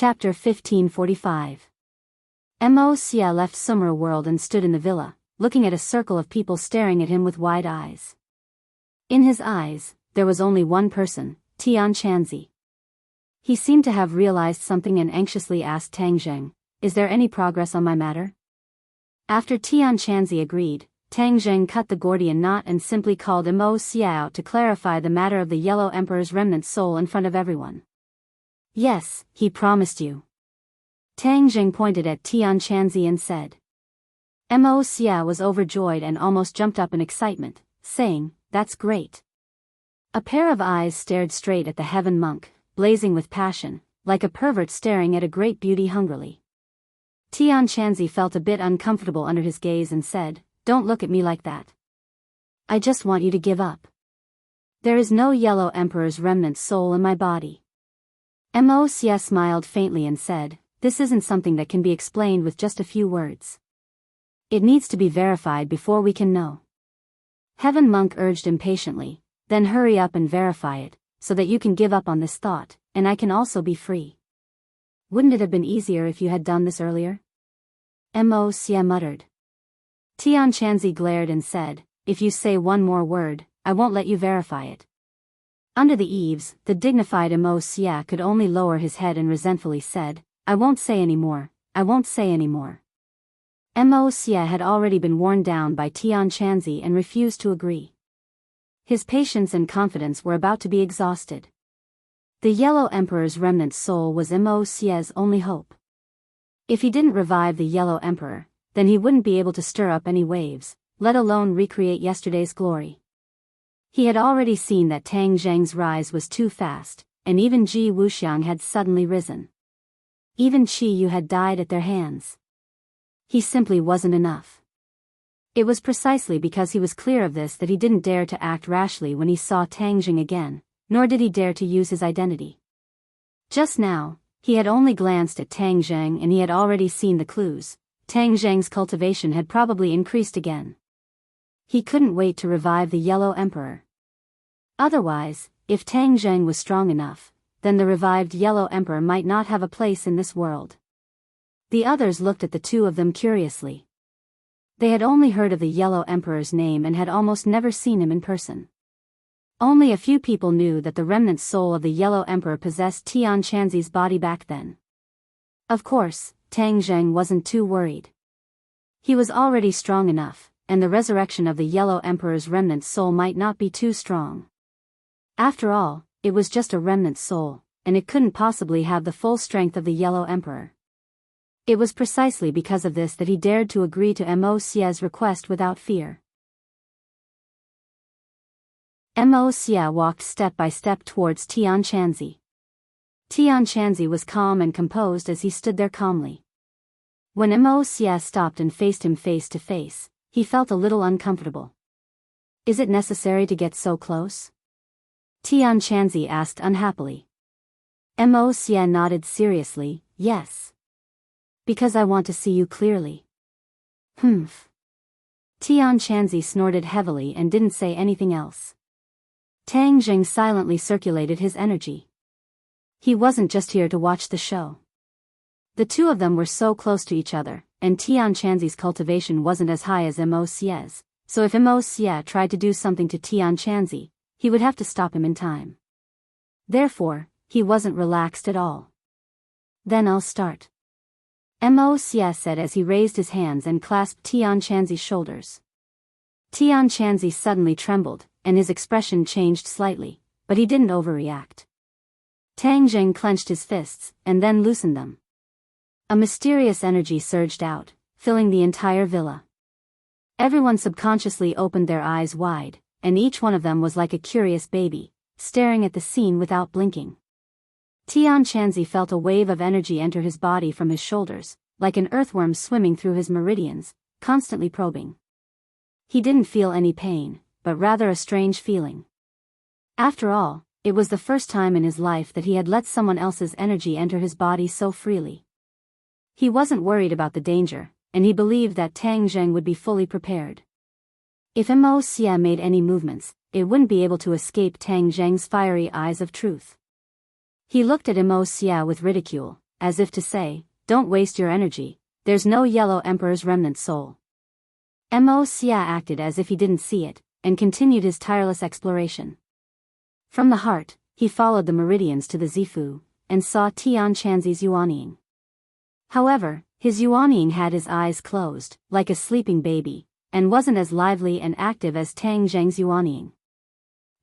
Chapter 1545. Immerse left Summer World and stood in the villa, looking at a circle of people staring at him with wide eyes. In his eyes, there was only one person, Enchanting. He seemed to have realized something and anxiously asked Tang Zheng, "Is there any progress on my matter?" After Enchanting agreed, Tang Zheng cut the Gordian knot and simply called Immerse out to clarify the matter of the Yellow Emperor's remnant soul in front of everyone. "Yes, he promised you." Tang Zheng pointed at Enchanting and said. Immerse was overjoyed and almost jumped up in excitement, saying, "That's great." A pair of eyes stared straight at the heaven monk, blazing with passion, like a pervert staring at a great beauty hungrily. Enchanting felt a bit uncomfortable under his gaze and said, "Don't look at me like that. I just want you to give up. There is no Yellow Emperor's remnant soul in my body." Immerse smiled faintly and said, "This isn't something that can be explained with just a few words. It needs to be verified before we can know." Heaven Monk urged impatiently, "Then hurry up and verify it, so that you can give up on this thought, and I can also be free." "Wouldn't it have been easier if you had done this earlier?" Immerse muttered. Enchanting glared and said, "If you say one more word, I won't let you verify it." Under the eaves, the dignified Immerse could only lower his head and resentfully said, "I won't say any more, I won't say any more." Immerse had already been worn down by Enchanting and refused to agree. His patience and confidence were about to be exhausted. The Yellow Emperor's remnant soul was Immerse's only hope. If he didn't revive the Yellow Emperor, then he wouldn't be able to stir up any waves, let alone recreate yesterday's glory. He had already seen that Tang Zheng's rise was too fast, and even Ji Wuxiang had suddenly risen. Even Qi Yu had died at their hands. He simply wasn't enough. It was precisely because he was clear of this that he didn't dare to act rashly when he saw Tang Zheng again, nor did he dare to use his identity. Just now, he had only glanced at Tang Zheng and he had already seen the clues. Tang Zheng's cultivation had probably increased again. He couldn't wait to revive the Yellow Emperor. Otherwise, if Tang Zheng was strong enough, then the revived Yellow Emperor might not have a place in this world. The others looked at the two of them curiously. They had only heard of the Yellow Emperor's name and had almost never seen him in person. Only a few people knew that the remnant soul of the Yellow Emperor possessed Enchanting's body back then. Of course, Tang Zheng wasn't too worried. He was already strong enough, and the resurrection of the Yellow Emperor's remnant soul might not be too strong. After all, it was just a remnant soul, and it couldn't possibly have the full strength of the Yellow Emperor. It was precisely because of this that he dared to agree to Immerse's request without fear. Immerse walked step by step towards Enchanting. Enchanting was calm and composed as he stood there calmly. When Immerse stopped and faced him face to face, he felt a little uncomfortable. "Is it necessary to get so close?" Enchanting asked unhappily. Immerse nodded seriously, "Yes. Because I want to see you clearly." "Humph." Enchanting snorted heavily and didn't say anything else. Tang Zheng silently circulated his energy. He wasn't just here to watch the show. The two of them were so close to each other, and Enchanting's cultivation wasn't as high as Immerse's, so if Immerse tried to do something to Enchanting, he would have to stop him in time. Therefore, he wasn't relaxed at all. "Then I'll start," Immerse said as he raised his hands and clasped Enchanting's shoulders. Enchanting suddenly trembled, and his expression changed slightly, but he didn't overreact. Tang Zheng clenched his fists, and then loosened them. A mysterious energy surged out, filling the entire villa. Everyone subconsciously opened their eyes wide, and each one of them was like a curious baby, staring at the scene without blinking. Enchanting felt a wave of energy enter his body from his shoulders, like an earthworm swimming through his meridians, constantly probing. He didn't feel any pain, but rather a strange feeling. After all, it was the first time in his life that he had let someone else's energy enter his body so freely. He wasn't worried about the danger, and he believed that Tang Zheng would be fully prepared. If Immerse made any movements, it wouldn't be able to escape Tang Zheng's fiery eyes of truth. He looked at Immerse with ridicule, as if to say, "Don't waste your energy, there's no Yellow Emperor's remnant soul." Mo Xia acted as if he didn't see it, and continued his tireless exploration. From the heart, he followed the meridians to the Zifu, and saw Tian Chanzi's yuanying. However, his yuanying had his eyes closed, like a sleeping baby, and wasn't as lively and active as Tang Zheng's yuanying.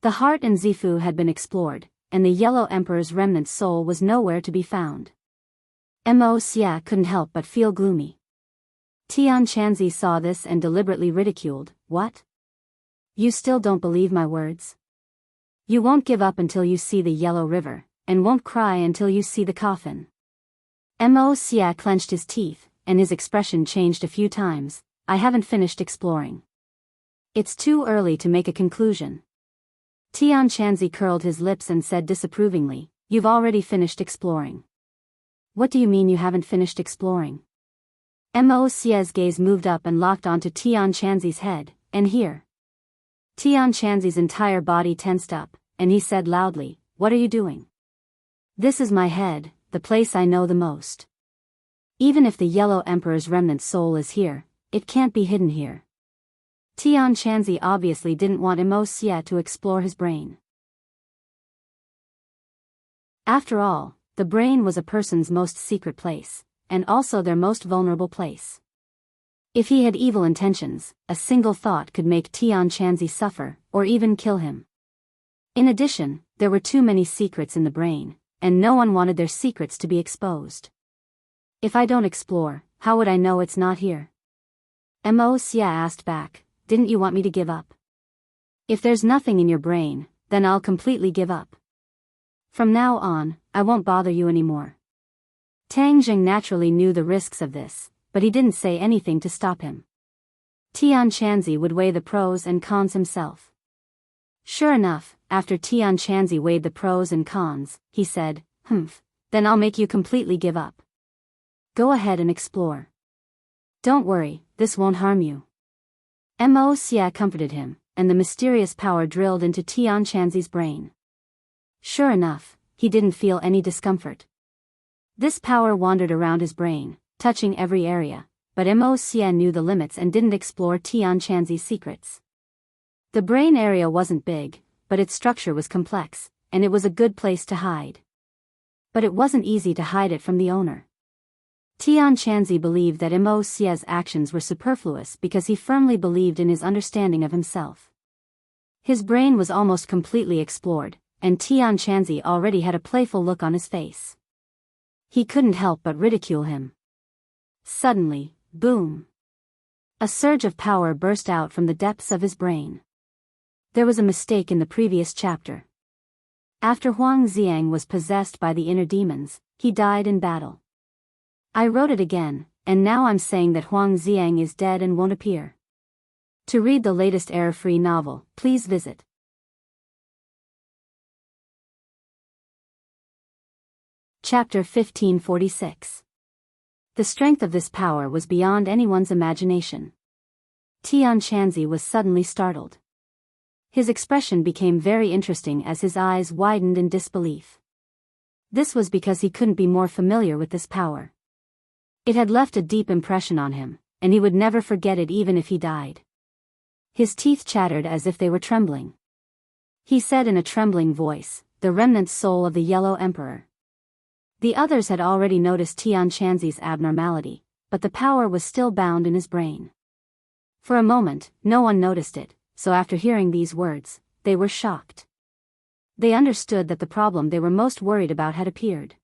The heart and Zifu had been explored, and the Yellow Emperor's remnant soul was nowhere to be found. Mo Xia couldn't help but feel gloomy. Tian Chanzi saw this and deliberately ridiculed, "What? You still don't believe my words? You won't give up until you see the Yellow River, and won't cry until you see the coffin." Mo Xia clenched his teeth, and his expression changed a few times. "I haven't finished exploring. It's too early to make a conclusion." Tian Chanzi curled his lips and said disapprovingly, "You've already finished exploring." "What do you mean you haven't finished exploring?" Mo Xia's gaze moved up and locked onto Tian Chanzi's head, and here. Tian Chanzi's entire body tensed up, and he said loudly, "What are you doing?" "This is my head, the place I know the most. Even if the Yellow Emperor's remnant soul is here, it can't be hidden here." Tian Chanzi obviously didn't want Mo Xia to explore his brain. After all, the brain was a person's most secret place, and also their most vulnerable place. If he had evil intentions, a single thought could make Tian Chanzi suffer, or even kill him. In addition, there were too many secrets in the brain, and no one wanted their secrets to be exposed. "If I don't explore, how would I know it's not here?" Mo Xia asked back, "Didn't you want me to give up? If there's nothing in your brain, then I'll completely give up. From now on, I won't bother you anymore." Tang Zheng naturally knew the risks of this, but he didn't say anything to stop him. Tian Chanzi would weigh the pros and cons himself. Sure enough, after Tian Chanzi weighed the pros and cons, he said, "Then I'll make you completely give up. Go ahead and explore. Don't worry, this won't harm you." Mo Xia comforted him, and the mysterious power drilled into Tian Chanzi's brain. Sure enough, he didn't feel any discomfort. This power wandered around his brain, touching every area, but Mo Xia knew the limits and didn't explore Tian Chanzi's secrets. The brain area wasn't big, but its structure was complex, and it was a good place to hide. But it wasn't easy to hide it from the owner. Tian Chanzi believed that Mo Xia's actions were superfluous because he firmly believed in his understanding of himself. His brain was almost completely explored, and Tian Chanzi already had a playful look on his face. He couldn't help but ridicule him. Suddenly, boom! A surge of power burst out from the depths of his brain. There was a mistake in the previous chapter. After Huang Xiang was possessed by the inner demons, he died in battle. I wrote it again, and now I'm saying that Huang Xiang is dead and won't appear. To read the latest error-free novel, please visit Chapter 1546. The strength of this power was beyond anyone's imagination. Tian Chanzi was suddenly startled. His expression became very interesting as his eyes widened in disbelief. This was because he couldn't be more familiar with this power. It had left a deep impression on him, and he would never forget it even if he died. His teeth chattered as if they were trembling. He said in a trembling voice, "The remnant soul of the Yellow Emperor." The others had already noticed Tian Chanzi's abnormality, but the power was still bound in his brain. For a moment, no one noticed it, so after hearing these words, they were shocked. They understood that the problem they were most worried about had appeared.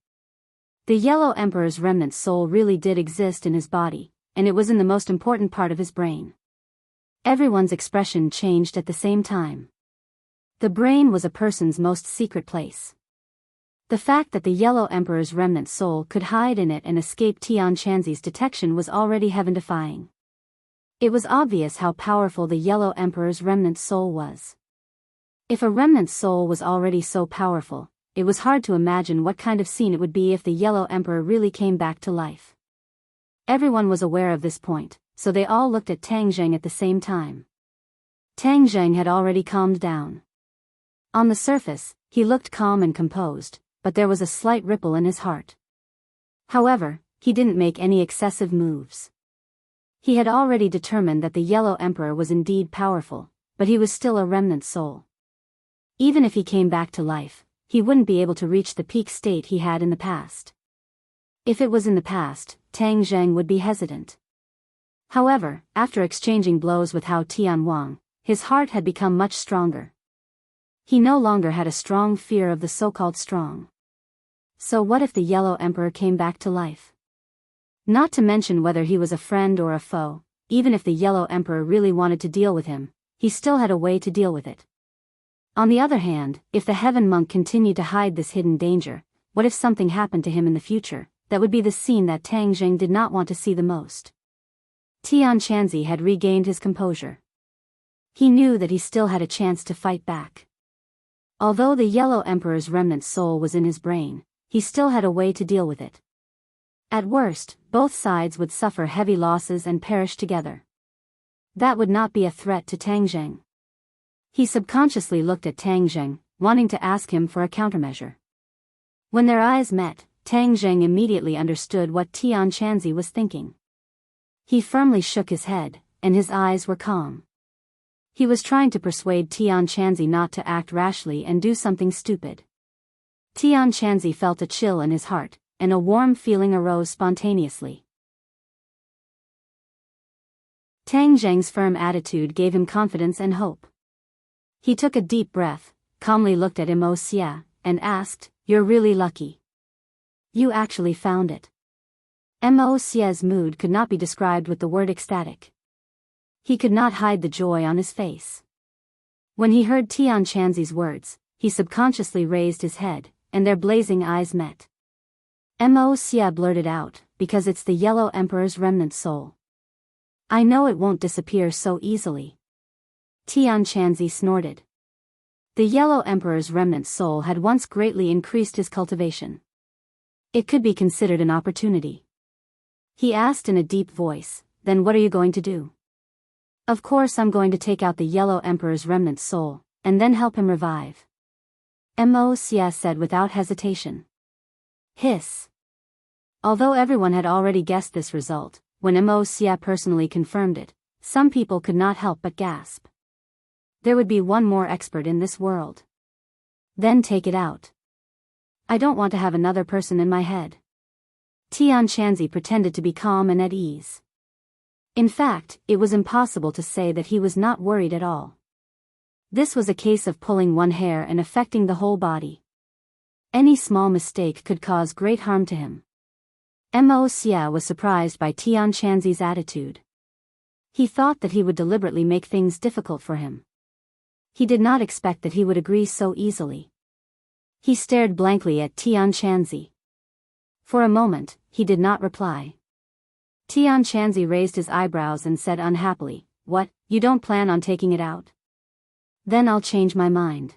The Yellow Emperor's remnant soul really did exist in his body, and it was in the most important part of his brain. Everyone's expression changed at the same time. The brain was a person's most secret place. The fact that the Yellow Emperor's remnant soul could hide in it and escape Tian Chanzi's detection was already heaven-defying. It was obvious how powerful the Yellow Emperor's remnant soul was. If a remnant soul was already so powerful, it was hard to imagine what kind of scene it would be if the Yellow Emperor really came back to life. Everyone was aware of this point, so they all looked at Tang Zheng at the same time. Tang Zheng had already calmed down. On the surface, he looked calm and composed, but there was a slight ripple in his heart. However, he didn't make any excessive moves. He had already determined that the Yellow Emperor was indeed powerful, but he was still a remnant soul. Even if he came back to life, he wouldn't be able to reach the peak state he had in the past. If it was in the past, Tang Zheng would be hesitant. However, after exchanging blows with Hao Tianwang, his heart had become much stronger. He no longer had a strong fear of the so-called strong. So what if the Yellow Emperor came back to life? Not to mention whether he was a friend or a foe, even if the Yellow Emperor really wanted to deal with him, he still had a way to deal with it. On the other hand, if the Heaven Monk continued to hide this hidden danger, what if something happened to him in the future? That would be the scene that Tang Zheng did not want to see the most. Tian Chanzi had regained his composure. He knew that he still had a chance to fight back. Although the Yellow Emperor's remnant soul was in his brain, he still had a way to deal with it. At worst, both sides would suffer heavy losses and perish together. That would not be a threat to Tang Zheng. He subconsciously looked at Tang Zheng, wanting to ask him for a countermeasure. When their eyes met, Tang Zheng immediately understood what Tian Chanzi was thinking. He firmly shook his head, and his eyes were calm. He was trying to persuade Tian Chanzi not to act rashly and do something stupid. Tian Chanzi felt a chill in his heart, and a warm feeling arose spontaneously. Tang Zheng's firm attitude gave him confidence and hope. He took a deep breath, calmly looked at Immerse, and asked, "You're really lucky. You actually found it." Immerse's mood could not be described with the word ecstatic. He could not hide the joy on his face. When he heard Tian Chanzi's words, he subconsciously raised his head, and their blazing eyes met. Immerse blurted out, "Because it's the Yellow Emperor's remnant soul. I know it won't disappear so easily." Tian Chanzi snorted. The Yellow Emperor's remnant soul had once greatly increased his cultivation. It could be considered an opportunity. He asked in a deep voice, "Then what are you going to do?" "Of course I'm going to take out the Yellow Emperor's remnant soul, and then help him revive," Immerse said without hesitation. Hiss. Although everyone had already guessed this result, when Immerse personally confirmed it, some people could not help but gasp. There would be one more expert in this world. Then take it out. I don't want to have another person in my head. Tian Chanzi pretended to be calm and at ease. In fact, it was impossible to say that he was not worried at all. This was a case of pulling one hair and affecting the whole body. Any small mistake could cause great harm to him. Immerse was surprised by Tian Chanzi's attitude. He thought that he would deliberately make things difficult for him. He did not expect that he would agree so easily. He stared blankly at Tian Chanzi. For a moment, he did not reply. Tian Chanzi raised his eyebrows and said unhappily, "What, you don't plan on taking it out? Then I'll change my mind."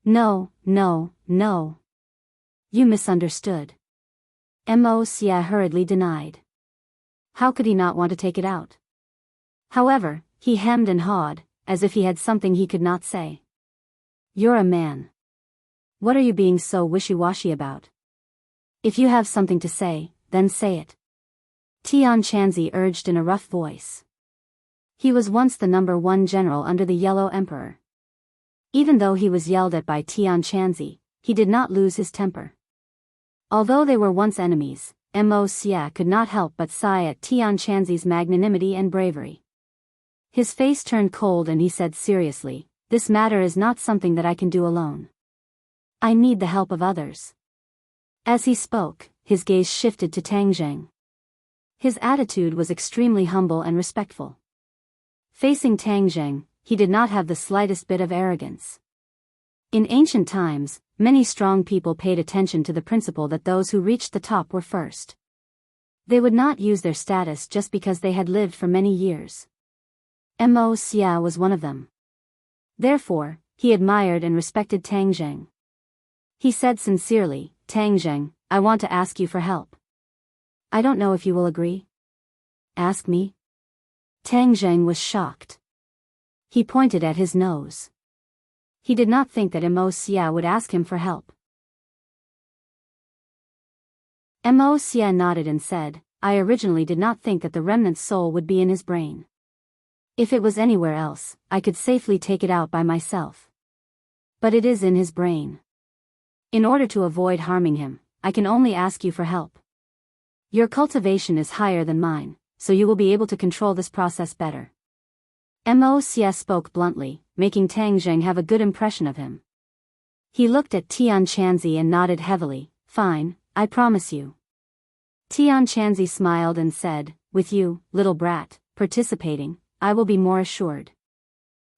No. You misunderstood." Immerse hurriedly denied. How could he not want to take it out? However, he hemmed and hawed, as if he had something he could not say. "You're a man. What are you being so wishy-washy about? If you have something to say, then say it," Tian Chanzi urged in a rough voice. He was once the #1 general under the Yellow Emperor. Even though he was yelled at by Tian Chanzi, he did not lose his temper. Although they were once enemies, Immerse could not help but sigh at Tian Chanzi's magnanimity and bravery. His face turned cold and he said seriously, "This matter is not something that I can do alone. I need the help of others." As he spoke, his gaze shifted to Tang Zheng. His attitude was extremely humble and respectful. Facing Tang Zheng, he did not have the slightest bit of arrogance. In ancient times, many strong people paid attention to the principle that those who reached the top were first. They would not use their status just because they had lived for many years. Immerse was one of them. Therefore, he admired and respected Tang Zheng. He said sincerely, "Tang Zheng, I want to ask you for help. I don't know if you will agree." "Ask me?" Tang Zheng was shocked. He pointed at his nose. He did not think that Immerse would ask him for help. Mo Xie nodded and said, I originally did not think that the remnant soul would be in his brain. If it was anywhere else, I could safely take it out by myself. But it is in his brain. In order to avoid harming him, I can only ask you for help. Your cultivation is higher than mine, so you will be able to control this process better. Mo Xie spoke bluntly, making Tang Zheng have a good impression of him. He looked at Tian Chanzi and nodded heavily. Fine, I promise you. Tian Chanzi smiled and said, with you, little brat, participating, I will be more assured.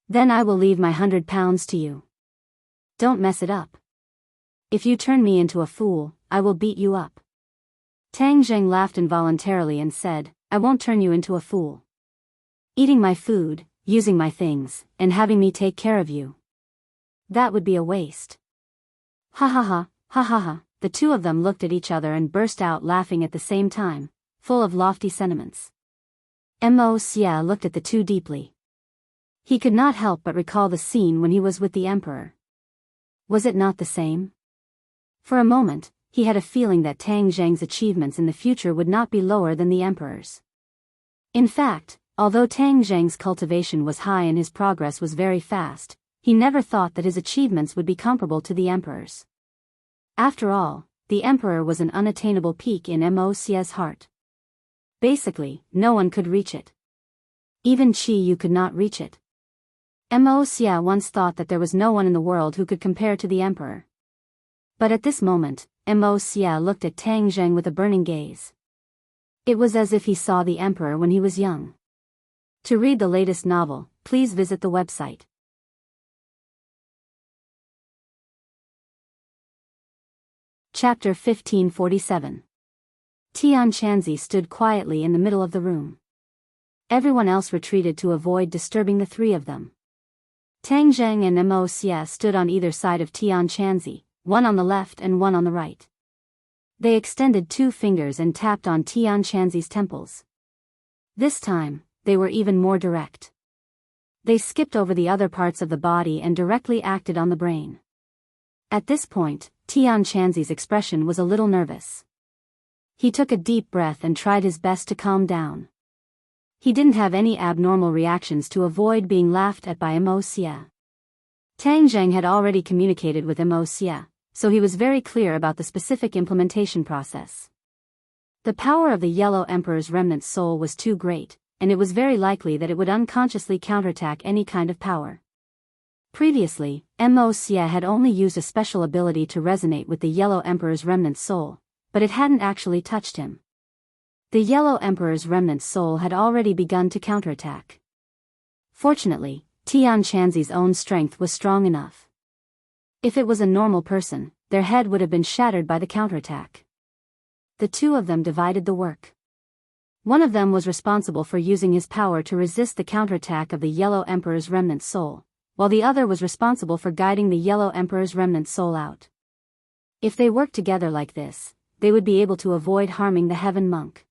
Then I will leave my 100 pounds to you. Don't mess it up. If you turn me into a fool, I will beat you up. Tang Zheng laughed involuntarily and said, I won't turn you into a fool. Eating my food, using my things, and having me take care of you. That would be a waste. Ha ha ha, ha ha ha. The two of them looked at each other and burst out laughing at the same time, full of lofty sentiments. Mo Xie looked at the two deeply. He could not help but recall the scene when he was with the emperor. Was it not the same? For a moment, he had a feeling that Tang Zheng's achievements in the future would not be lower than the emperor's. In fact, although Tang Zheng's cultivation was high and his progress was very fast, he never thought that his achievements would be comparable to the emperor's. After all, the emperor was an unattainable peak in Mo Xie's heart. Basically, no one could reach it. Even Qi Yu could not reach it. Mo Xie once thought that there was no one in the world who could compare to the emperor. But at this moment, Mo Xie looked at Tang Zheng with a burning gaze. It was as if he saw the emperor when he was young. To read the latest novel, please visit the website. Chapter 1547. Tian Chanzi stood quietly in the middle of the room. Everyone else retreated to avoid disturbing the three of them. Tang Zheng and Mo Xie stood on either side of Tian Chanzi, one on the left and one on the right. They extended 2 fingers and tapped on Tian Chanzi's temples. This time, they were even more direct. They skipped over the other parts of the body and directly acted on the brain. At this point, Tian Chanzi's expression was a little nervous. He took a deep breath and tried his best to calm down. He didn't have any abnormal reactions to avoid being laughed at by Mo Xie. Tang Zheng had already communicated with Mo Xie, so he was very clear about the specific implementation process. The power of the Yellow Emperor's remnant soul was too great, and it was very likely that it would unconsciously counterattack any kind of power. Previously, Mo Xie had only used a special ability to resonate with the Yellow Emperor's remnant soul, but it hadn't actually touched him. The Yellow Emperor's remnant soul had already begun to counterattack. Fortunately, Tian Chanzi's own strength was strong enough. If it was a normal person, their head would have been shattered by the counterattack. The two of them divided the work. One of them was responsible for using his power to resist the counterattack of the Yellow Emperor's remnant soul, while the other was responsible for guiding the Yellow Emperor's remnant soul out. If they worked together like this, they would be able to avoid harming the Heaven Monk.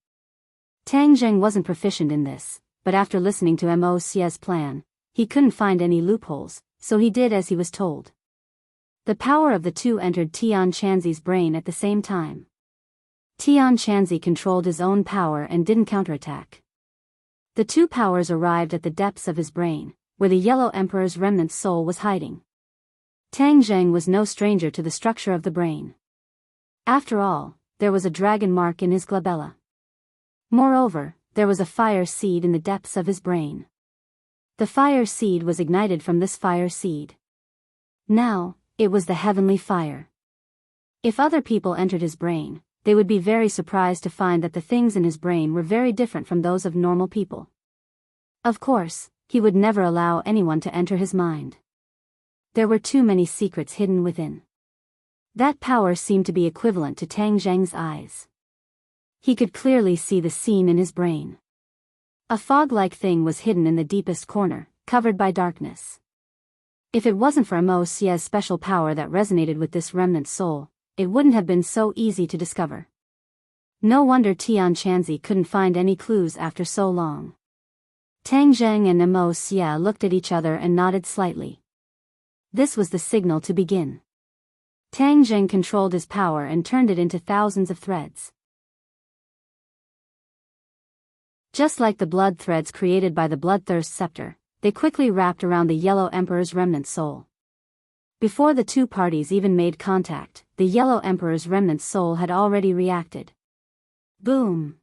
Tang Zheng wasn't proficient in this, but after listening to Mo Xie's plan, he couldn't find any loopholes, so he did as he was told. The power of the two entered Tian Chanzi's brain at the same time. Tian Chanzi controlled his own power and didn't counterattack. The two powers arrived at the depths of his brain, where the Yellow Emperor's remnant soul was hiding. Tang Zheng was no stranger to the structure of the brain. After all, there was a dragon mark in his glabella. Moreover, there was a fire seed in the depths of his brain. The fire seed was ignited from this fire seed. Now, it was the heavenly fire. If other people entered his brain, they would be very surprised to find that the things in his brain were very different from those of normal people. Of course, he would never allow anyone to enter his mind. There were too many secrets hidden within. That power seemed to be equivalent to Tang Zheng's eyes. He could clearly see the scene in his brain. A fog-like thing was hidden in the deepest corner, covered by darkness. If it wasn't for Mo Xie's special power that resonated with this remnant soul, it wouldn't have been so easy to discover. No wonder Tian Chanzi couldn't find any clues after so long. Tang Zheng and Mo Xie looked at each other and nodded slightly. This was the signal to begin. Tang Zheng controlled his power and turned it into thousands of threads. Just like the blood threads created by the bloodthirst scepter, they quickly wrapped around the Yellow Emperor's remnant soul. Before the two parties even made contact, the Yellow Emperor's remnant soul had already reacted. Boom!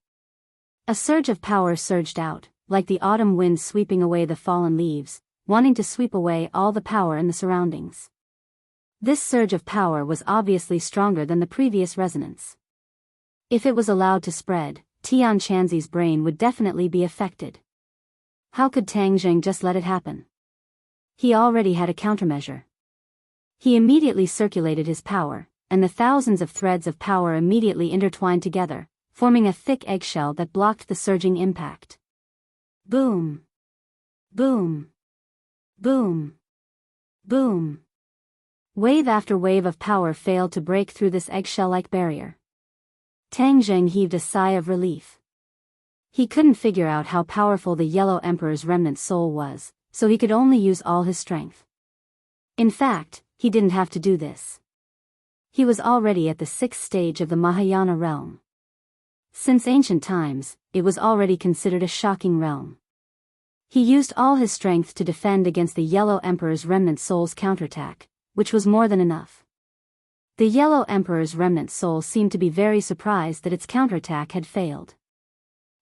A surge of power surged out, like the autumn wind sweeping away the fallen leaves, wanting to sweep away all the power in the surroundings. This surge of power was obviously stronger than the previous resonance. If it was allowed to spread, Tianqianzi's brain would definitely be affected. How could Tang Zheng just let it happen? He already had a countermeasure. He immediately circulated his power, and the thousands of threads of power immediately intertwined together, forming a thick eggshell that blocked the surging impact. Boom! Boom! Boom! Boom! Wave after wave of power failed to break through this eggshell-like barrier. Tang Zheng heaved a sigh of relief. He couldn't figure out how powerful the Yellow Emperor's remnant soul was, so he could only use all his strength. In fact, he didn't have to do this. He was already at the 6th stage of the Mahayana realm. Since ancient times, it was already considered a shocking realm. He used all his strength to defend against the Yellow Emperor's remnant soul's counterattack, which was more than enough. The Yellow Emperor's remnant soul seemed to be very surprised that its counterattack had failed.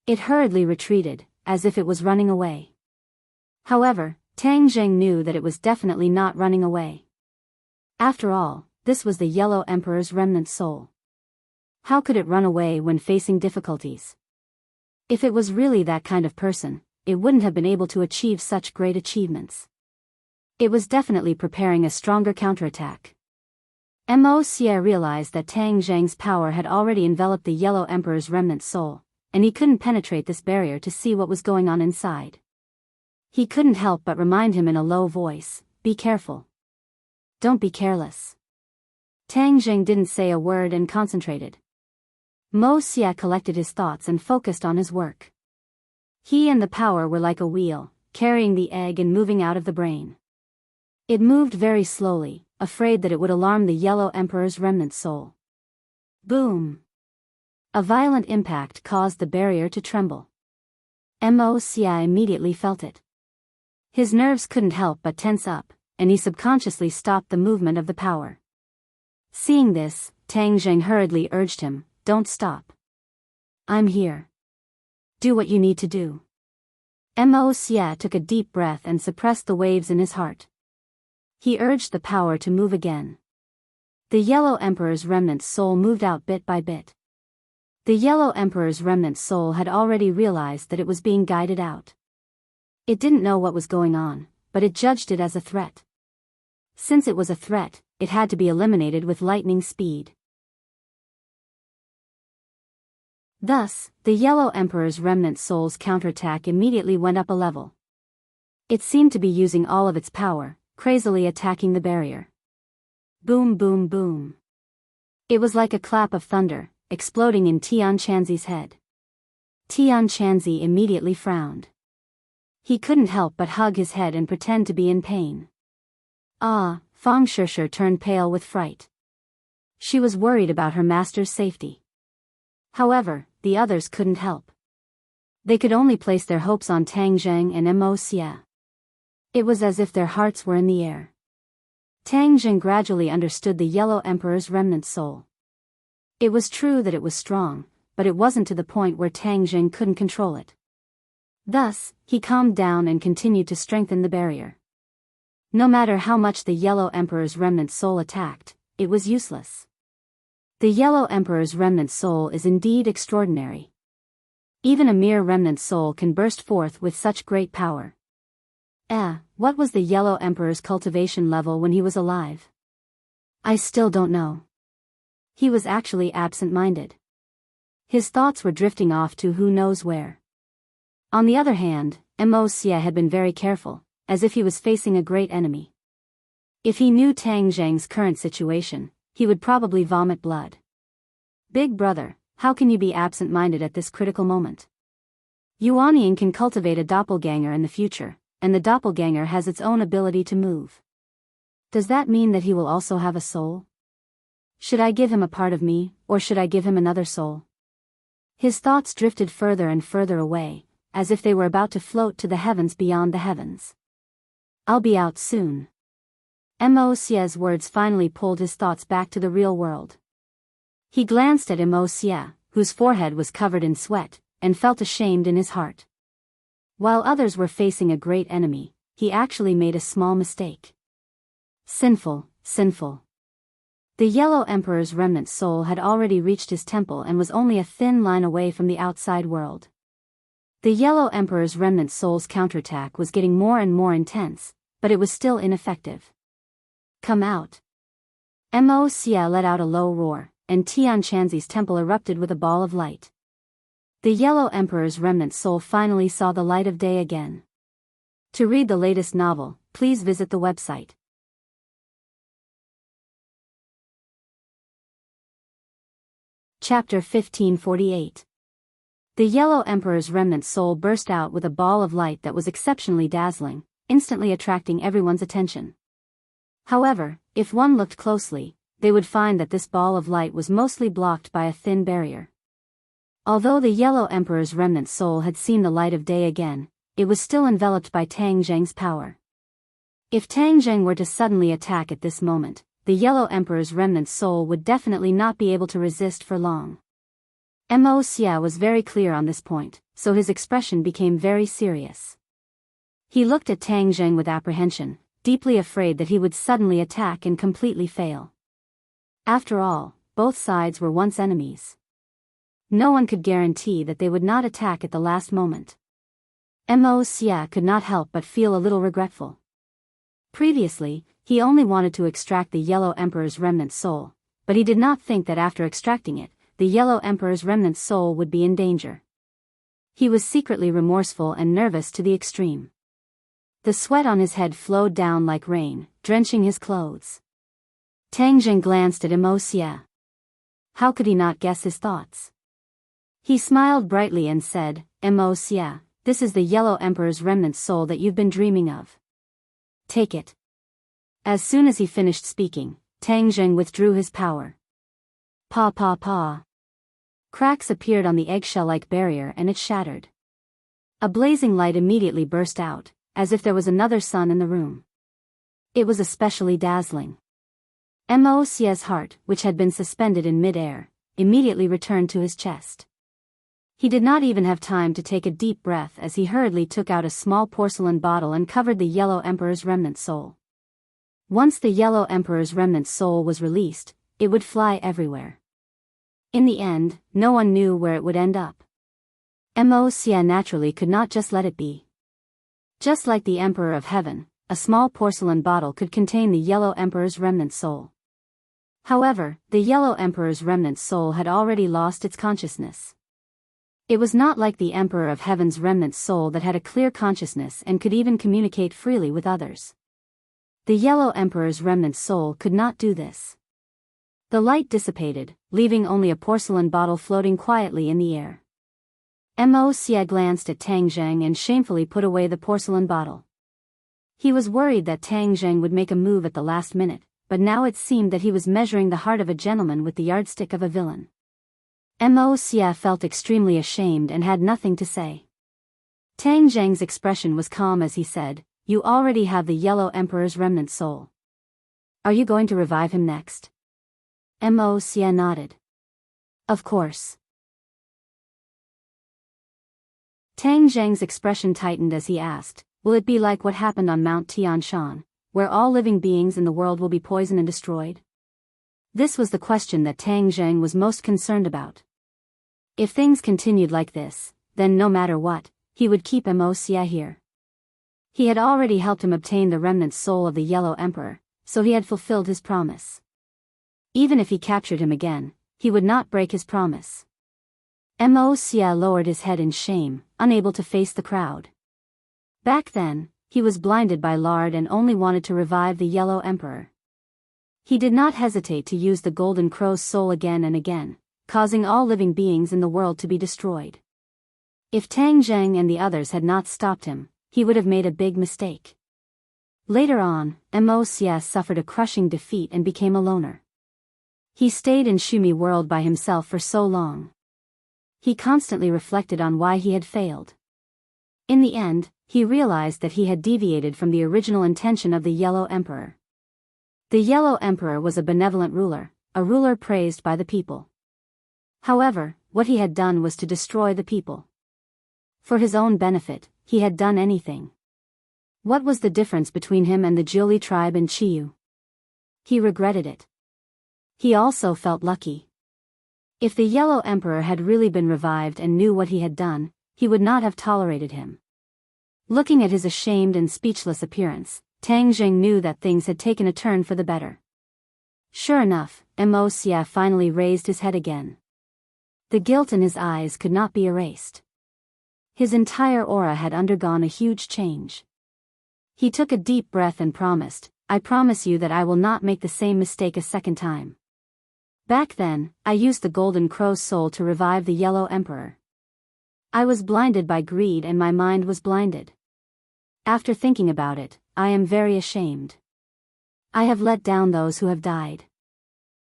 It hurriedly retreated, as if it was running away. However, Tang Zheng knew that it was definitely not running away. After all, this was the Yellow Emperor's remnant soul. How could it run away when facing difficulties? If it was really that kind of person, it wouldn't have been able to achieve such great achievements. It was definitely preparing a stronger counterattack. Immerse realized that Tang Zheng's power had already enveloped the Yellow Emperor's remnant soul, and he couldn't penetrate this barrier to see what was going on inside. He couldn't help but remind him in a low voice, "Be careful. Don't be careless." Tang Zheng didn't say a word and concentrated. Mo Xia collected his thoughts and focused on his work. He and the power were like a wheel, carrying the egg and moving out of the brain. It moved very slowly, afraid that it would alarm the Yellow Emperor's remnant soul. Boom! A violent impact caused the barrier to tremble. Mo Xia immediately felt it. His nerves couldn't help but tense up, and he subconsciously stopped the movement of the power. Seeing this, Tang Zheng hurriedly urged him, "Don't stop. I'm here. Do what you need to do." Mo Xia took a deep breath and suppressed the waves in his heart. He urged the power to move again. The Yellow Emperor's remnant soul moved out bit by bit. The Yellow Emperor's remnant soul had already realized that it was being guided out. It didn't know what was going on, but it judged it as a threat. Since it was a threat, it had to be eliminated with lightning speed. Thus, the Yellow Emperor's remnant soul's counterattack immediately went up a level. It seemed to be using all of its power, crazily attacking the barrier. Boom boom boom. It was like a clap of thunder, exploding in Tianqianzi's head. Tianqianzi immediately frowned. He couldn't help but hug his head and pretend to be in pain. Fang Shishir turned pale with fright. She was worried about her master's safety. However, the others couldn't help. They could only place their hopes on Tang Zheng and Mo Xia. It was as if their hearts were in the air. Tang Zheng gradually understood the Yellow Emperor's remnant soul. It was true that it was strong, but it wasn't to the point where Tang Zheng couldn't control it. Thus, he calmed down and continued to strengthen the barrier. No matter how much the Yellow Emperor's remnant soul attacked, it was useless. The Yellow Emperor's remnant soul is indeed extraordinary. Even a mere remnant soul can burst forth with such great power. What was the Yellow Emperor's cultivation level when he was alive? I still don't know. He was actually absent-minded. His thoughts were drifting off to who knows where. On the other hand, Mo Xia had been very careful, as if he was facing a great enemy. If he knew Tang Zheng's current situation, he would probably vomit blood. Big brother, how can you be absent-minded at this critical moment? Yuanying can cultivate a doppelganger in the future, and the doppelganger has its own ability to move. Does that mean that he will also have a soul? Should I give him a part of me, or should I give him another soul? His thoughts drifted further and further away, as if they were about to float to the heavens beyond the heavens. "I'll be out soon." Mo's words finally pulled his thoughts back to the real world. He glanced at Mo, whose forehead was covered in sweat, and felt ashamed in his heart. While others were facing a great enemy, he actually made a small mistake. Sinful, sinful. The Yellow Emperor's remnant soul had already reached his temple and was only a thin line away from the outside world. The Yellow Emperor's remnant soul's counterattack was getting more and more intense, but it was still ineffective. "Come out." Mo let out a low roar, and Tianshanzi's temple erupted with a ball of light. The Yellow Emperor's remnant soul finally saw the light of day again. To read the latest novel, please visit the website. Chapter 1548. The Yellow Emperor's remnant soul burst out with a ball of light that was exceptionally dazzling, instantly attracting everyone's attention. However, if one looked closely, they would find that this ball of light was mostly blocked by a thin barrier. Although the Yellow Emperor's remnant soul had seen the light of day again, it was still enveloped by Tang Zheng's power. If Tang Zheng were to suddenly attack at this moment, the Yellow Emperor's remnant soul would definitely not be able to resist for long. Mo was very clear on this point, so his expression became very serious. He looked at Tang Zheng with apprehension, deeply afraid that he would suddenly attack and completely fail. After all, both sides were once enemies. No one could guarantee that they would not attack at the last moment. Mo could not help but feel a little regretful. Previously, he only wanted to extract the Yellow Emperor's remnant soul, but he did not think that after extracting it, the Yellow Emperor's remnant soul would be in danger. He was secretly remorseful and nervous to the extreme. The sweat on his head flowed down like rain, drenching his clothes. Tang Zheng glanced at Mo. How could he not guess his thoughts? He smiled brightly and said, "Mo, this is the Yellow Emperor's remnant soul that you've been dreaming of. Take it." As soon as he finished speaking, Tang Zheng withdrew his power. Pa pa pa. Cracks appeared on the eggshell-like barrier and it shattered. A blazing light immediately burst out, as if there was another sun in the room. It was especially dazzling. Mo's heart, which had been suspended in mid-air, immediately returned to his chest. He did not even have time to take a deep breath as he hurriedly took out a small porcelain bottle and covered the Yellow Emperor's remnant soul. Once the Yellow Emperor's remnant soul was released, it would fly everywhere. In the end, no one knew where it would end up. Mo naturally could not just let it be. Just like the Emperor of Heaven, a small porcelain bottle could contain the Yellow Emperor's remnant soul. However, the Yellow Emperor's remnant soul had already lost its consciousness. It was not like the Emperor of Heaven's remnant soul that had a clear consciousness and could even communicate freely with others. The Yellow Emperor's remnant soul could not do this. The light dissipated, leaving only a porcelain bottle floating quietly in the air. Mo glanced at Tang Zheng and shamefully put away the porcelain bottle. He was worried that Tang Zheng would make a move at the last minute, but now it seemed that he was measuring the heart of a gentleman with the yardstick of a villain. Mo felt extremely ashamed and had nothing to say. Tang Zheng's expression was calm as he said, "You already have the Yellow Emperor's remnant soul. Are you going to revive him next?" Mo nodded. "Of course." Tang Zheng's expression tightened as he asked, "Will it be like what happened on Mount Tianshan, where all living beings in the world will be poisoned and destroyed?" This was the question that Tang Zheng was most concerned about. If things continued like this, then no matter what, he would keep Mo here. He had already helped him obtain the remnant soul of the Yellow Emperor, so he had fulfilled his promise. Even if he captured him again, he would not break his promise. Mo lowered his head in shame, unable to face the crowd. Back then, he was blinded by lard and only wanted to revive the Yellow Emperor. He did not hesitate to use the Golden Crow's soul again and again, causing all living beings in the world to be destroyed. If Tang Zheng and the others had not stopped him, he would have made a big mistake. Later on, Mo suffered a crushing defeat and became a loner. He stayed in Shumi world by himself for so long. He constantly reflected on why he had failed. In the end, he realized that he had deviated from the original intention of the Yellow Emperor. The Yellow Emperor was a benevolent ruler, a ruler praised by the people. However, what he had done was to destroy the people. For his own benefit, he had done anything. What was the difference between him and the Jiuli tribe in Chiyu? He regretted it. He also felt lucky. If the Yellow Emperor had really been revived and knew what he had done, he would not have tolerated him. Looking at his ashamed and speechless appearance, Tang Jing knew that things had taken a turn for the better. Sure enough, Mo Xia finally raised his head again. The guilt in his eyes could not be erased. His entire aura had undergone a huge change. He took a deep breath and promised, "I promise you that I will not make the same mistake a second time." Back then, I used the Golden Crow's soul to revive the Yellow Emperor. I was blinded by greed and my mind was blinded. After thinking about it, I am very ashamed. I have let down those who have died.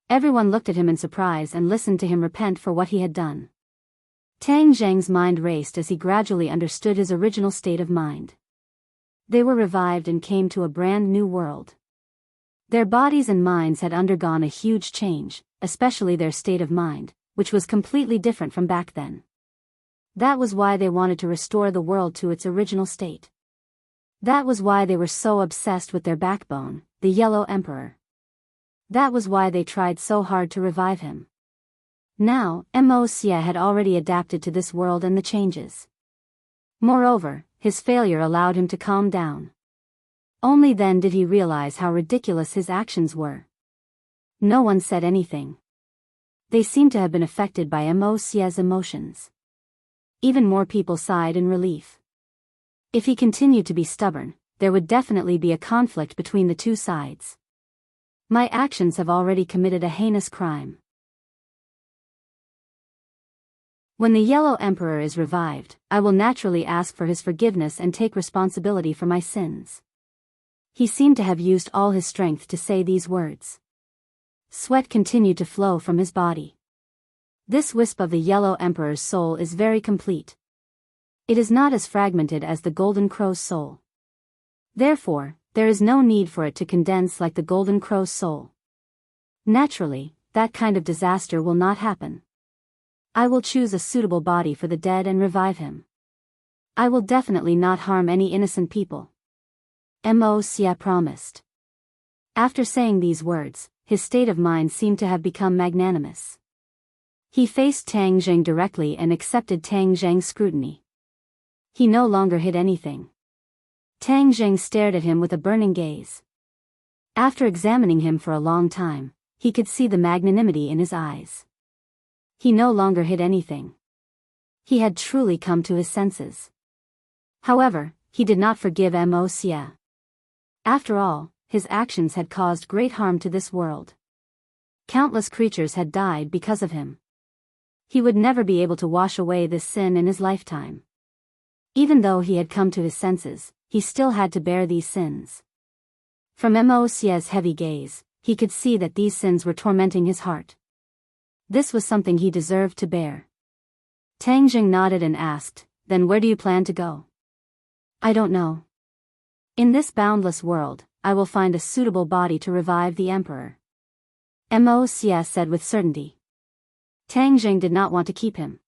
Everyone looked at him in surprise and listened to him repent for what he had done. Tang Zheng's mind raced as he gradually understood his original state of mind. They were revived and came to a brand new world. Their bodies and minds had undergone a huge change, especially their state of mind, which was completely different from back then. That was why they wanted to restore the world to its original state. That was why they were so obsessed with their backbone, the Yellow Emperor. That was why they tried so hard to revive him. Now, Mo Xia had already adapted to this world and the changes. Moreover, his failure allowed him to calm down. Only then did he realize how ridiculous his actions were. No one said anything. They seemed to have been affected by Mo Xia's emotions. Even more people sighed in relief. If he continued to be stubborn, there would definitely be a conflict between the two sides. My actions have already committed a heinous crime. When the Yellow Emperor is revived, I will naturally ask for his forgiveness and take responsibility for my sins. He seemed to have used all his strength to say these words. Sweat continued to flow from his body. This wisp of the Yellow Emperor's soul is very complete. It is not as fragmented as the Golden Crow's soul. Therefore, there is no need for it to condense like the Golden Crow's soul. Naturally, that kind of disaster will not happen. I will choose a suitable body for the dead and revive him. I will definitely not harm any innocent people. Mo Xia promised. After saying these words, his state of mind seemed to have become magnanimous. He faced Tang Zheng directly and accepted Tang Zheng's scrutiny. He no longer hid anything. Tang Zheng stared at him with a burning gaze. After examining him for a long time, he could see the magnanimity in his eyes. He no longer hid anything. He had truly come to his senses. However, he did not forgive Mo Xia. After all, his actions had caused great harm to this world. Countless creatures had died because of him. He would never be able to wash away this sin in his lifetime. Even though he had come to his senses, he still had to bear these sins. From Mo Xia's heavy gaze, he could see that these sins were tormenting his heart. This was something he deserved to bear. Tang Jing nodded and asked, "Then where do you plan to go?" "I don't know. In this boundless world, I will find a suitable body to revive the Emperor," Mo Xia said with certainty. Tang Jing did not want to keep him.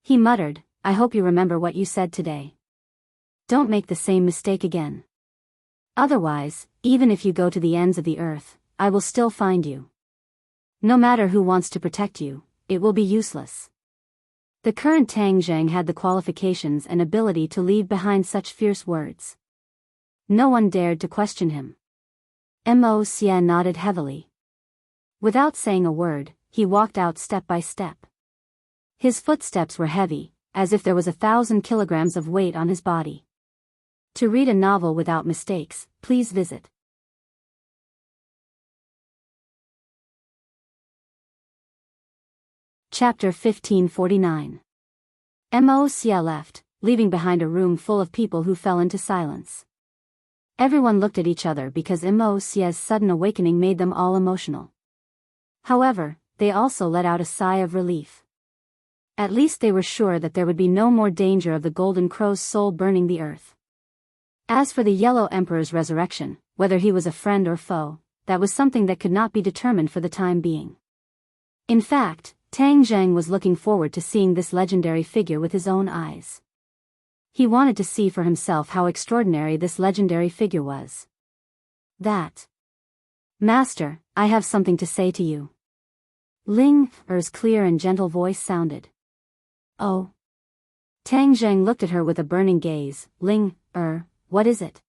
He muttered, "I hope you remember what you said today. Don't make the same mistake again. Otherwise, even if you go to the ends of the earth, I will still find you. No matter who wants to protect you, it will be useless." The current Tang Zheng had the qualifications and ability to leave behind such fierce words. No one dared to question him. Mo Xia nodded heavily. Without saying a word, he walked out step by step. His footsteps were heavy, as if there was 1,000 kilograms of weight on his body. To read a novel without mistakes, please visit Chapter 1549. Mo Xia left, leaving behind a room full of people who fell into silence. Everyone looked at each other because Mo Xia's sudden awakening made them all emotional. However, they also let out a sigh of relief. At least they were sure that there would be no more danger of the Golden Crow's soul burning the earth. As for the Yellow Emperor's resurrection, whether he was a friend or foe, that was something that could not be determined for the time being. In fact, Tang Zheng was looking forward to seeing this legendary figure with his own eyes. He wanted to see for himself how extraordinary this legendary figure was. That. Master, I have something to say to you. Ling Er's clear and gentle voice sounded. Oh. Tang Zheng looked at her with a burning gaze. Ling Er, what is it?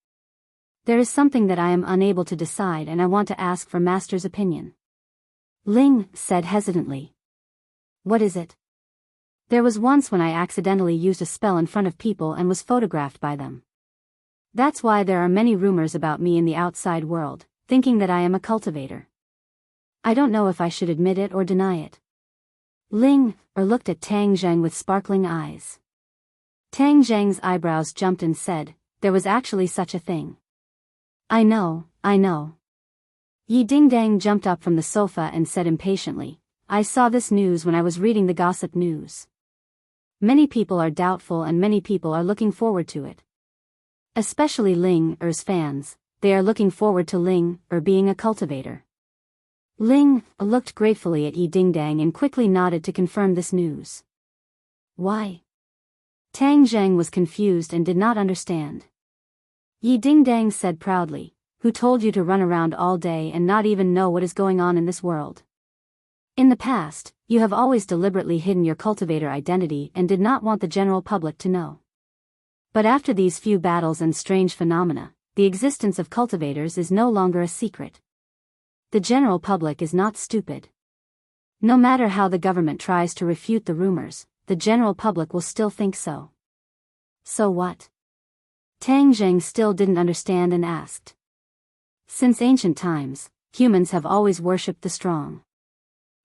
There is something that I am unable to decide and I want to ask for Master's opinion. Ling said hesitantly. What is it? There was once when I accidentally used a spell in front of people and was photographed by them. That's why there are many rumors about me in the outside world, thinking that I am a cultivator. I don't know if I should admit it or deny it. Ling Er looked at Tang Zheng with sparkling eyes. Tang Zheng's eyebrows jumped and said, there was actually such a thing. I know. Yi Dingdang jumped up from the sofa and said impatiently, I saw this news when I was reading the gossip news. Many people are doubtful and many people are looking forward to it. Especially Ling Er's fans, they are looking forward to Ling Er being a cultivator. Ling Er looked gratefully at Yi Dingdang and quickly nodded to confirm this news. Why? Tang Zheng was confused and did not understand. Yi Dingdang said proudly, who told you to run around all day and not even know what is going on in this world? In the past, you have always deliberately hidden your cultivator identity and did not want the general public to know. But after these few battles and strange phenomena, the existence of cultivators is no longer a secret. The general public is not stupid. No matter how the government tries to refute the rumors, the general public will still think so. So what? Tang Zheng still didn't understand and asked. Since ancient times, humans have always worshipped the strong.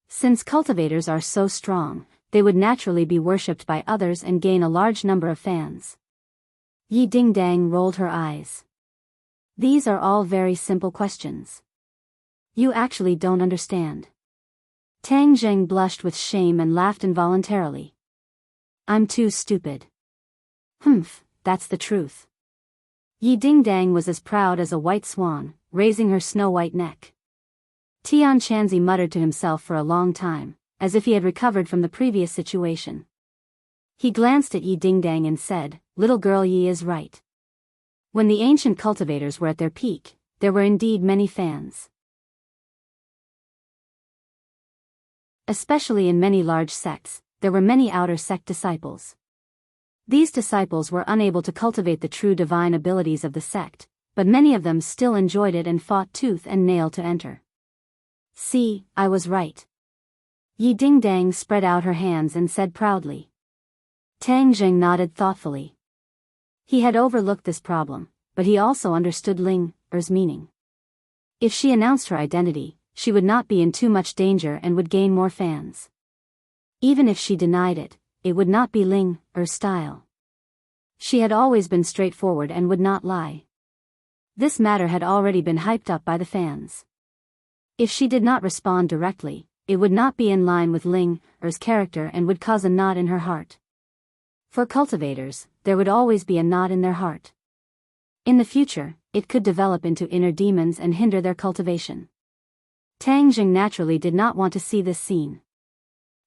Since cultivators are so strong, they would naturally be worshipped by others and gain a large number of fans. Yi Dingdang rolled her eyes. These are all very simple questions. You actually don't understand. Tang Zheng blushed with shame and laughed involuntarily. I'm too stupid. Humph, that's the truth. Yi Dingdang was as proud as a white swan, raising her snow-white neck. Tian Chanzi muttered to himself for a long time, as if he had recovered from the previous situation. He glanced at Yi Dingdang and said, little girl, Yi is right. When the ancient cultivators were at their peak, there were indeed many fans. Especially in many large sects, there were many outer sect disciples. These disciples were unable to cultivate the true divine abilities of the sect, but many of them still enjoyed it and fought tooth and nail to enter. See, I was right. Yi Dingdang spread out her hands and said proudly. Tang Zheng nodded thoughtfully. He had overlooked this problem, but he also understood Ling Er's meaning. If she announced her identity, she would not be in too much danger and would gain more fans. Even if she denied it, it would not be Ling Er's style. She had always been straightforward and would not lie. This matter had already been hyped up by the fans. If she did not respond directly, it would not be in line with Ling Er's character and would cause a knot in her heart. For cultivators, there would always be a knot in their heart. In the future, it could develop into inner demons and hinder their cultivation. Tang Zheng naturally did not want to see this scene.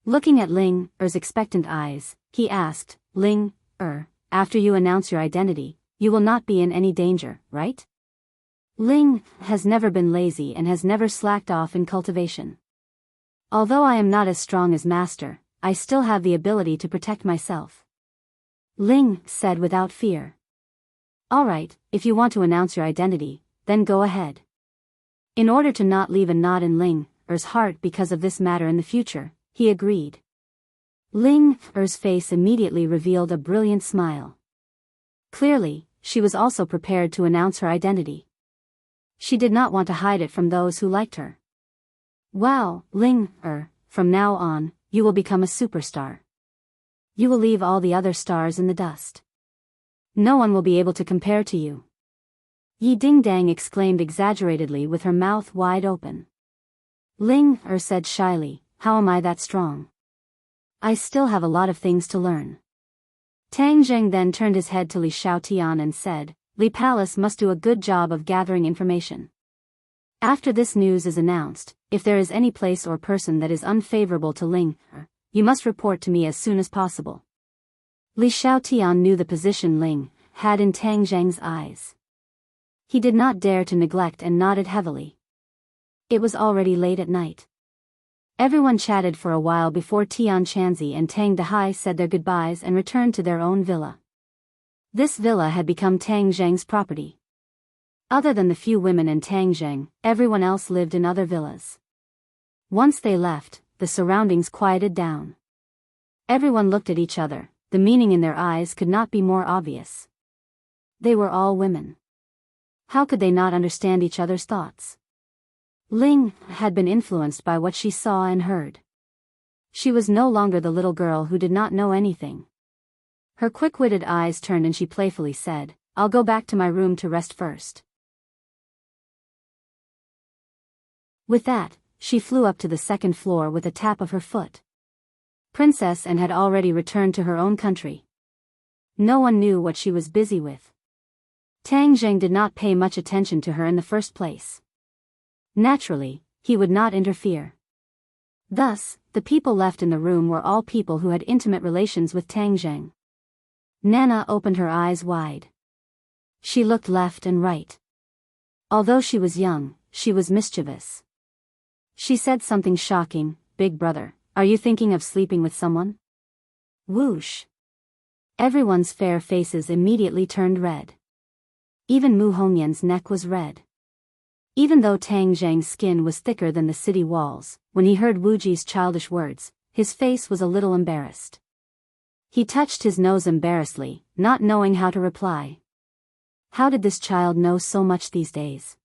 Looking at Ling Er's expectant eyes, he asked, Ling Er, after you announce your identity, you will not be in any danger, right? Ling has never been lazy and has never slacked off in cultivation. Although I am not as strong as Master, I still have the ability to protect myself. Ling said without fear. Alright, if you want to announce your identity, then go ahead. In order to not leave a knot in Ling Er's heart because of this matter in the future, he agreed. Ling Er's face immediately revealed a brilliant smile. Clearly, she was also prepared to announce her identity. She did not want to hide it from those who liked her. Wow, Ling Er, from now on, you will become a superstar. You will leave all the other stars in the dust. No one will be able to compare to you. Yi Dingdang exclaimed exaggeratedly with her mouth wide open. Ling Er said shyly, how am I that strong? I still have a lot of things to learn. Tang Zheng then turned his head to Li Xiaotian and said, Li Palace must do a good job of gathering information. After this news is announced, if there is any place or person that is unfavorable to Ling, you must report to me as soon as possible. Li Xiaotian knew the position Ling had in Tang Zheng's eyes. He did not dare to neglect and nodded heavily. It was already late at night. Everyone chatted for a while before Tian Chanzi and Tang Dehai said their goodbyes and returned to their own villa. This villa had become Tang Zheng's property. Other than the few women and Tang Zheng, everyone else lived in other villas. Once they left, the surroundings quieted down. Everyone looked at each other, the meaning in their eyes could not be more obvious. They were all women. How could they not understand each other's thoughts? Ling had been influenced by what she saw and heard. She was no longer the little girl who did not know anything. Her quick-witted eyes turned and she playfully said, I'll go back to my room to rest first. With that, she flew up to the second floor with a tap of her foot. Princess Anne had already returned to her own country. No one knew what she was busy with. Tang Zheng did not pay much attention to her in the first place. Naturally, he would not interfere. Thus, the people left in the room were all people who had intimate relations with Tang Zheng. Nana opened her eyes wide. She looked left and right. Although she was young, she was mischievous. She said something shocking, Big brother, are you thinking of sleeping with someone? Whoosh. Everyone's fair faces immediately turned red. Even Mu Hongyan's neck was red. Even though Tang Zheng's skin was thicker than the city walls, when he heard Wu Ji's childish words, his face was a little embarrassed. He touched his nose embarrassedly, not knowing how to reply. How did this child know so much these days?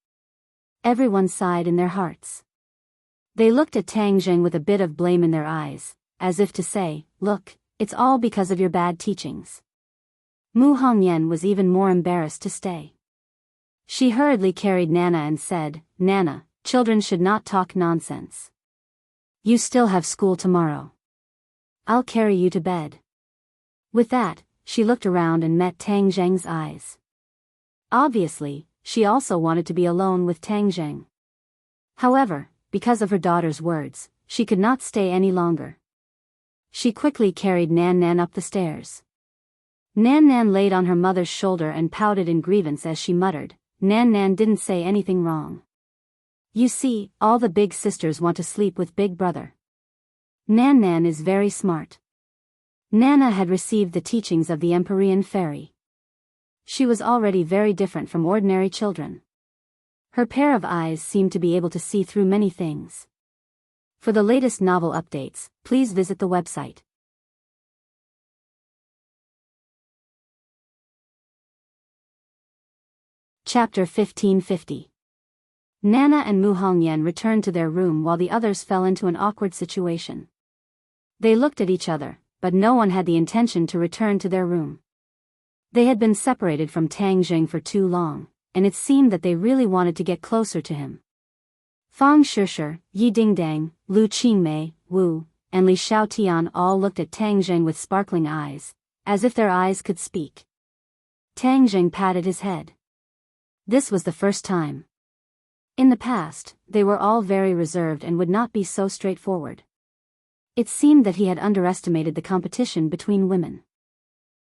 Everyone sighed in their hearts. They looked at Tang Zheng with a bit of blame in their eyes, as if to say, look, it's all because of your bad teachings. Mu Hongyan was even more embarrassed to stay. She hurriedly carried Nana and said, Nana, children should not talk nonsense. You still have school tomorrow. I'll carry you to bed. With that, she looked around and met Tang Zheng's eyes. Obviously, she also wanted to be alone with Tang Zheng. However, because of her daughter's words, she could not stay any longer. She quickly carried Nan Nan up the stairs. Nan Nan laid on her mother's shoulder and pouted in grievance as she muttered, Nan Nan didn't say anything wrong. You see, all the big sisters want to sleep with big brother. Nan Nan is very smart. Nana had received the teachings of the Empyrean fairy. She was already very different from ordinary children. Her pair of eyes seemed to be able to see through many things. For the latest novel updates, please visit the website. Chapter 1550. Nana and Mu Hongyan returned to their room while the others fell into an awkward situation. They looked at each other, but no one had the intention to return to their room. They had been separated from Tang Zheng for too long, and it seemed that they really wanted to get closer to him. Fang Shishir, Yi Dingdang, Lu Qingmei, Wu, and Li Xiaotian all looked at Tang Zheng with sparkling eyes, as if their eyes could speak. Tang Zheng patted his head. This was the first time. In the past, they were all very reserved and would not be so straightforward. It seemed that he had underestimated the competition between women.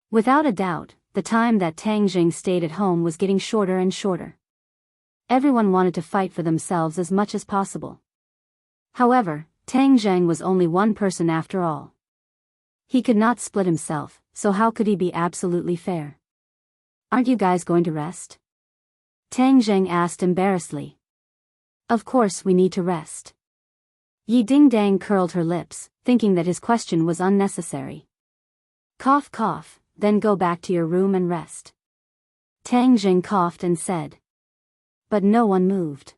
Without a doubt, the time that Tang Zheng stayed at home was getting shorter and shorter. Everyone wanted to fight for themselves as much as possible. However, Tang Zheng was only one person after all. He could not split himself, so how could he be absolutely fair? Aren't you guys going to rest? Tang Zheng asked embarrassedly. Of course we need to rest. Yi Dingdang curled her lips, thinking that his question was unnecessary. Cough cough, then go back to your room and rest. Tang Zheng coughed and said. But no one moved.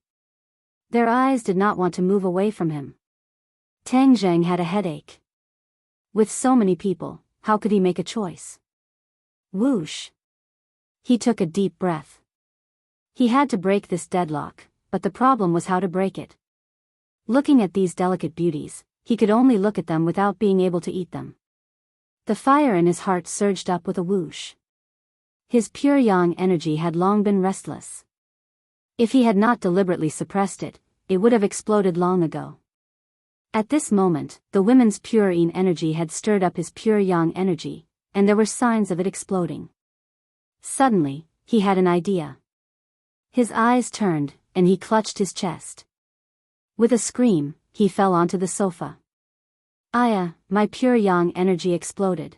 Their eyes did not want to move away from him. Tang Zheng had a headache. With so many people, how could he make a choice? Whoosh. He took a deep breath. He had to break this deadlock, but the problem was how to break it. Looking at these delicate beauties, he could only look at them without being able to eat them. The fire in his heart surged up with a whoosh. His pure yang energy had long been restless. If he had not deliberately suppressed it, it would have exploded long ago. At this moment, the women's pure yin energy had stirred up his pure yang energy, and there were signs of it exploding. Suddenly, he had an idea. His eyes turned, and he clutched his chest. With a scream, he fell onto the sofa. Aya, my pure yang energy exploded.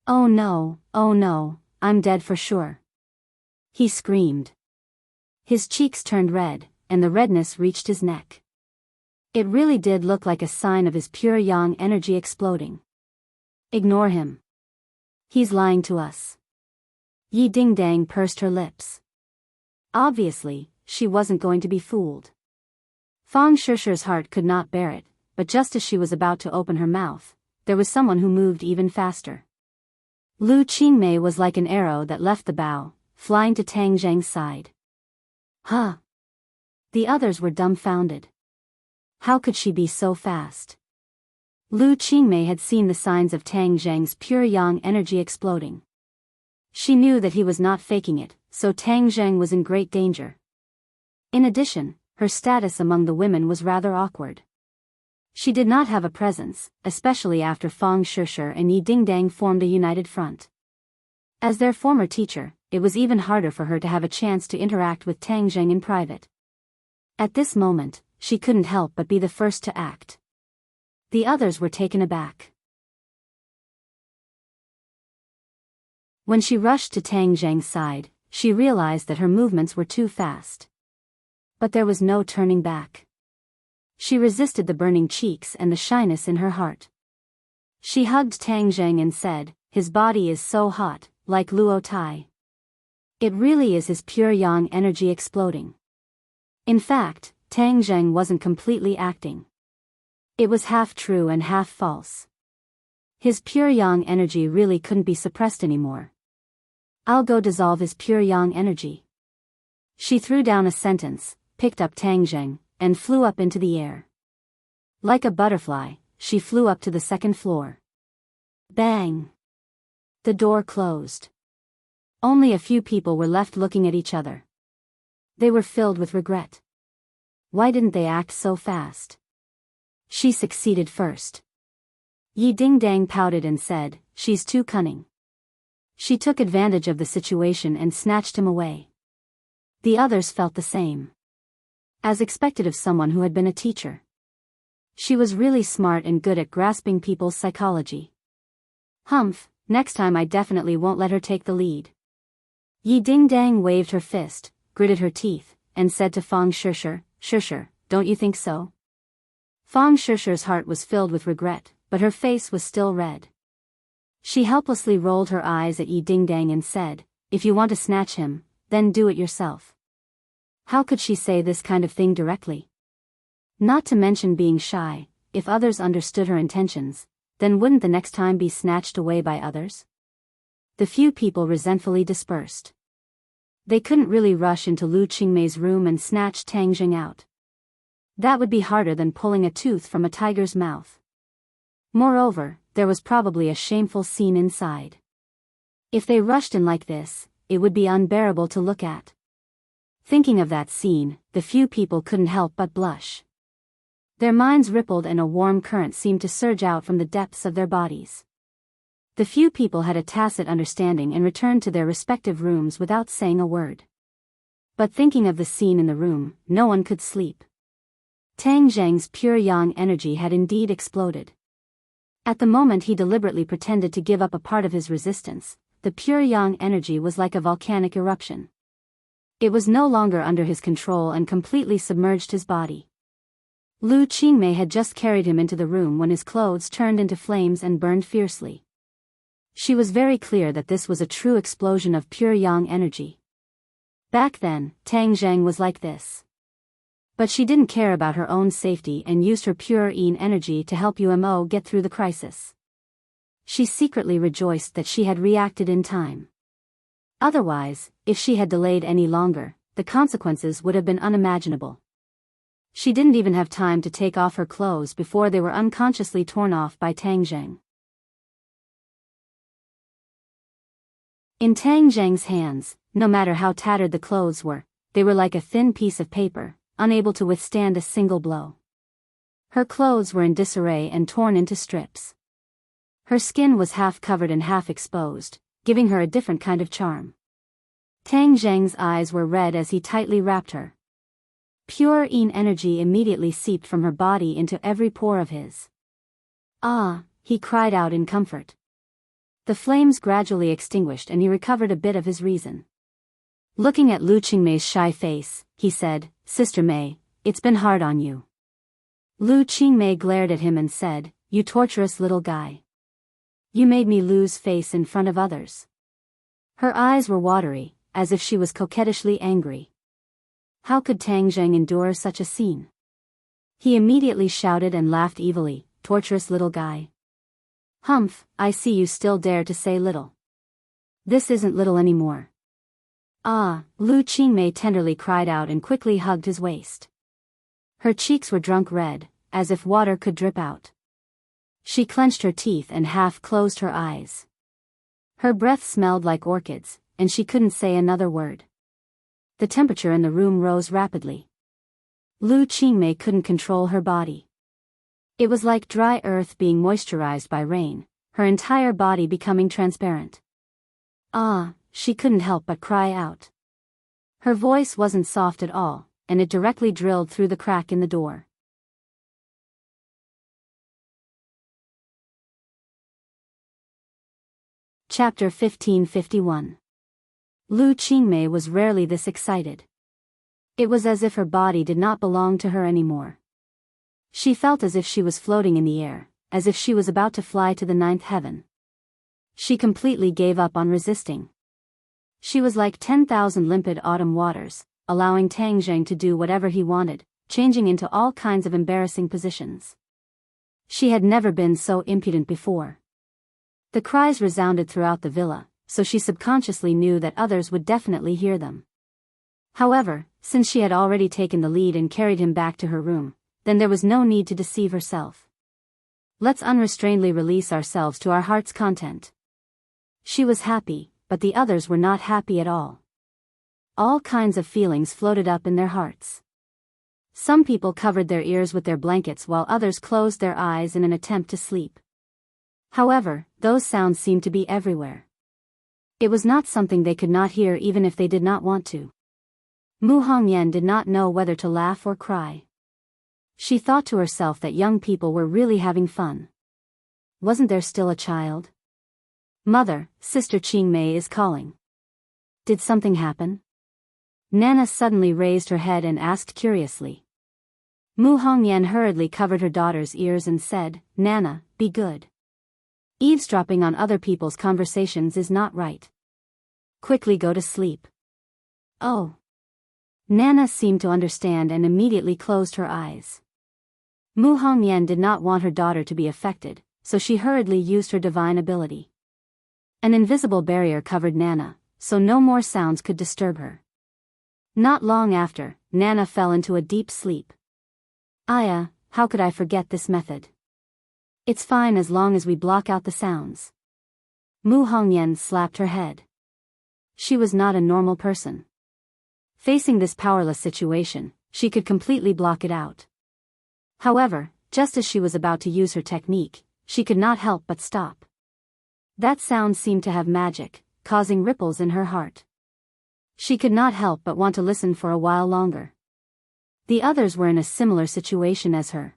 Oh no, I'm dead for sure. He screamed. His cheeks turned red, and the redness reached his neck. It really did look like a sign of his pure yang energy exploding. Ignore him. He's lying to us. Yi Dingdang pursed her lips. Obviously, she wasn't going to be fooled. Fang Shishi's heart could not bear it, but just as she was about to open her mouth, there was someone who moved even faster. Lu Qingmei was like an arrow that left the bow, flying to Tang Zhang's side. Huh? The others were dumbfounded. How could she be so fast? Lu Qingmei had seen the signs of Tang Zhang's pure yang energy exploding. She knew that he was not faking it, so Tang Zhang was in great danger. In addition, her status among the women was rather awkward. She did not have a presence, especially after Fang Shishi and Yi Dingdang formed a united front. As their former teacher, it was even harder for her to have a chance to interact with Tang Zhang in private. At this moment, she couldn't help but be the first to act. The others were taken aback. When she rushed to Tang Zhang's side, she realized that her movements were too fast. But there was no turning back. She resisted the burning cheeks and the shyness in her heart. She hugged Tang Zhang and said, his body is so hot, like Luo Tai. It really is his pure yang energy exploding. In fact, Tang Zhang wasn't completely acting. It was half true and half false. His pure yang energy really couldn't be suppressed anymore. I'll go dissolve his pure yang energy. She threw down a sentence, picked up Tang Zhang, and flew up into the air. Like a butterfly, she flew up to the second floor. Bang! The door closed. Only a few people were left looking at each other. They were filled with regret. Why didn't they act so fast? She succeeded first. Yi Dingdang pouted and said, she's too cunning. She took advantage of the situation and snatched him away. The others felt the same. As expected of someone who had been a teacher. She was really smart and good at grasping people's psychology. Humph, next time I definitely won't let her take the lead. Yi Dingdang waved her fist, gritted her teeth, and said to Fang Shishi, Shishi, don't you think so? Fang Shishi's heart was filled with regret, but her face was still red. She helplessly rolled her eyes at Yi Dingdang and said, if you want to snatch him, then do it yourself. How could she say this kind of thing directly? Not to mention being shy, if others understood her intentions, then wouldn't the next time be snatched away by others? The few people resentfully dispersed. They couldn't really rush into Lu Qingmei's room and snatch Tang Zhang out. That would be harder than pulling a tooth from a tiger's mouth. Moreover, there was probably a shameful scene inside. If they rushed in like this, it would be unbearable to look at. Thinking of that scene, the few people couldn't help but blush. Their minds rippled and a warm current seemed to surge out from the depths of their bodies. The few people had a tacit understanding and returned to their respective rooms without saying a word. But thinking of the scene in the room, no one could sleep. Tang Zhang's pure yang energy had indeed exploded. At the moment he deliberately pretended to give up a part of his resistance, the pure yang energy was like a volcanic eruption. It was no longer under his control and completely submerged his body. Lu Qingmei had just carried him into the room when his clothes turned into flames and burned fiercely. She was very clear that this was a true explosion of pure yang energy. Back then, Tang Zhang was like this. But she didn't care about her own safety and used her pure yin energy to help Umo get through the crisis. She secretly rejoiced that she had reacted in time. Otherwise, if she had delayed any longer, the consequences would have been unimaginable. She didn't even have time to take off her clothes before they were unconsciously torn off by Tang Zheng. In Tang Zheng's hands, no matter how tattered the clothes were, they were like a thin piece of paper, unable to withstand a single blow. Her clothes were in disarray and torn into strips. Her skin was half covered and half exposed, giving her a different kind of charm. Tang Zheng's eyes were red as he tightly wrapped her. Pure Yin energy immediately seeped from her body into every pore of his. Ah, he cried out in comfort. The flames gradually extinguished and he recovered a bit of his reason. Looking at Lu Qingmei's shy face, he said, "Sister Mei, it's been hard on you." Lu Qingmei glared at him and said, "You torturous little guy. You made me lose face in front of others." Her eyes were watery, as if she was coquettishly angry. How could Tang Zheng endure such a scene? He immediately shouted and laughed evilly, "Torturous little guy. Humph, I see you still dare to say little. This isn't little anymore." "Ah," Lu Qingmei tenderly cried out and quickly hugged his waist. Her cheeks were drunk red, as if water could drip out. She clenched her teeth and half closed her eyes. Her breath smelled like orchids, and she couldn't say another word. The temperature in the room rose rapidly. Lu Qingmei couldn't control her body. It was like dry earth being moisturized by rain, her entire body becoming transparent. "Ah," she couldn't help but cry out. Her voice wasn't soft at all, and it directly drilled through the crack in the door. Chapter 1551. Lu Qingmei was rarely this excited. It was as if her body did not belong to her anymore. She felt as if she was floating in the air, as if she was about to fly to the ninth heaven. She completely gave up on resisting. She was like 10,000 limpid autumn waters, allowing Tang Zheng to do whatever he wanted, changing into all kinds of embarrassing positions. She had never been so impudent before. The cries resounded throughout the villa, so she subconsciously knew that others would definitely hear them. However, since she had already taken the lead and carried him back to her room, then there was no need to deceive herself. Let's unrestrainedly release ourselves to our heart's content. She was happy, but the others were not happy at all. All kinds of feelings floated up in their hearts. Some people covered their ears with their blankets while others closed their eyes in an attempt to sleep. However, those sounds seemed to be everywhere. It was not something they could not hear even if they did not want to. Mu Hongyan did not know whether to laugh or cry. She thought to herself that young people were really having fun. Wasn't there still a child? "Mother, Sister Qingmei is calling." Did something happen? Nana suddenly raised her head and asked curiously. Mu Hongyan hurriedly covered her daughter's ears and said, "Nana, be good. Eavesdropping on other people's conversations is not right. Quickly go to sleep." "Oh." Nana seemed to understand and immediately closed her eyes. Mu Hongyan did not want her daughter to be affected, so she hurriedly used her divine ability. An invisible barrier covered Nana, so no more sounds could disturb her. Not long after, Nana fell into a deep sleep. "Aya, how could I forget this method? It's fine as long as we block out the sounds." Mu Hongyan slapped her head. She was not a normal person. Facing this powerless situation, she could completely block it out. However, just as she was about to use her technique, she could not help but stop. That sound seemed to have magic, causing ripples in her heart. She could not help but want to listen for a while longer. The others were in a similar situation as her.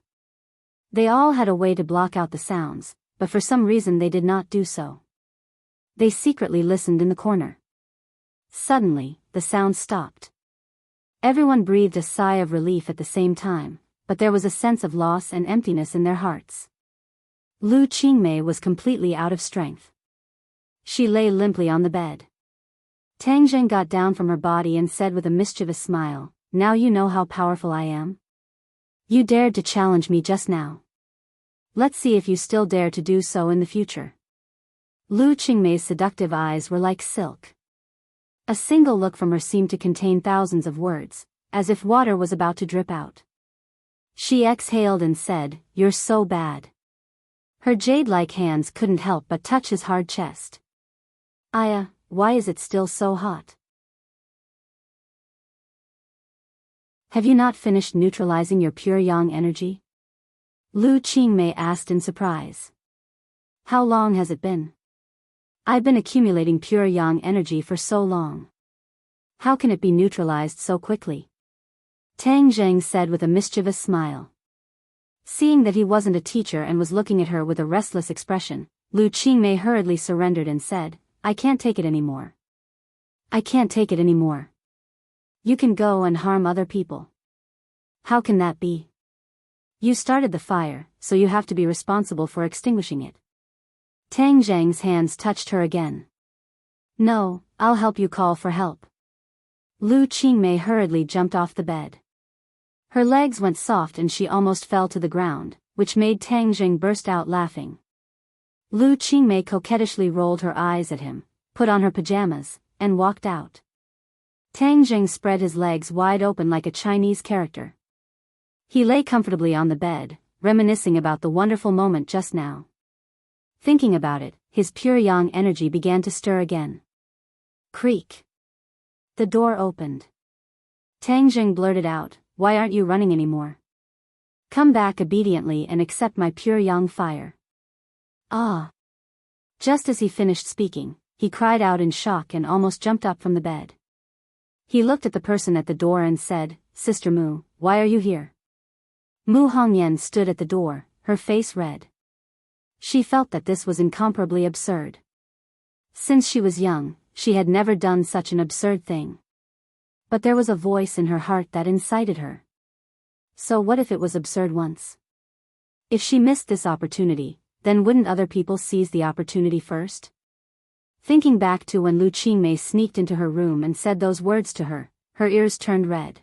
They all had a way to block out the sounds, but for some reason they did not do so. They secretly listened in the corner. Suddenly, the sound stopped. Everyone breathed a sigh of relief at the same time, but there was a sense of loss and emptiness in their hearts. Lu Qingmei was completely out of strength. She lay limply on the bed. Tang Zheng got down from her body and said with a mischievous smile, "Now you know how powerful I am? You dared to challenge me just now. Let's see if you still dare to do so in the future." Lu Qingmei's seductive eyes were like silk. A single look from her seemed to contain thousands of words, as if water was about to drip out. She exhaled and said, "You're so bad." Her jade-like hands couldn't help but touch his hard chest. "Aya, why is it still so hot? Have you not finished neutralizing your pure yang energy?" Lu Qingmei asked in surprise. "How long has it been? I've been accumulating pure yang energy for so long. How can it be neutralized so quickly?" Tang Zheng said with a mischievous smile. Seeing that he wasn't a teacher and was looking at her with a restless expression, Lu Qingmei hurriedly surrendered and said, "I can't take it anymore. I can't take it anymore. You can go and harm other people." "How can that be? You started the fire, so you have to be responsible for extinguishing it." Tang Zheng's hands touched her again. "No, I'll help you call for help." Lu Qingmei hurriedly jumped off the bed. Her legs went soft and she almost fell to the ground, which made Tang Zheng burst out laughing. Lu Qingmei coquettishly rolled her eyes at him, put on her pajamas, and walked out. Tang Zheng spread his legs wide open like a Chinese character. He lay comfortably on the bed, reminiscing about the wonderful moment just now. Thinking about it, his pure yang energy began to stir again. Creak. The door opened. Tang Zheng blurted out, "Why aren't you running anymore? Come back obediently and accept my pure yang fire." "Ah!" Just as he finished speaking, he cried out in shock and almost jumped up from the bed. He looked at the person at the door and said, "Sister Mu, why are you here?" Mu Hongyan stood at the door, her face red. She felt that this was incomparably absurd. Since she was young, she had never done such an absurd thing. But there was a voice in her heart that incited her. So what if it was absurd once? If she missed this opportunity, then wouldn't other people seize the opportunity first? Thinking back to when Lu Qingmei sneaked into her room and said those words to her, her ears turned red.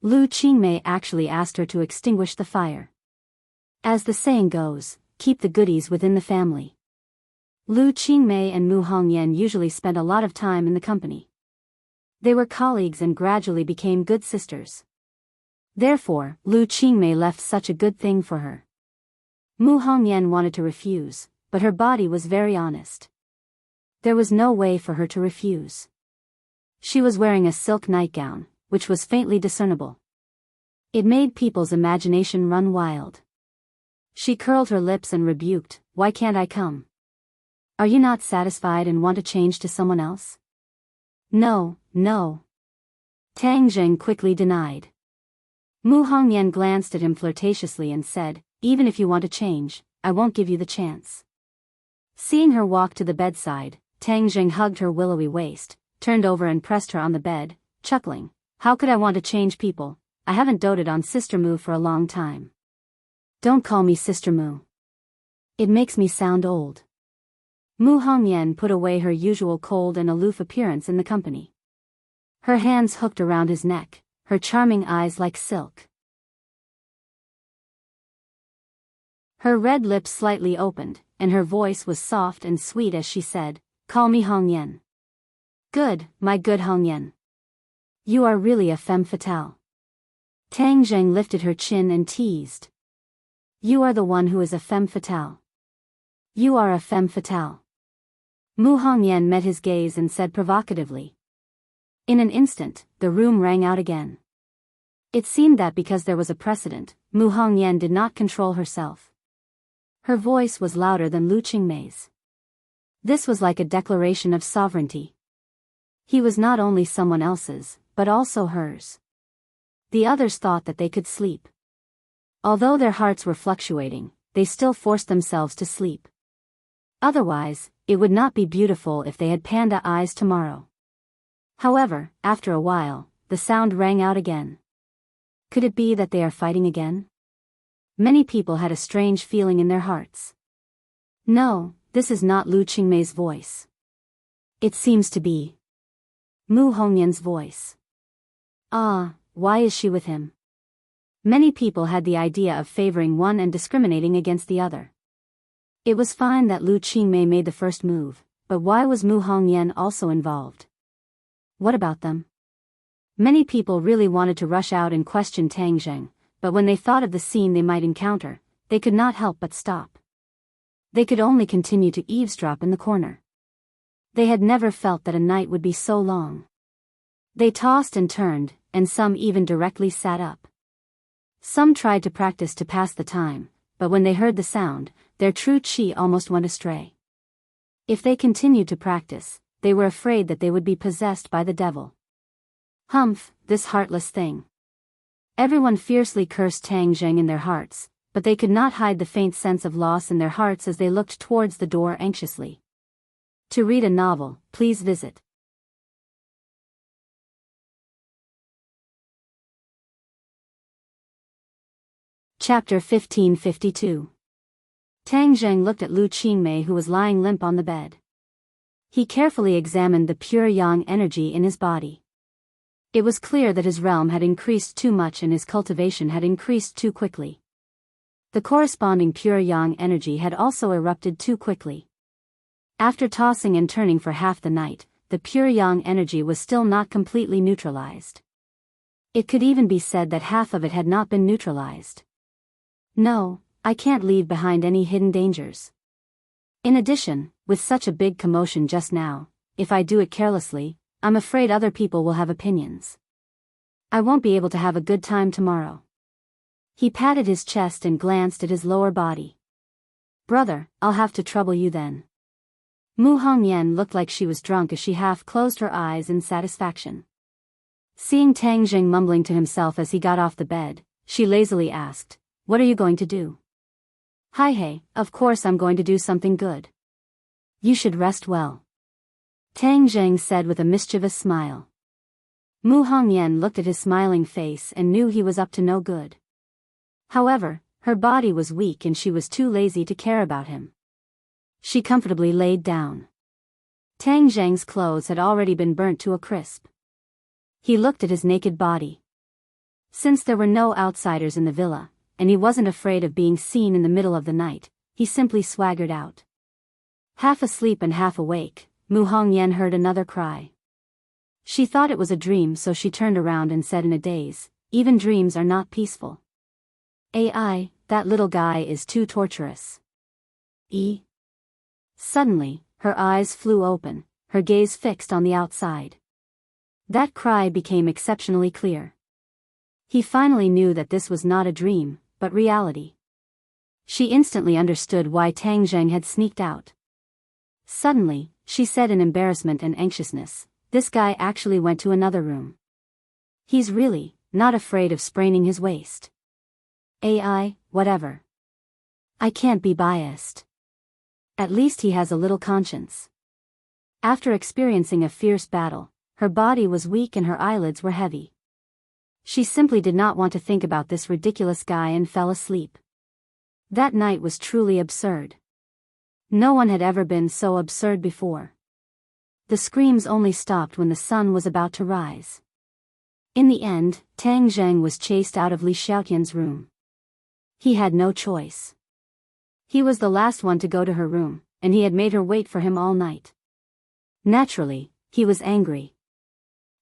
Lu Qingmei actually asked her to extinguish the fire. As the saying goes, keep the goodies within the family. Lu Qingmei and Mu Hongyan usually spent a lot of time in the company. They were colleagues and gradually became good sisters. Therefore, Lu Qingmei left such a good thing for her. Mu Hongyan wanted to refuse, but her body was very honest. There was no way for her to refuse. She was wearing a silk nightgown, which was faintly discernible. It made people's imagination run wild. She curled her lips and rebuked, "Why can't I come? Are you not satisfied and want to change to someone else?" "No, no." Tang Zheng quickly denied. Mu Hongyan glanced at him flirtatiously and said, "Even if you want to change, I won't give you the chance." Seeing her walk to the bedside, Tang Zheng hugged her willowy waist, turned over and pressed her on the bed, chuckling, "How could I want to change people? I haven't doted on Sister Mu for a long time." "Don't call me Sister Mu. It makes me sound old." Mu Hongyan put away her usual cold and aloof appearance in the company. Her hands hooked around his neck, her charming eyes like silk. Her red lips slightly opened, and her voice was soft and sweet as she said, "Call me Hongyan." "Good, my good Hongyan. You are really a femme fatale." Tang Zheng lifted her chin and teased. "You are the one who is a femme fatale. You are a femme fatale." Mu Hongyan met his gaze and said provocatively. In an instant, the room rang out again. It seemed that because there was a precedent, Mu Hongyan did not control herself. Her voice was louder than Lu Qingmei's. This was like a declaration of sovereignty. He was not only someone else's, but also hers. The others thought that they could sleep. Although their hearts were fluctuating, they still forced themselves to sleep. Otherwise, it would not be beautiful if they had panda eyes tomorrow. However, after a while, the sound rang out again. Could it be that they are fighting again? Many people had a strange feeling in their hearts. No, this is not Lu Qingmei's voice. It seems to be Mu Hongyan's voice. Ah, why is she with him? Many people had the idea of favoring one and discriminating against the other. It was fine that Lu Qingmei made the first move, but why was Mu Hongyan also involved? What about them? Many people really wanted to rush out and question Tang Zheng, but when they thought of the scene they might encounter, they could not help but stop. They could only continue to eavesdrop in the corner. They had never felt that a night would be so long. They tossed and turned, and some even directly sat up. Some tried to practice to pass the time, but when they heard the sound, their true chi almost went astray. If they continued to practice, they were afraid that they would be possessed by the devil. Humph, this heartless thing. Everyone fiercely cursed Tang Zheng in their hearts, but they could not hide the faint sense of loss in their hearts as they looked towards the door anxiously. To read a novel, please visit Chapter 1552. Tang Zheng looked at Lu Qingmei, who was lying limp on the bed. He carefully examined the pure yang energy in his body. It was clear that his realm had increased too much and his cultivation had increased too quickly. The corresponding pure yang energy had also erupted too quickly. After tossing and turning for half the night, the pure yang energy was still not completely neutralized. It could even be said that half of it had not been neutralized. No, I can't leave behind any hidden dangers. In addition, with such a big commotion just now, if I do it carelessly, I'm afraid other people will have opinions. I won't be able to have a good time tomorrow. He patted his chest and glanced at his lower body. Brother, I'll have to trouble you then. Mu Hongyan looked like she was drunk as she half closed her eyes in satisfaction. Seeing Tang Zheng mumbling to himself as he got off the bed, she lazily asked, "What are you going to do?" "Hi hey, of course I'm going to do something good. You should rest well," Tang Zheng said with a mischievous smile. Mu Hongyan looked at his smiling face and knew he was up to no good. However, her body was weak and she was too lazy to care about him. She comfortably laid down. Tang Zheng's clothes had already been burnt to a crisp. He looked at his naked body. Since there were no outsiders in the villa, and he wasn't afraid of being seen in the middle of the night, he simply swaggered out. Half asleep and half awake, Mu Hongyan heard another cry. She thought it was a dream, so she turned around and said in a daze, "Even dreams are not peaceful. AI, that little guy is too torturous." Suddenly, her eyes flew open, her gaze fixed on the outside. That cry became exceptionally clear. He finally knew that this was not a dream, but reality. She instantly understood why Tang Zheng had sneaked out. Suddenly, she said in embarrassment and anxiousness, "This guy actually went to another room. He's really not afraid of spraining his waist. AI, whatever. I can't be biased. At least he has a little conscience." After experiencing a fierce battle, her body was weak and her eyelids were heavy. She simply did not want to think about this ridiculous guy and fell asleep. That night was truly absurd. No one had ever been so absurd before. The screams only stopped when the sun was about to rise. In the end, Tang Zheng was chased out of Li Xiaotian's room. He had no choice. He was the last one to go to her room, and he had made her wait for him all night. Naturally, he was angry.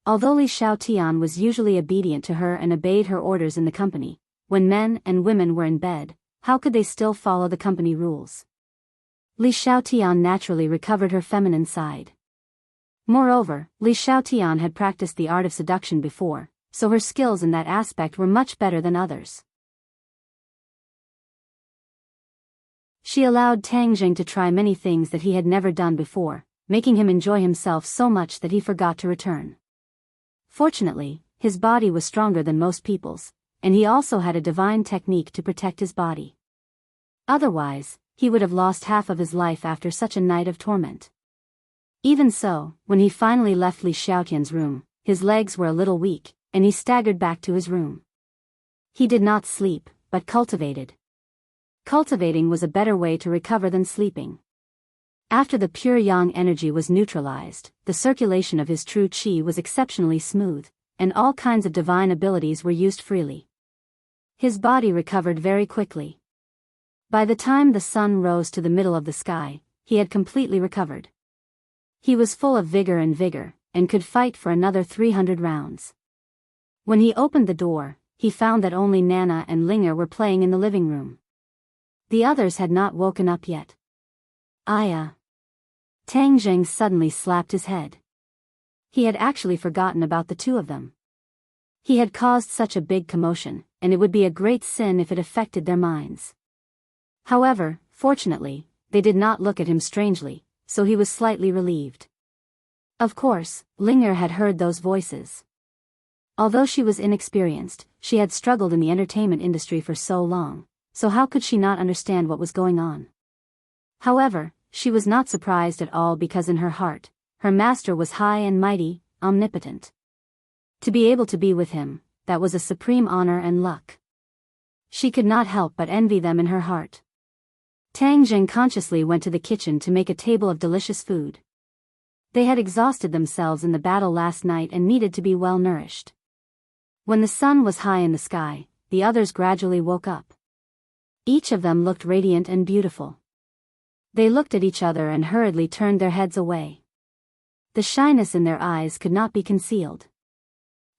Although Li Xiaotian was usually obedient to her and obeyed her orders in the company, when men and women were in bed, how could they still follow the company rules? Li Xiaotian naturally recovered her feminine side. Moreover, Li Xiaotian had practiced the art of seduction before, so her skills in that aspect were much better than others. She allowed Tang Zheng to try many things that he had never done before, making him enjoy himself so much that he forgot to return. Fortunately, his body was stronger than most people's, and he also had a divine technique to protect his body. Otherwise, he would have lost half of his life after such a night of torment. Even so, when he finally left Li Xiaotian's room, his legs were a little weak, and he staggered back to his room. He did not sleep, but cultivated. Cultivating was a better way to recover than sleeping. After the pure yang energy was neutralized, the circulation of his true qi was exceptionally smooth, and all kinds of divine abilities were used freely. His body recovered very quickly. By the time the sun rose to the middle of the sky, he had completely recovered. He was full of vigor and could fight for another 300 rounds. When he opened the door, he found that only Nana and Linger were playing in the living room. The others had not woken up yet. Aya. Tang Jing suddenly slapped his head. He had actually forgotten about the two of them. He had caused such a big commotion, and it would be a great sin if it affected their minds. However, fortunately, they did not look at him strangely, so he was slightly relieved. Of course, Linger had heard those voices. Although she was inexperienced, she had struggled in the entertainment industry for so long, so how could she not understand what was going on? However, she was not surprised at all because in her heart, her master was high and mighty, omnipotent. To be able to be with him, that was a supreme honor and luck. She could not help but envy them in her heart. Tang Jing consciously went to the kitchen to make a table of delicious food. They had exhausted themselves in the battle last night and needed to be well nourished. When the sun was high in the sky, the others gradually woke up. Each of them looked radiant and beautiful. They looked at each other and hurriedly turned their heads away. The shyness in their eyes could not be concealed.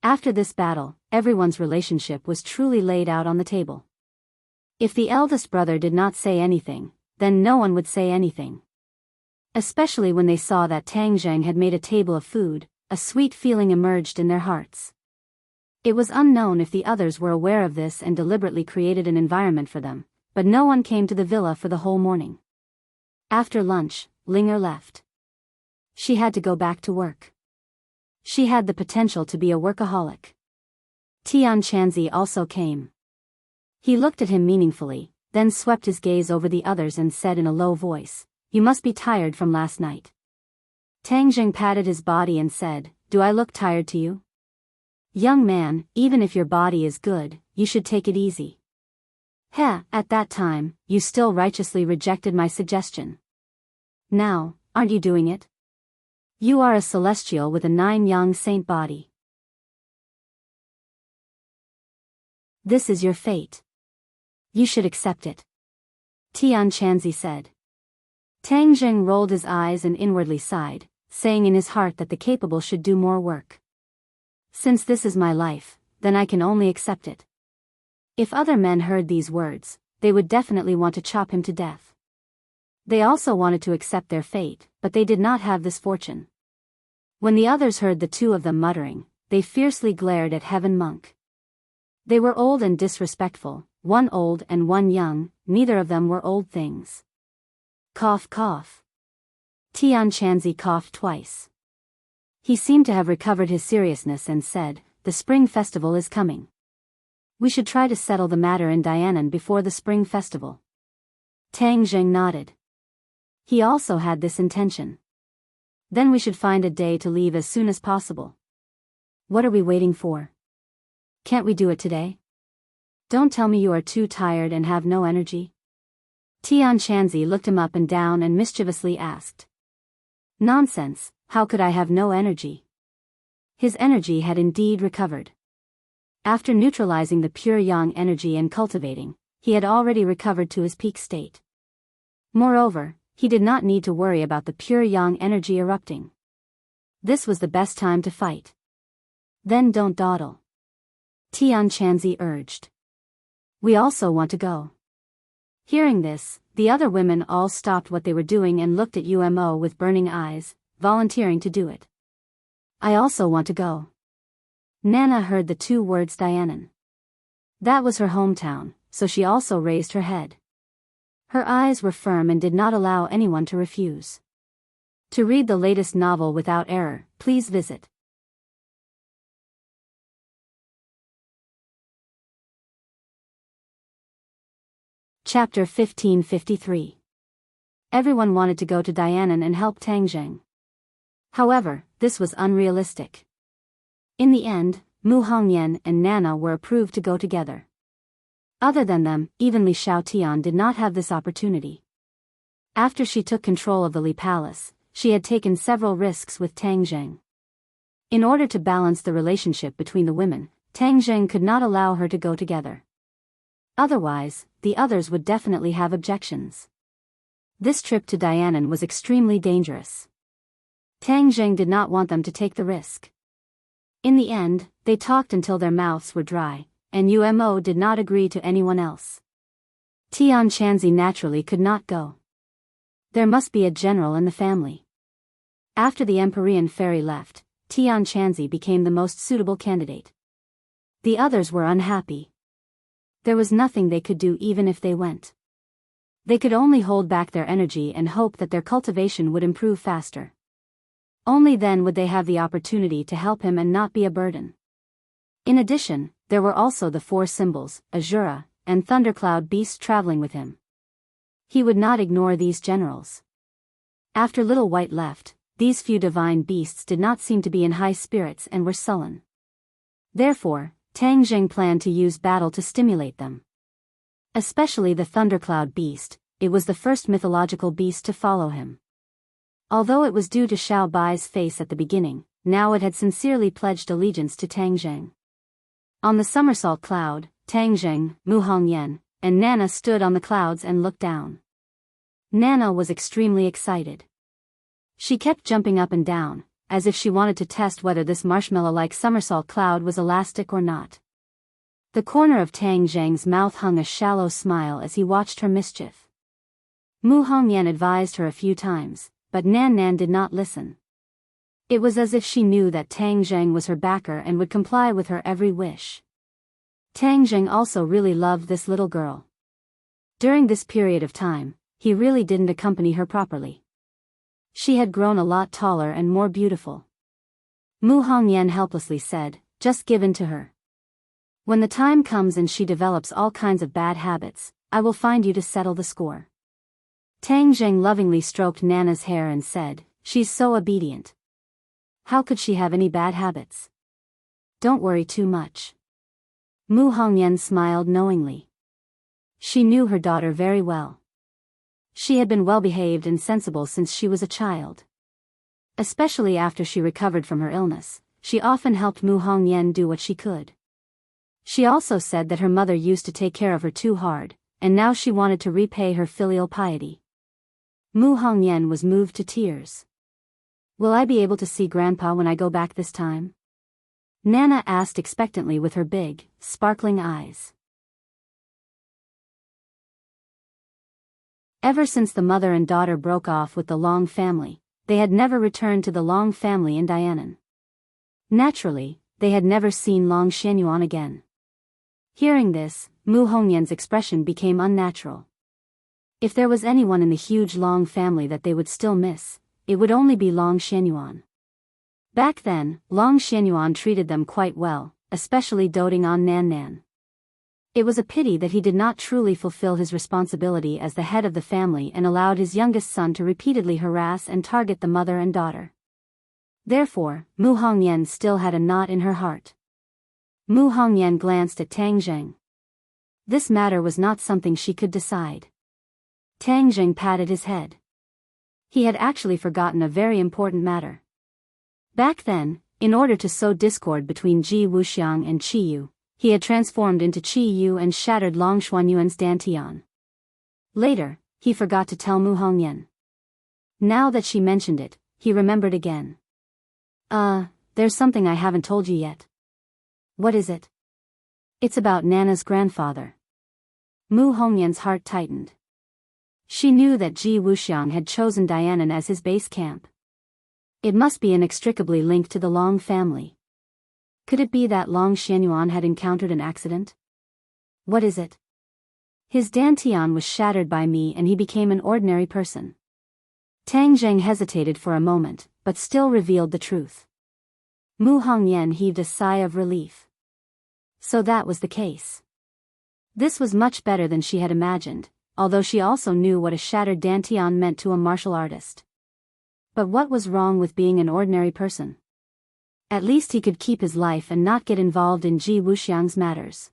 After this battle, everyone's relationship was truly laid out on the table. If the eldest brother did not say anything, then no one would say anything. Especially when they saw that Tang Jing had made a table of food, a sweet feeling emerged in their hearts. It was unknown if the others were aware of this and deliberately created an environment for them, but no one came to the villa for the whole morning. After lunch, Linger left. She had to go back to work. She had the potential to be a workaholic. Tian Chanzi also came. He looked at him meaningfully, then swept his gaze over the others and said in a low voice, "You must be tired from last night." Tang Jing patted his body and said, "Do I look tired to you?" "Young man, even if your body is good, you should take it easy." "Heh, at that time, you still righteously rejected my suggestion. Now, aren't you doing it? You are a celestial with a 9-yang saint body. This is your fate. You should accept it," Tian Chanzi said. Tang Jing rolled his eyes and inwardly sighed, saying in his heart that the capable should do more work. Since this is my life, then I can only accept it. If other men heard these words, they would definitely want to chop him to death. They also wanted to accept their fate, but they did not have this fortune. When the others heard the two of them muttering, they fiercely glared at Heaven Monk. They were old and disrespectful, one old and one young, neither of them were old things. Cough cough. Tian Chanzi coughed twice. He seemed to have recovered his seriousness and said, "The spring festival is coming. We should try to settle the matter in Dianan before the spring festival." Tang Jing nodded. He also had this intention. Then we should find a day to leave as soon as possible. What are we waiting for? Can't we do it today? Don't tell me you are too tired and have no energy. Tian Chanzi looked him up and down and mischievously asked. Nonsense, how could I have no energy? His energy had indeed recovered. After neutralizing the pure yang energy and cultivating, he had already recovered to his peak state. Moreover, he did not need to worry about the pure yang energy erupting. This was the best time to fight. Then don't dawdle, Tian Chanzi urged. We also want to go. Hearing this, the other women all stopped what they were doing and looked at Umo with burning eyes, volunteering to do it. I also want to go. Nana heard the two words Dianan. That was her hometown, so she also raised her head. Her eyes were firm and did not allow anyone to refuse. To read the latest novel without error, please visit Chapter 1553. Everyone wanted to go to Dianan and help Tang Jing. However, this was unrealistic. In the end, Mu Hongyan and Nana were approved to go together. Other than them, even Li Xiaotian did not have this opportunity. After she took control of the Li Palace, she had taken several risks with Tang Jing. In order to balance the relationship between the women, Tang Jing could not allow her to go together. Otherwise, the others would definitely have objections. This trip to Dianan was extremely dangerous. Tang Jing did not want them to take the risk. In the end, they talked until their mouths were dry, and Umo did not agree to anyone else. Tian Chanzi naturally could not go. There must be a general in the family. After the Empyrean fairy left, Tian Chanzi became the most suitable candidate. The others were unhappy. There was nothing they could do even if they went. They could only hold back their energy and hope that their cultivation would improve faster. Only then would they have the opportunity to help him and not be a burden. In addition, there were also the four symbols, Azura, and Thundercloud beasts traveling with him. He would not ignore these generals. After Little White left, these few divine beasts did not seem to be in high spirits and were sullen. Therefore, Tang Jing planned to use battle to stimulate them. Especially the Thundercloud beast, it was the first mythological beast to follow him. Although it was due to Xiao Bai's face at the beginning, now it had sincerely pledged allegiance to Tang Jing. On the somersault cloud, Tang Jing, Mu Hongyan, and Nana stood on the clouds and looked down. Nana was extremely excited. She kept jumping up and down, as if she wanted to test whether this marshmallow-like somersault cloud was elastic or not. The corner of Tang Jing's mouth hung a shallow smile as he watched her mischief. Mu Hongyan advised her a few times, but Nan did not listen. It was as if she knew that Tang Jing was her backer and would comply with her every wish. Tang Jing also really loved this little girl. During this period of time, he really didn't accompany her properly. She had grown a lot taller and more beautiful. Mu Hongyan helplessly said, "Just give in to her. When the time comes and she develops all kinds of bad habits, I will find you to settle the score." Tang Jing lovingly stroked Nana's hair and said, "She's so obedient. How could she have any bad habits? Don't worry too much." Mu Hongyan smiled knowingly. She knew her daughter very well. She had been well-behaved and sensible since she was a child. Especially after she recovered from her illness, she often helped Mu Hongyan do what she could. She also said that her mother used to take care of her too hard, and now she wanted to repay her filial piety. Mu Hongyan was moved to tears. "Will I be able to see Grandpa when I go back this time?" Nana asked expectantly with her big, sparkling eyes. Ever since the mother and daughter broke off with the Long family, they had never returned to the Long family in Dianan. Naturally, they had never seen Long Xianyuan again. Hearing this, Mu Hongyan's expression became unnatural. If there was anyone in the huge Long family that they would still miss, it would only be Long Xianyuan. Back then, Long Xianyuan treated them quite well, especially doting on Nan. It was a pity that he did not truly fulfill his responsibility as the head of the family and allowed his youngest son to repeatedly harass and target the mother and daughter. Therefore, Mu Hongyan still had a knot in her heart. Mu Hongyan glanced at Tang Jing. This matter was not something she could decide. Tang Jing patted his head. He had actually forgotten a very important matter. Back then, in order to sow discord between Ji Wuxiang and Qi Yu, he had transformed into Qi Yu and shattered Long Xuanyuan's dantian. Later, he forgot to tell Mu Hongyan. Now that she mentioned it, he remembered again. There's something I haven't told you yet." "What is it?" "It's about Nana's grandfather." Mu Hongyan's heart tightened. She knew that Ji Wuxiang had chosen Dianan as his base camp. It must be inextricably linked to the Long family. Could it be that Long Xianyuan had encountered an accident? "What is it?" "His dantian was shattered by me and he became an ordinary person." Tang Jing hesitated for a moment, but still revealed the truth. Mu Hongyan heaved a sigh of relief. So that was the case. This was much better than she had imagined, although she also knew what a shattered dantian meant to a martial artist. But what was wrong with being an ordinary person? At least he could keep his life and not get involved in Ji Wuxiang's matters.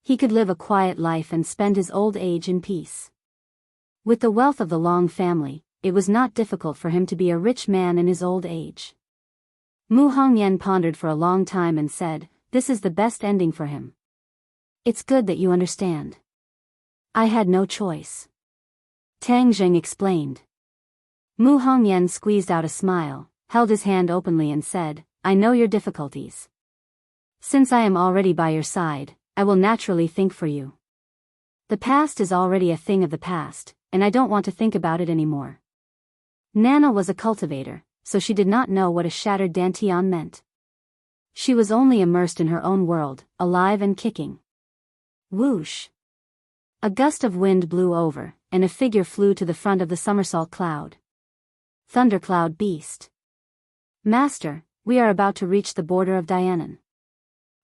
He could live a quiet life and spend his old age in peace. With the wealth of the Long family, it was not difficult for him to be a rich man in his old age. Mu Hongyan pondered for a long time and said, "This is the best ending for him." "It's good that you understand." "I had no choice," Tang Jing explained. Mu Hongyan squeezed out a smile, held his hand openly and said, "I know your difficulties. Since I am already by your side, I will naturally think for you. The past is already a thing of the past, and I don't want to think about it anymore. Nana was a cultivator, so she did not know what a shattered dantian meant. She was only immersed in her own world, alive and kicking. Whoosh! A gust of wind blew over, and a figure flew to the front of the somersault cloud. Thundercloud Beast. Master, we are about to reach the border of Dianan.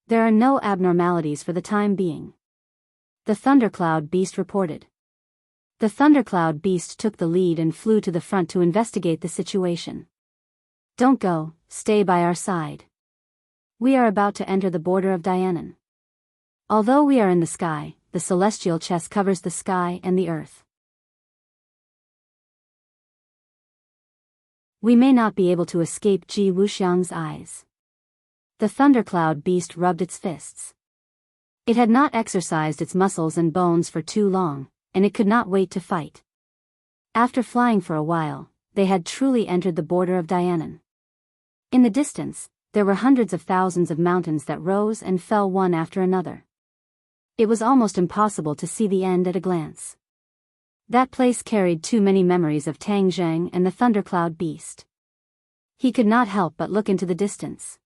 There are no abnormalities for the time being. The Thundercloud Beast reported. The Thundercloud Beast took the lead and flew to the front to investigate the situation. Don't go, stay by our side. We are about to enter the border of Dianan. Although we are in the sky, the celestial chest covers the sky and the earth. We may not be able to escape Ji Wuxiang's eyes. The Thundercloud Beast rubbed its fists. It had not exercised its muscles and bones for too long, and it could not wait to fight. After flying for a while, they had truly entered the border of Dianan. In the distance, there were hundreds of thousands of mountains that rose and fell one after another. It was almost impossible to see the end at a glance. That place carried too many memories of Tang Zheng and the Thundercloud Beast. He could not help but look into the distance.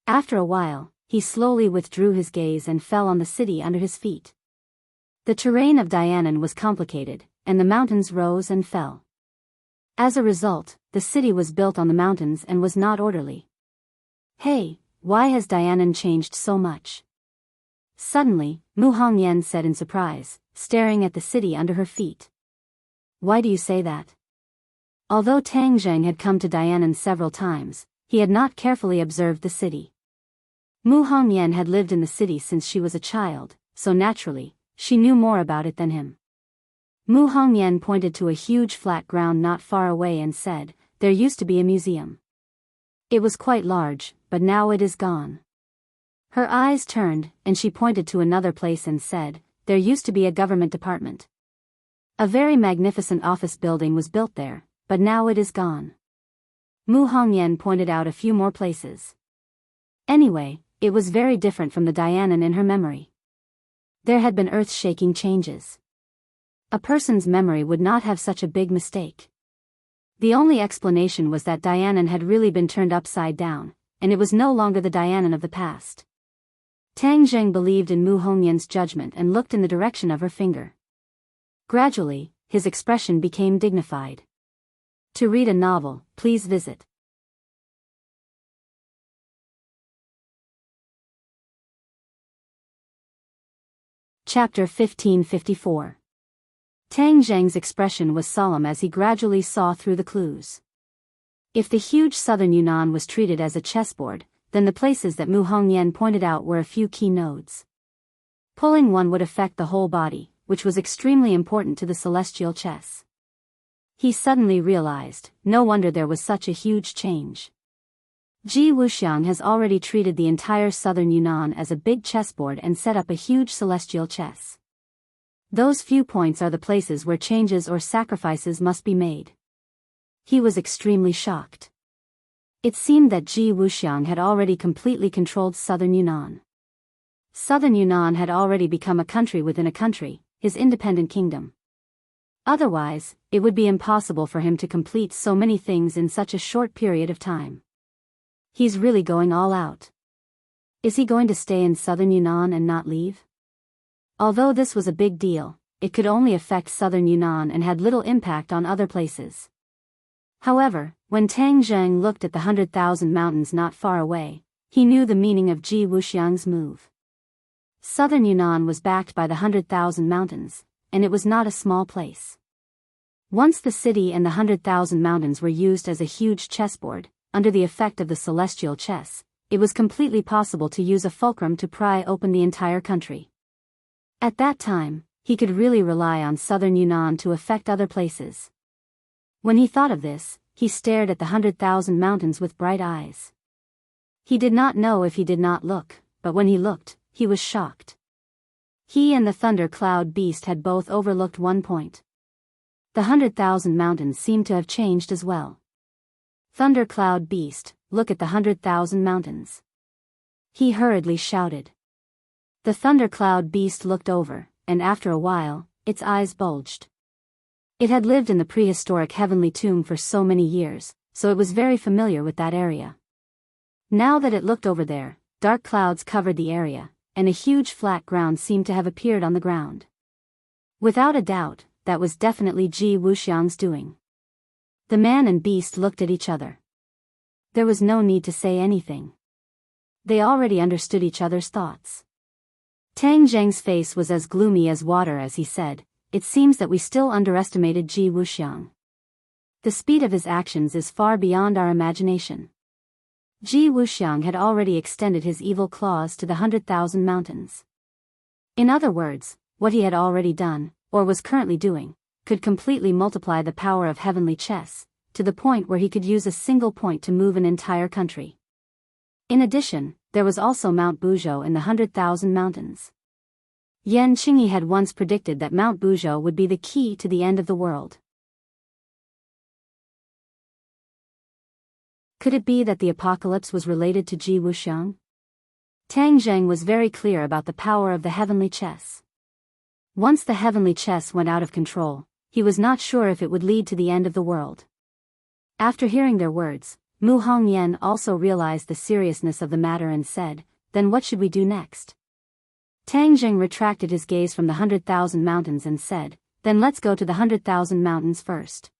After a while, he slowly withdrew his gaze and fell on the city under his feet. The terrain of Dianan was complicated, and the mountains rose and fell. As a result, the city was built on the mountains and was not orderly. Hey, why has Dianan changed so much? Suddenly, Mu Hongyan said in surprise, staring at the city under her feet. Why do you say that? Although Tang Zheng had come to Dianan several times, he had not carefully observed the city. Mu Hongyan had lived in the city since she was a child, so naturally, she knew more about it than him. Mu Hongyan pointed to a huge flat ground not far away and said, there used to be a museum. It was quite large, but now it is gone. Her eyes turned, and she pointed to another place and said, there used to be a government department. A very magnificent office building was built there, but now it is gone. Mu Hongyan pointed out a few more places. Anyway, it was very different from the Dianan in her memory. There had been earth-shaking changes. A person's memory would not have such a big mistake. The only explanation was that Dianan had really been turned upside down, and it was no longer the Dianan of the past. Tang Zheng believed in Mu Hongyan's judgment and looked in the direction of her finger. Gradually, his expression became dignified. To read a novel, please visit Chapter 1554. Tang Zheng's expression was solemn as he gradually saw through the clues. If the huge southern Yunnan was treated as a chessboard, then the places that Mu Hongyan pointed out were a few key nodes. Pulling one would affect the whole body, which was extremely important to the celestial chess. He suddenly realized, no wonder there was such a huge change. Ji Wuxiang has already treated the entire southern Yunnan as a big chessboard and set up a huge celestial chess. Those few points are the places where changes or sacrifices must be made. He was extremely shocked. It seemed that Ji Wuxiang had already completely controlled southern Yunnan. Southern Yunnan had already become a country within a country, his independent kingdom. Otherwise, it would be impossible for him to complete so many things in such a short period of time. He's really going all out. Is he going to stay in southern Yunnan and not leave? Although this was a big deal, it could only affect southern Yunnan and had little impact on other places. However, when Tang Zheng looked at the 100,000 mountains not far away, he knew the meaning of Ji Wuxiang's move. Southern Yunnan was backed by the 100,000 mountains, and it was not a small place. Once the city and the 100,000 mountains were used as a huge chessboard, under the effect of the celestial chess, it was completely possible to use a fulcrum to pry open the entire country. At that time, he could really rely on southern Yunnan to affect other places. When he thought of this, he stared at the 100,000 mountains with bright eyes. He did not know if he did not look, but when he looked, he was shocked. He and the Thunder Cloud Beast had both overlooked one point. The 100,000 mountains seemed to have changed as well. Thunder Cloud Beast, look at the 100,000 mountains. He hurriedly shouted. The thundercloud beast looked over, and after a while, its eyes bulged. It had lived in the prehistoric heavenly tomb for so many years, so it was very familiar with that area. Now that it looked over there, dark clouds covered the area, and a huge flat ground seemed to have appeared on the ground. Without a doubt, that was definitely Ji Wuxiang's doing. The man and beast looked at each other. There was no need to say anything. They already understood each other's thoughts. Tang Zheng's face was as gloomy as water as he said, "It seems that we still underestimated Ji Wuxiang. The speed of his actions is far beyond our imagination." Ji Wuxiang had already extended his evil claws to the 100,000 mountains. In other words, what he had already done, or was currently doing, could completely multiply the power of heavenly chess, to the point where he could use a single point to move an entire country. In addition, there was also Mount Buzhou in the 100,000 mountains. Yan Qingyi had once predicted that Mount Buzhou would be the key to the end of the world. Could it be that the apocalypse was related to Ji Wuxiang? Tang Zheng was very clear about the power of the heavenly chess. Once the heavenly chess went out of control, he was not sure if it would lead to the end of the world. After hearing their words, Mu Hongyan also realized the seriousness of the matter and said, "Then what should we do next?" Tang Zheng retracted his gaze from the 100,000 mountains and said, "Then let's go to the 100,000 mountains first."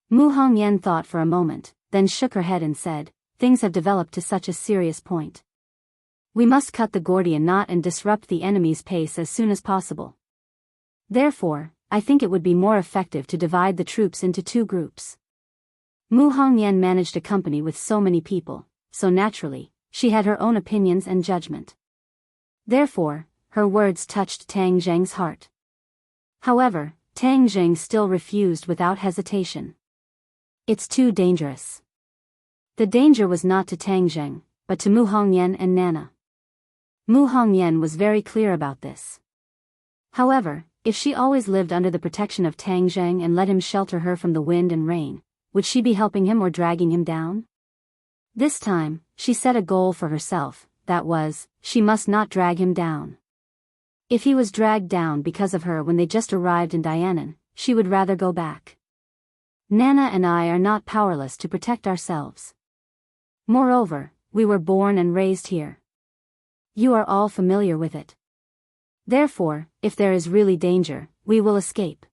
Mu Hongyan thought for a moment, then shook her head and said, "Things have developed to such a serious point. We must cut the Gordian knot and disrupt the enemy's pace as soon as possible. Therefore, I think it would be more effective to divide the troops into two groups." Mu Hongyan managed a company with so many people, so naturally, she had her own opinions and judgment. Therefore, her words touched Tang Zheng's heart. However, Tang Zheng still refused without hesitation. "It's too dangerous." The danger was not to Tang Zheng, but to Mu Hongyan and Nana. Mu Hongyan was very clear about this. However, if she always lived under the protection of Tang Zheng and let him shelter her from the wind and rain, would she be helping him or dragging him down? This time, she set a goal for herself, that was, she must not drag him down. If he was dragged down because of her when they just arrived in Dianan, she would rather go back. Nana and I are not powerless to protect ourselves. Moreover, we were born and raised here. You are all familiar with it. Therefore, if there is really danger, we will escape.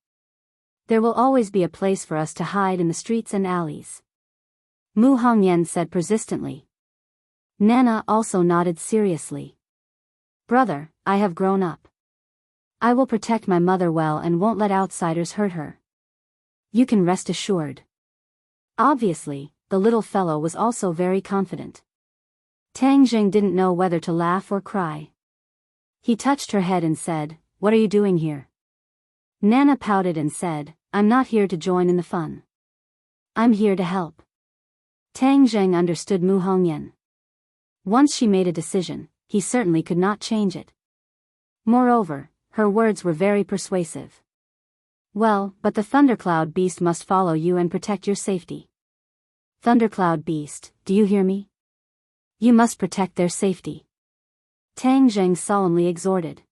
There will always be a place for us to hide in the streets and alleys." Mu Hongyan said persistently. Nana also nodded seriously. "Brother, I have grown up. I will protect my mother well and won't let outsiders hurt her. You can rest assured." Obviously, the little fellow was also very confident. Tang Zheng didn't know whether to laugh or cry. He touched her head and said, "What are you doing here?" Nana pouted and said, "I'm not here to join in the fun. I'm here to help." Tang Zheng understood Mu Hongyan. Once she made a decision, he certainly could not change it. Moreover, her words were very persuasive. "Well, but the Thundercloud Beast must follow you and protect your safety. Thundercloud Beast, do you hear me? You must protect their safety," Tang Zheng solemnly exhorted.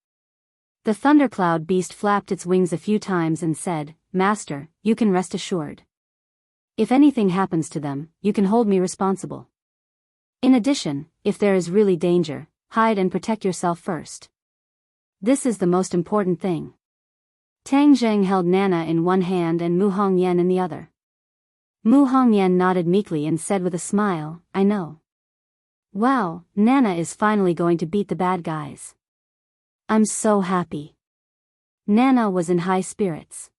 The Thundercloud Beast flapped its wings a few times and said, "Master, you can rest assured. If anything happens to them, you can hold me responsible. In addition, if there is really danger, hide and protect yourself first. This is the most important thing." Tang Zheng held Nana in one hand and Mu Hongyan in the other. Mu Hongyan nodded meekly and said with a smile, "I know. Wow, Nana is finally going to beat the bad guys. I'm so happy." Nana was in high spirits.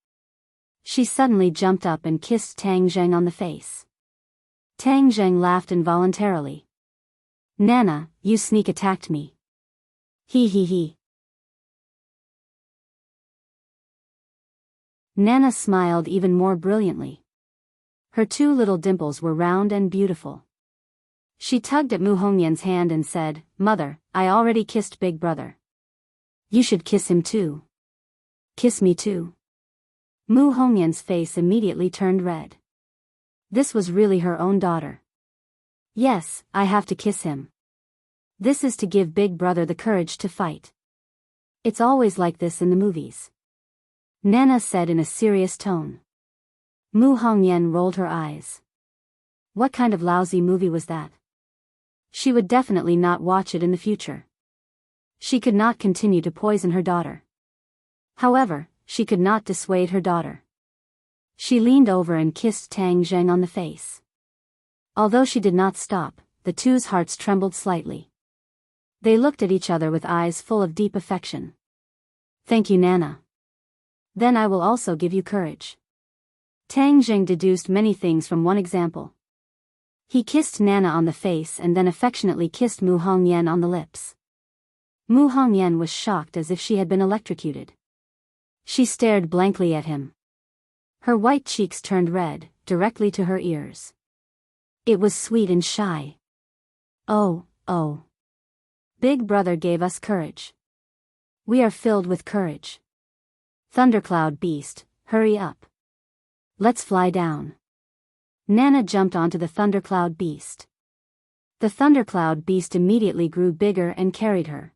She suddenly jumped up and kissed Tang Zheng on the face. Tang Zheng laughed involuntarily. "Nana, you sneak attacked me. He he he." Nana smiled even more brilliantly. Her two little dimples were round and beautiful. She tugged at Mu Hongyan's hand and said, "Mother, I already kissed Big Brother. You should kiss him too. Kiss me too." Mu Hongyan's face immediately turned red. This was really her own daughter. "Yes, I have to kiss him. This is to give Big Brother the courage to fight." It's always like this in the movies, Nana said in a serious tone. Mu Hongyan rolled her eyes. What kind of lousy movie was that? She would definitely not watch it in the future. She could not continue to poison her daughter. However, she could not dissuade her daughter. She leaned over and kissed Tang Zheng on the face. Although she did not stop, the two's hearts trembled slightly. They looked at each other with eyes full of deep affection. Thank you, Nana. Then I will also give you courage. Tang Zheng deduced many things from one example. He kissed Nana on the face and then affectionately kissed Mu Hongyan on the lips. Mu Hongyan was shocked as if she had been electrocuted. She stared blankly at him. Her white cheeks turned red, directly to her ears. It was sweet and shy. Oh, oh. Big Brother gave us courage. We are filled with courage. Thundercloud Beast, hurry up. Let's fly down. Nana jumped onto the Thundercloud Beast. The Thundercloud Beast immediately grew bigger and carried her.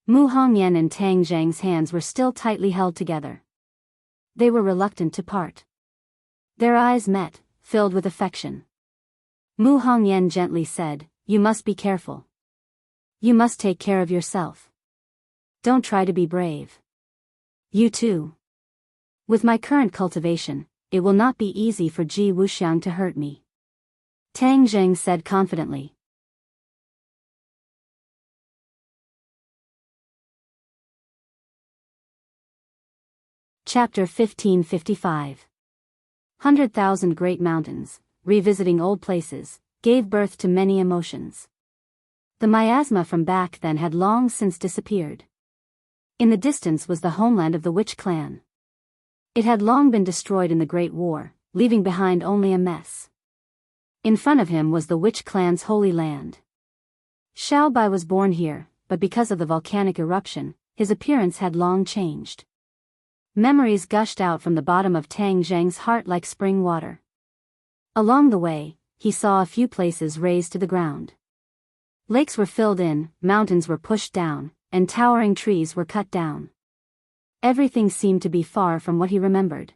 Mu Hongyan and Tang Zheng's hands were still tightly held together. They were reluctant to part. Their eyes met, filled with affection. Mu Hongyan gently said, "You must be careful. You must take care of yourself. Don't try to be brave. You too. With my current cultivation, it will not be easy for Ji Wuxiang to hurt me," Tang Zheng said confidently. Chapter 1555. 100,000 Great Mountains, revisiting old places, gave birth to many emotions. The miasma from back then had long since disappeared. In the distance was the homeland of the Witch clan. It had long been destroyed in the Great War, leaving behind only a mess. In front of him was the Witch clan's holy land. Xiao Bai was born here, but because of the volcanic eruption, his appearance had long changed. Memories gushed out from the bottom of Tang Zheng's heart like spring water. Along the way, he saw a few places razed to the ground. Lakes were filled in, mountains were pushed down, and towering trees were cut down. Everything seemed to be far from what he remembered.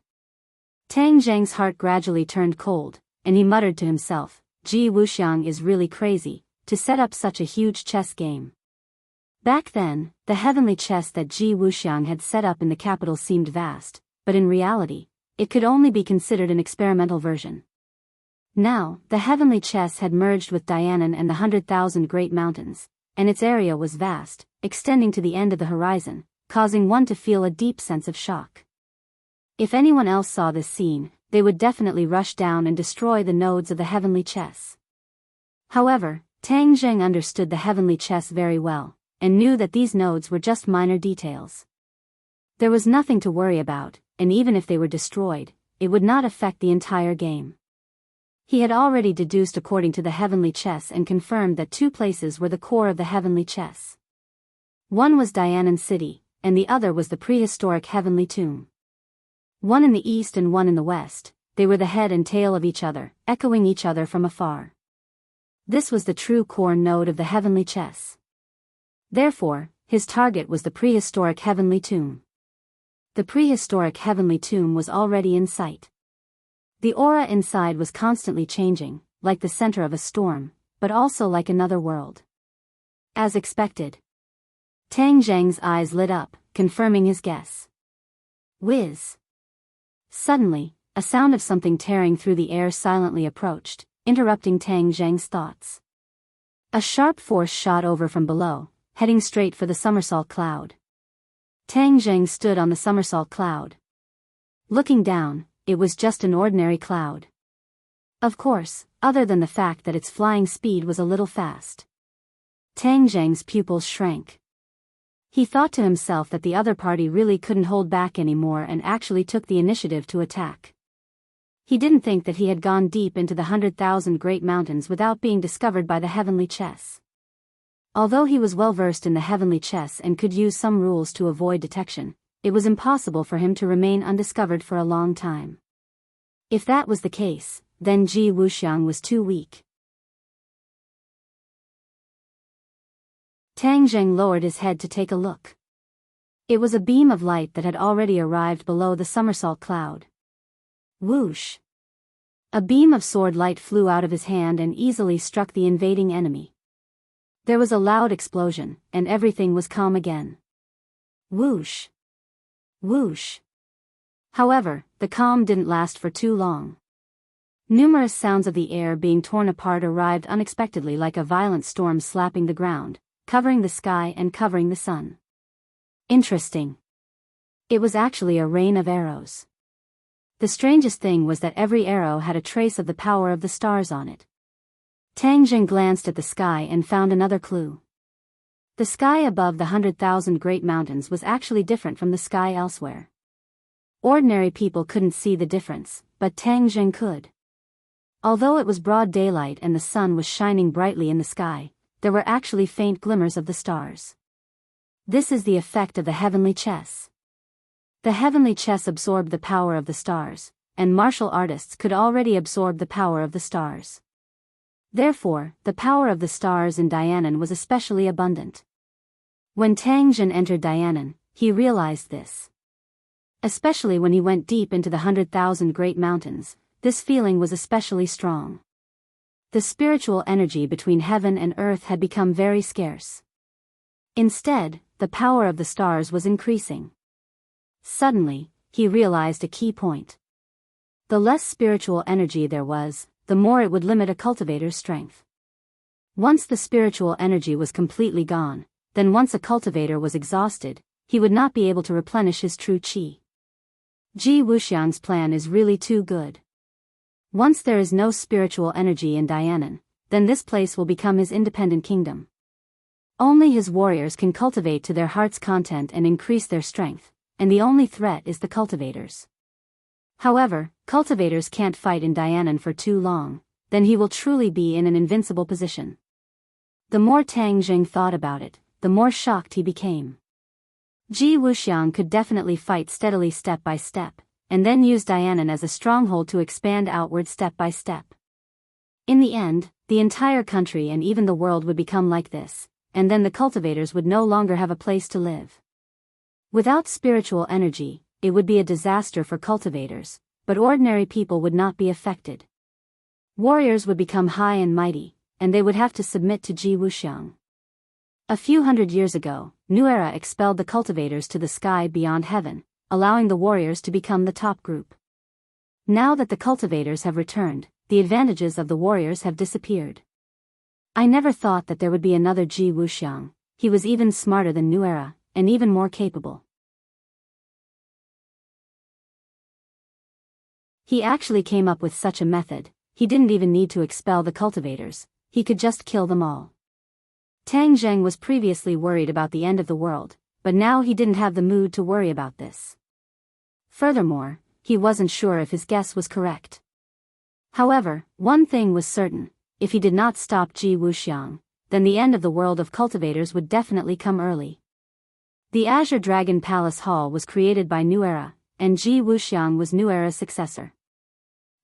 Tang Zheng's heart gradually turned cold, and he muttered to himself, Ji Wuxiang is really crazy, to set up such a huge chess game. Back then, the heavenly chess that Ji Wuxiang had set up in the capital seemed vast, but in reality, it could only be considered an experimental version. Now, the heavenly chess had merged with Dianan and the 100,000 Great Mountains, and its area was vast, extending to the end of the horizon, causing one to feel a deep sense of shock. If anyone else saw this scene, they would definitely rush down and destroy the nodes of the heavenly chess. However, Tang Zheng understood the heavenly chess very well, and knew that these nodes were just minor details. There was nothing to worry about, and even if they were destroyed, it would not affect the entire game. He had already deduced according to the heavenly chess and confirmed that two places were the core of the heavenly chess. One was Dianan City, and the other was the prehistoric heavenly tomb. One in the east and one in the west, they were the head and tail of each other, echoing each other from afar. This was the true core node of the heavenly chess. Therefore, his target was the prehistoric heavenly tomb. The prehistoric heavenly tomb was already in sight. The aura inside was constantly changing, like the center of a storm, but also like another world. As expected. Tang Zheng's eyes lit up, confirming his guess. Whiz! Suddenly, a sound of something tearing through the air silently approached, interrupting Tang Zheng's thoughts. A sharp force shot over from below, heading straight for the somersault cloud. Tang Zheng stood on the somersault cloud. Looking down, it was just an ordinary cloud. Of course, other than the fact that its flying speed was a little fast. Tang Zheng's pupils shrank. He thought to himself that the other party really couldn't hold back anymore and actually took the initiative to attack. He didn't think that he had gone deep into the 100,000 Great Mountains without being discovered by the heavenly chess. Although he was well versed in the heavenly chess and could use some rules to avoid detection, it was impossible for him to remain undiscovered for a long time. If that was the case, then Ji Wuxiang was too weak. Tang Zheng lowered his head to take a look. It was a beam of light that had already arrived below the somersault cloud. Whoosh! A beam of sword light flew out of his hand and easily struck the invading enemy. There was a loud explosion, and everything was calm again. Whoosh! Whoosh! However, the calm didn't last for too long. Numerous sounds of the air being torn apart arrived unexpectedly, like a violent storm slapping the ground, covering the sky and covering the sun. Interesting. It was actually a rain of arrows. The strangest thing was that every arrow had a trace of the power of the stars on it. Tang Jing glanced at the sky and found another clue. The sky above the 100,000 great mountains was actually different from the sky elsewhere. Ordinary people couldn't see the difference, but Tang Jing could. Although it was broad daylight and the sun was shining brightly in the sky, there were actually faint glimmers of the stars. This is the effect of the heavenly chess. The heavenly chess absorbed the power of the stars, and martial artists could already absorb the power of the stars. Therefore, the power of the stars in Dianan was especially abundant. When Tang Jin entered Dianan, he realized this. Especially when he went deep into the 100,000 great mountains, this feeling was especially strong. The spiritual energy between heaven and earth had become very scarce. Instead, the power of the stars was increasing. Suddenly, he realized a key point. The less spiritual energy there was, the more it would limit a cultivator's strength. Once the spiritual energy was completely gone, then once a cultivator was exhausted, he would not be able to replenish his true qi. Ji Wuxiang's plan is really too good. Once there is no spiritual energy in Dianan, then this place will become his independent kingdom. Only his warriors can cultivate to their heart's content and increase their strength, and the only threat is the cultivators. However, cultivators can't fight in Dianan for too long, then he will truly be in an invincible position. The more Tang Jing thought about it, the more shocked he became. Ji Wuxiang could definitely fight steadily step by step, and then use Dianan as a stronghold to expand outward step by step. In the end, the entire country and even the world would become like this, and then the cultivators would no longer have a place to live. Without spiritual energy, it would be a disaster for cultivators, but ordinary people would not be affected. Warriors would become high and mighty, and they would have to submit to Ji Wuxiang. A few hundred years ago, Nuera expelled the cultivators to the sky beyond heaven, allowing the warriors to become the top group. Now that the cultivators have returned, the advantages of the warriors have disappeared. I never thought that there would be another Ji Wuxiang. He was even smarter than Nuera, and even more capable. He actually came up with such a method. He didn't even need to expel the cultivators, he could just kill them all. Tang Zheng was previously worried about the end of the world, but now he didn't have the mood to worry about this. Furthermore, he wasn't sure if his guess was correct. However, one thing was certain: if he did not stop Ji Wuxiang, then the end of the world of cultivators would definitely come early. The Azure Dragon Palace Hall was created by Nuera, and Ji Wuxiang was Nuera's successor.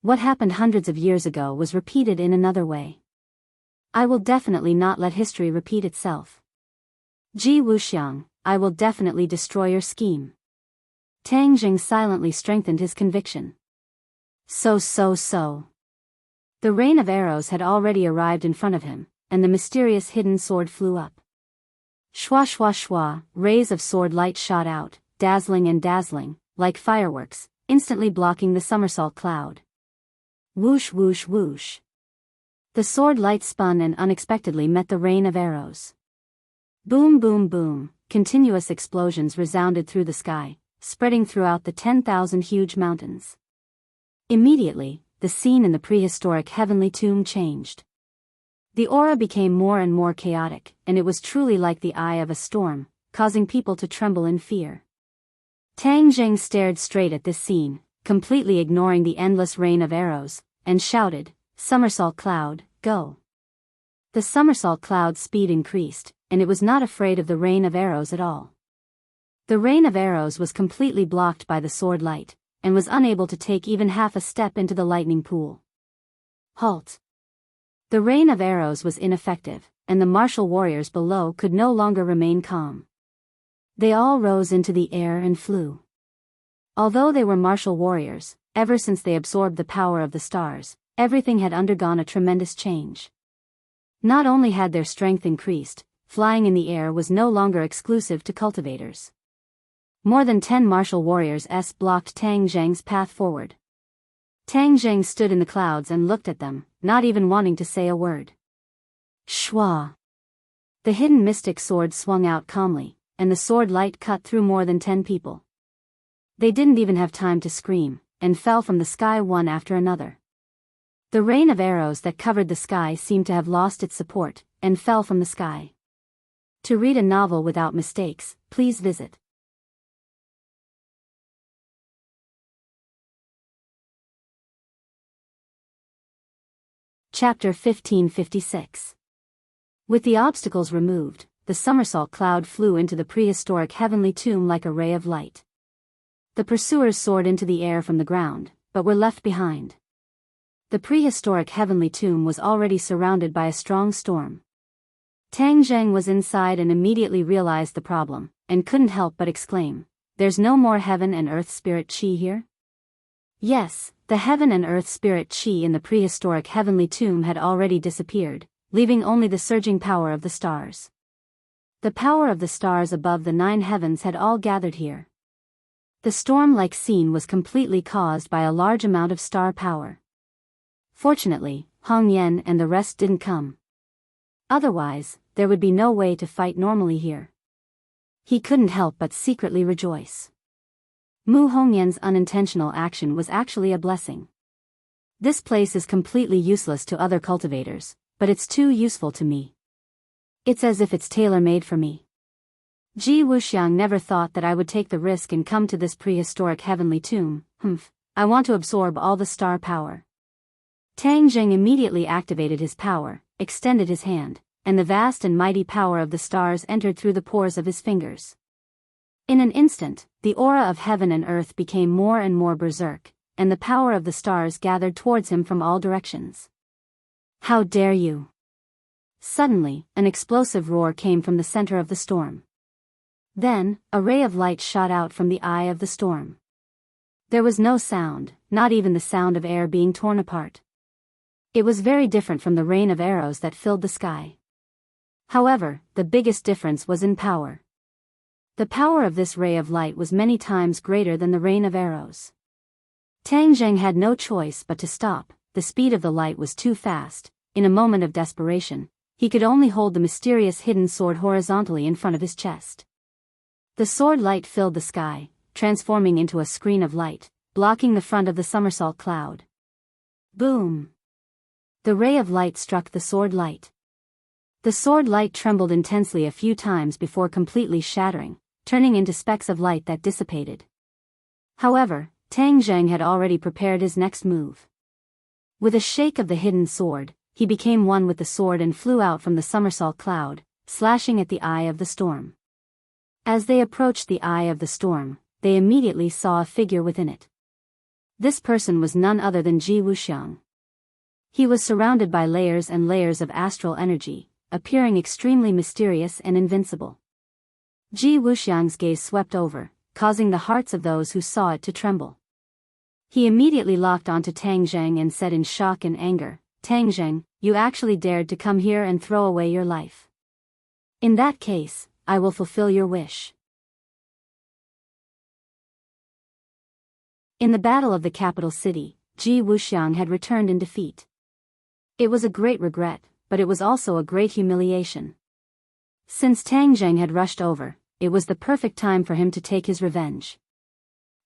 What happened hundreds of years ago was repeated in another way. I will definitely not let history repeat itself. Ji Wuxiang, I will definitely destroy your scheme. Tang Jing silently strengthened his conviction. So. The rain of arrows had already arrived in front of him, and the mysterious hidden sword flew up. Shwa shwa shwa, rays of sword light shot out, dazzling and dazzling, like fireworks, instantly blocking the somersault cloud. Whoosh whoosh whoosh. The sword light spun and unexpectedly met the rain of arrows. Boom boom boom, continuous explosions resounded through the sky, spreading throughout the 10,000 huge mountains. Immediately, the scene in the prehistoric heavenly tomb changed. The aura became more and more chaotic, and it was truly like the eye of a storm, causing people to tremble in fear. Tang Jing stared straight at this scene, completely ignoring the endless rain of arrows, and shouted, "Somersault cloud, go!" The somersault cloud's speed increased, and it was not afraid of the rain of arrows at all. The rain of arrows was completely blocked by the sword light, and was unable to take even half a step into the lightning pool. Halt! The rain of arrows was ineffective, and the martial warriors below could no longer remain calm. They all rose into the air and flew. Although they were martial warriors, ever since they absorbed the power of the stars, everything had undergone a tremendous change. Not only had their strength increased, flying in the air was no longer exclusive to cultivators. More than 10 martial warriors blocked Tang Zheng's path forward. Tang Zheng stood in the clouds and looked at them, not even wanting to say a word. Shwa! The hidden mystic sword swung out calmly, and the sword light cut through more than 10 people. They didn't even have time to scream, and fell from the sky one after another. The rain of arrows that covered the sky seemed to have lost its support, and fell from the sky. To read a novel without mistakes, please visit Chapter 1556. With the obstacles removed, the somersault cloud flew into the prehistoric heavenly tomb like a ray of light. The pursuers soared into the air from the ground, but were left behind. The prehistoric heavenly tomb was already surrounded by a strong storm. Tang Zheng was inside and immediately realized the problem, and couldn't help but exclaim, "There's no more heaven and earth spirit chi here?" Yes, the heaven and earth spirit chi in the prehistoric heavenly tomb had already disappeared, leaving only the surging power of the stars. The power of the stars above the 9 heavens had all gathered here. The storm-like scene was completely caused by a large amount of star power. Fortunately, Hong Yan and the rest didn't come. Otherwise, there would be no way to fight normally here. He couldn't help but secretly rejoice. Mu Hongyan's unintentional action was actually a blessing. This place is completely useless to other cultivators, but it's too useful to me. It's as if it's tailor-made for me. Ji Wuxiang never thought that I would take the risk and come to this prehistoric heavenly tomb. I want to absorb all the star power. Tang Zheng immediately activated his power, extended his hand, and the vast and mighty power of the stars entered through the pores of his fingers. In an instant, the aura of heaven and earth became more and more berserk, and the power of the stars gathered towards him from all directions. How dare you! Suddenly, an explosive roar came from the center of the storm. Then, a ray of light shot out from the eye of the storm. There was no sound, not even the sound of air being torn apart. It was very different from the rain of arrows that filled the sky. However, the biggest difference was in power. The power of this ray of light was many times greater than the rain of arrows. Tang Zheng had no choice but to stop. The speed of the light was too fast. In a moment of desperation, he could only hold the mysterious hidden sword horizontally in front of his chest. The sword light filled the sky, transforming into a screen of light, blocking the front of the somersault cloud. Boom! The ray of light struck the sword light. The sword light trembled intensely a few times before completely shattering, turning into specks of light that dissipated. However, Tang Zheng had already prepared his next move. With a shake of the hidden sword, he became one with the sword and flew out from the somersault cloud, slashing at the eye of the storm. As they approached the eye of the storm, they immediately saw a figure within it. This person was none other than Ji Wuxiang. He was surrounded by layers and layers of astral energy, appearing extremely mysterious and invincible. Ji Wuxiang's gaze swept over, causing the hearts of those who saw it to tremble. He immediately locked onto Tang Zheng and said in shock and anger, "Tang Zheng, you actually dared to come here and throw away your life. In that case, I will fulfill your wish." In the battle of the capital city, Ji Wuxiang had returned in defeat. It was a great regret, but it was also a great humiliation. Since Tang Zheng had rushed over, it was the perfect time for him to take his revenge.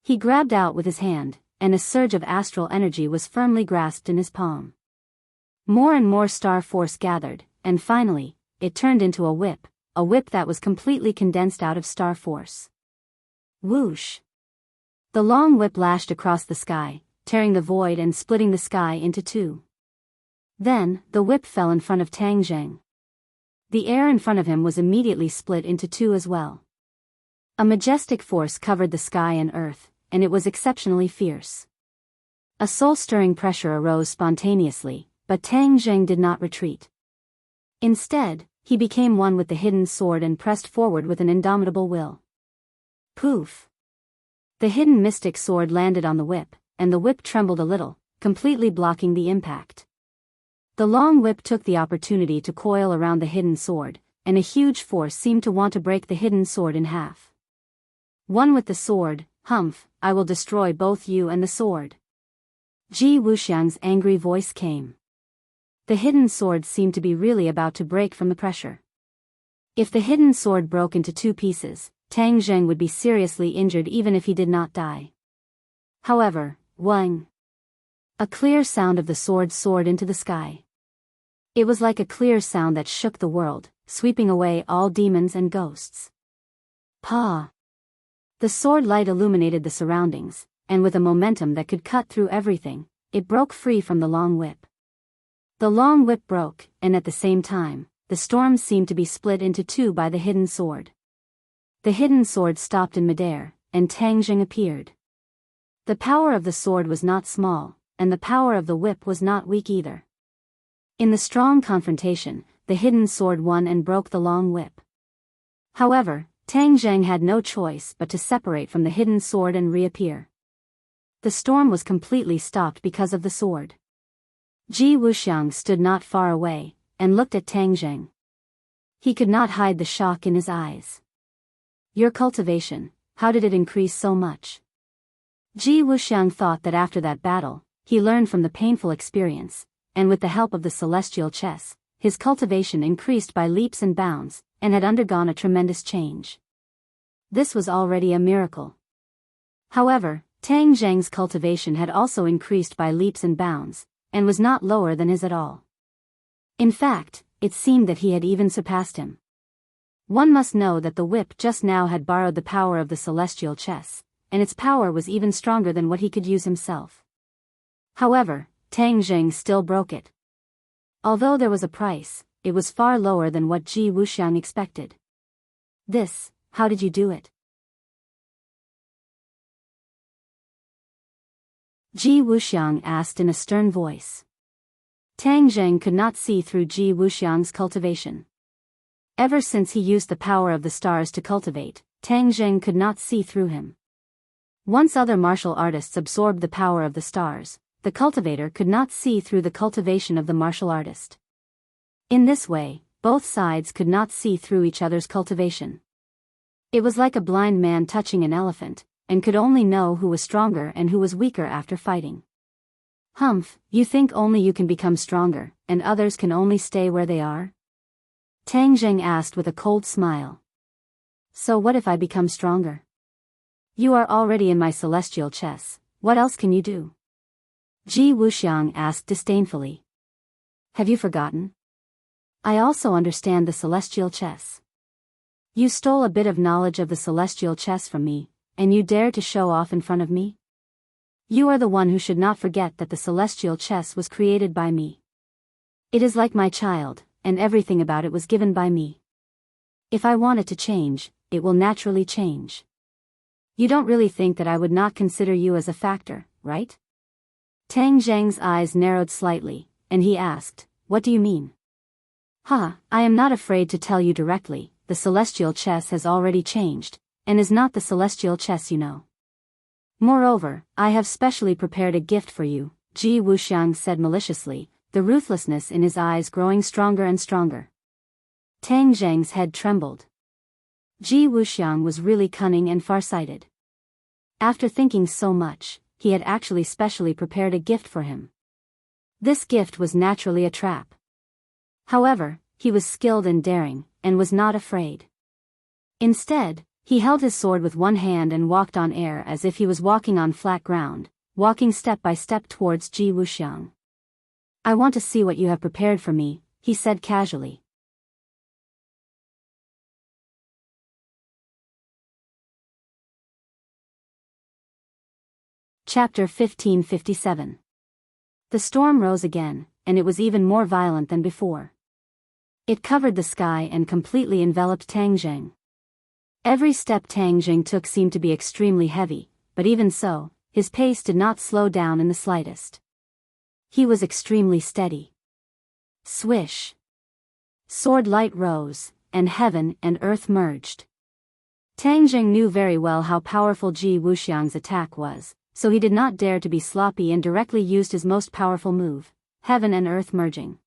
He grabbed out with his hand, and a surge of astral energy was firmly grasped in his palm. More and more star force gathered, and finally, it turned into a whip that was completely condensed out of star force. Whoosh! The long whip lashed across the sky, tearing the void and splitting the sky into two. Then, the whip fell in front of Tang Zheng. The air in front of him was immediately split into two as well. A majestic force covered the sky and earth, and it was exceptionally fierce. A soul-stirring pressure arose spontaneously, but Tang Zheng did not retreat. Instead, he became one with the hidden sword and pressed forward with an indomitable will. Poof! The hidden mystic sword landed on the whip, and the whip trembled a little, completely blocking the impact. The long whip took the opportunity to coil around the hidden sword, and a huge force seemed to want to break the hidden sword in half. One with the sword, humph, I will destroy both you and the sword. Ji Wuxiang's angry voice came. The hidden sword seemed to be really about to break from the pressure. If the hidden sword broke into two pieces, Tang Zheng would be seriously injured even if he did not die. However, wang! A clear sound of the sword soared into the sky. It was like a clear sound that shook the world, sweeping away all demons and ghosts. Pa! The sword light illuminated the surroundings, and with a momentum that could cut through everything, it broke free from the long whip. The long whip broke, and at the same time, the storm seemed to be split into two by the hidden sword. The hidden sword stopped in midair, and Tang Zheng appeared. The power of the sword was not small, and the power of the whip was not weak either. In the strong confrontation, the hidden sword won and broke the long whip. However, Tang Zheng had no choice but to separate from the hidden sword and reappear. The storm was completely stopped because of the sword. Ji Wuxiang stood not far away, and looked at Tang Zheng. He could not hide the shock in his eyes. Your cultivation, how did it increase so much? Ji Wuxiang thought that after that battle, he learned from the painful experience, and with the help of the celestial chess, his cultivation increased by leaps and bounds, and had undergone a tremendous change. This was already a miracle. However, Tang Zheng's cultivation had also increased by leaps and bounds, and was not lower than his at all. In fact, it seemed that he had even surpassed him. One must know that the whip just now had borrowed the power of the celestial chess, and its power was even stronger than what he could use himself. However, Tang Zheng still broke it. Although there was a price, it was far lower than what Ji Wuxiang expected. How did you do it? Ji Wuxiang asked in a stern voice. Tang Zheng could not see through Ji Wuxiang's cultivation. Ever since he used the power of the stars to cultivate, Tang Zheng could not see through him. Once other martial artists absorbed the power of the stars, the cultivator could not see through the cultivation of the martial artist. In this way, both sides could not see through each other's cultivation. It was like a blind man touching an elephant, and could only know who was stronger and who was weaker after fighting. Humph, you think only you can become stronger, and others can only stay where they are? Tang Zheng asked with a cold smile. So what if I become stronger? You are already in my celestial chess, what else can you do? Ji Wuxiang asked disdainfully. Have you forgotten? I also understand the celestial chess. You stole a bit of knowledge of the celestial chess from me, and you dare to show off in front of me? You are the one who should not forget that the celestial chess was created by me. It is like my child, and everything about it was given by me. If I want it to change, it will naturally change. You don't really think that I would not consider you as a factor, right? Tang Zheng's eyes narrowed slightly, and he asked, what do you mean? I am not afraid to tell you directly, the celestial chess has already changed, and is not the celestial chess you know. Moreover, I have specially prepared a gift for you, Ji Wuxiang said maliciously, the ruthlessness in his eyes growing stronger and stronger. Tang Zheng's head trembled. Ji Wuxiang was really cunning and farsighted. After thinking so much, he had actually specially prepared a gift for him. This gift was naturally a trap. However, he was skilled and daring, and was not afraid. Instead, he held his sword with one hand and walked on air as if he was walking on flat ground, walking step by step towards Ji Wuxiang. I want to see what you have prepared for me, he said casually. Chapter 1557. The storm rose again, and it was even more violent than before. It covered the sky and completely enveloped Tang Zheng. Every step Tang Zheng took seemed to be extremely heavy, but even so, his pace did not slow down in the slightest. He was extremely steady. Swish! Sword light rose, and heaven and earth merged. Tang Jing knew very well how powerful Ji Wuxiang's attack was, so he did not dare to be sloppy and directly used his most powerful move, heaven and earth merging.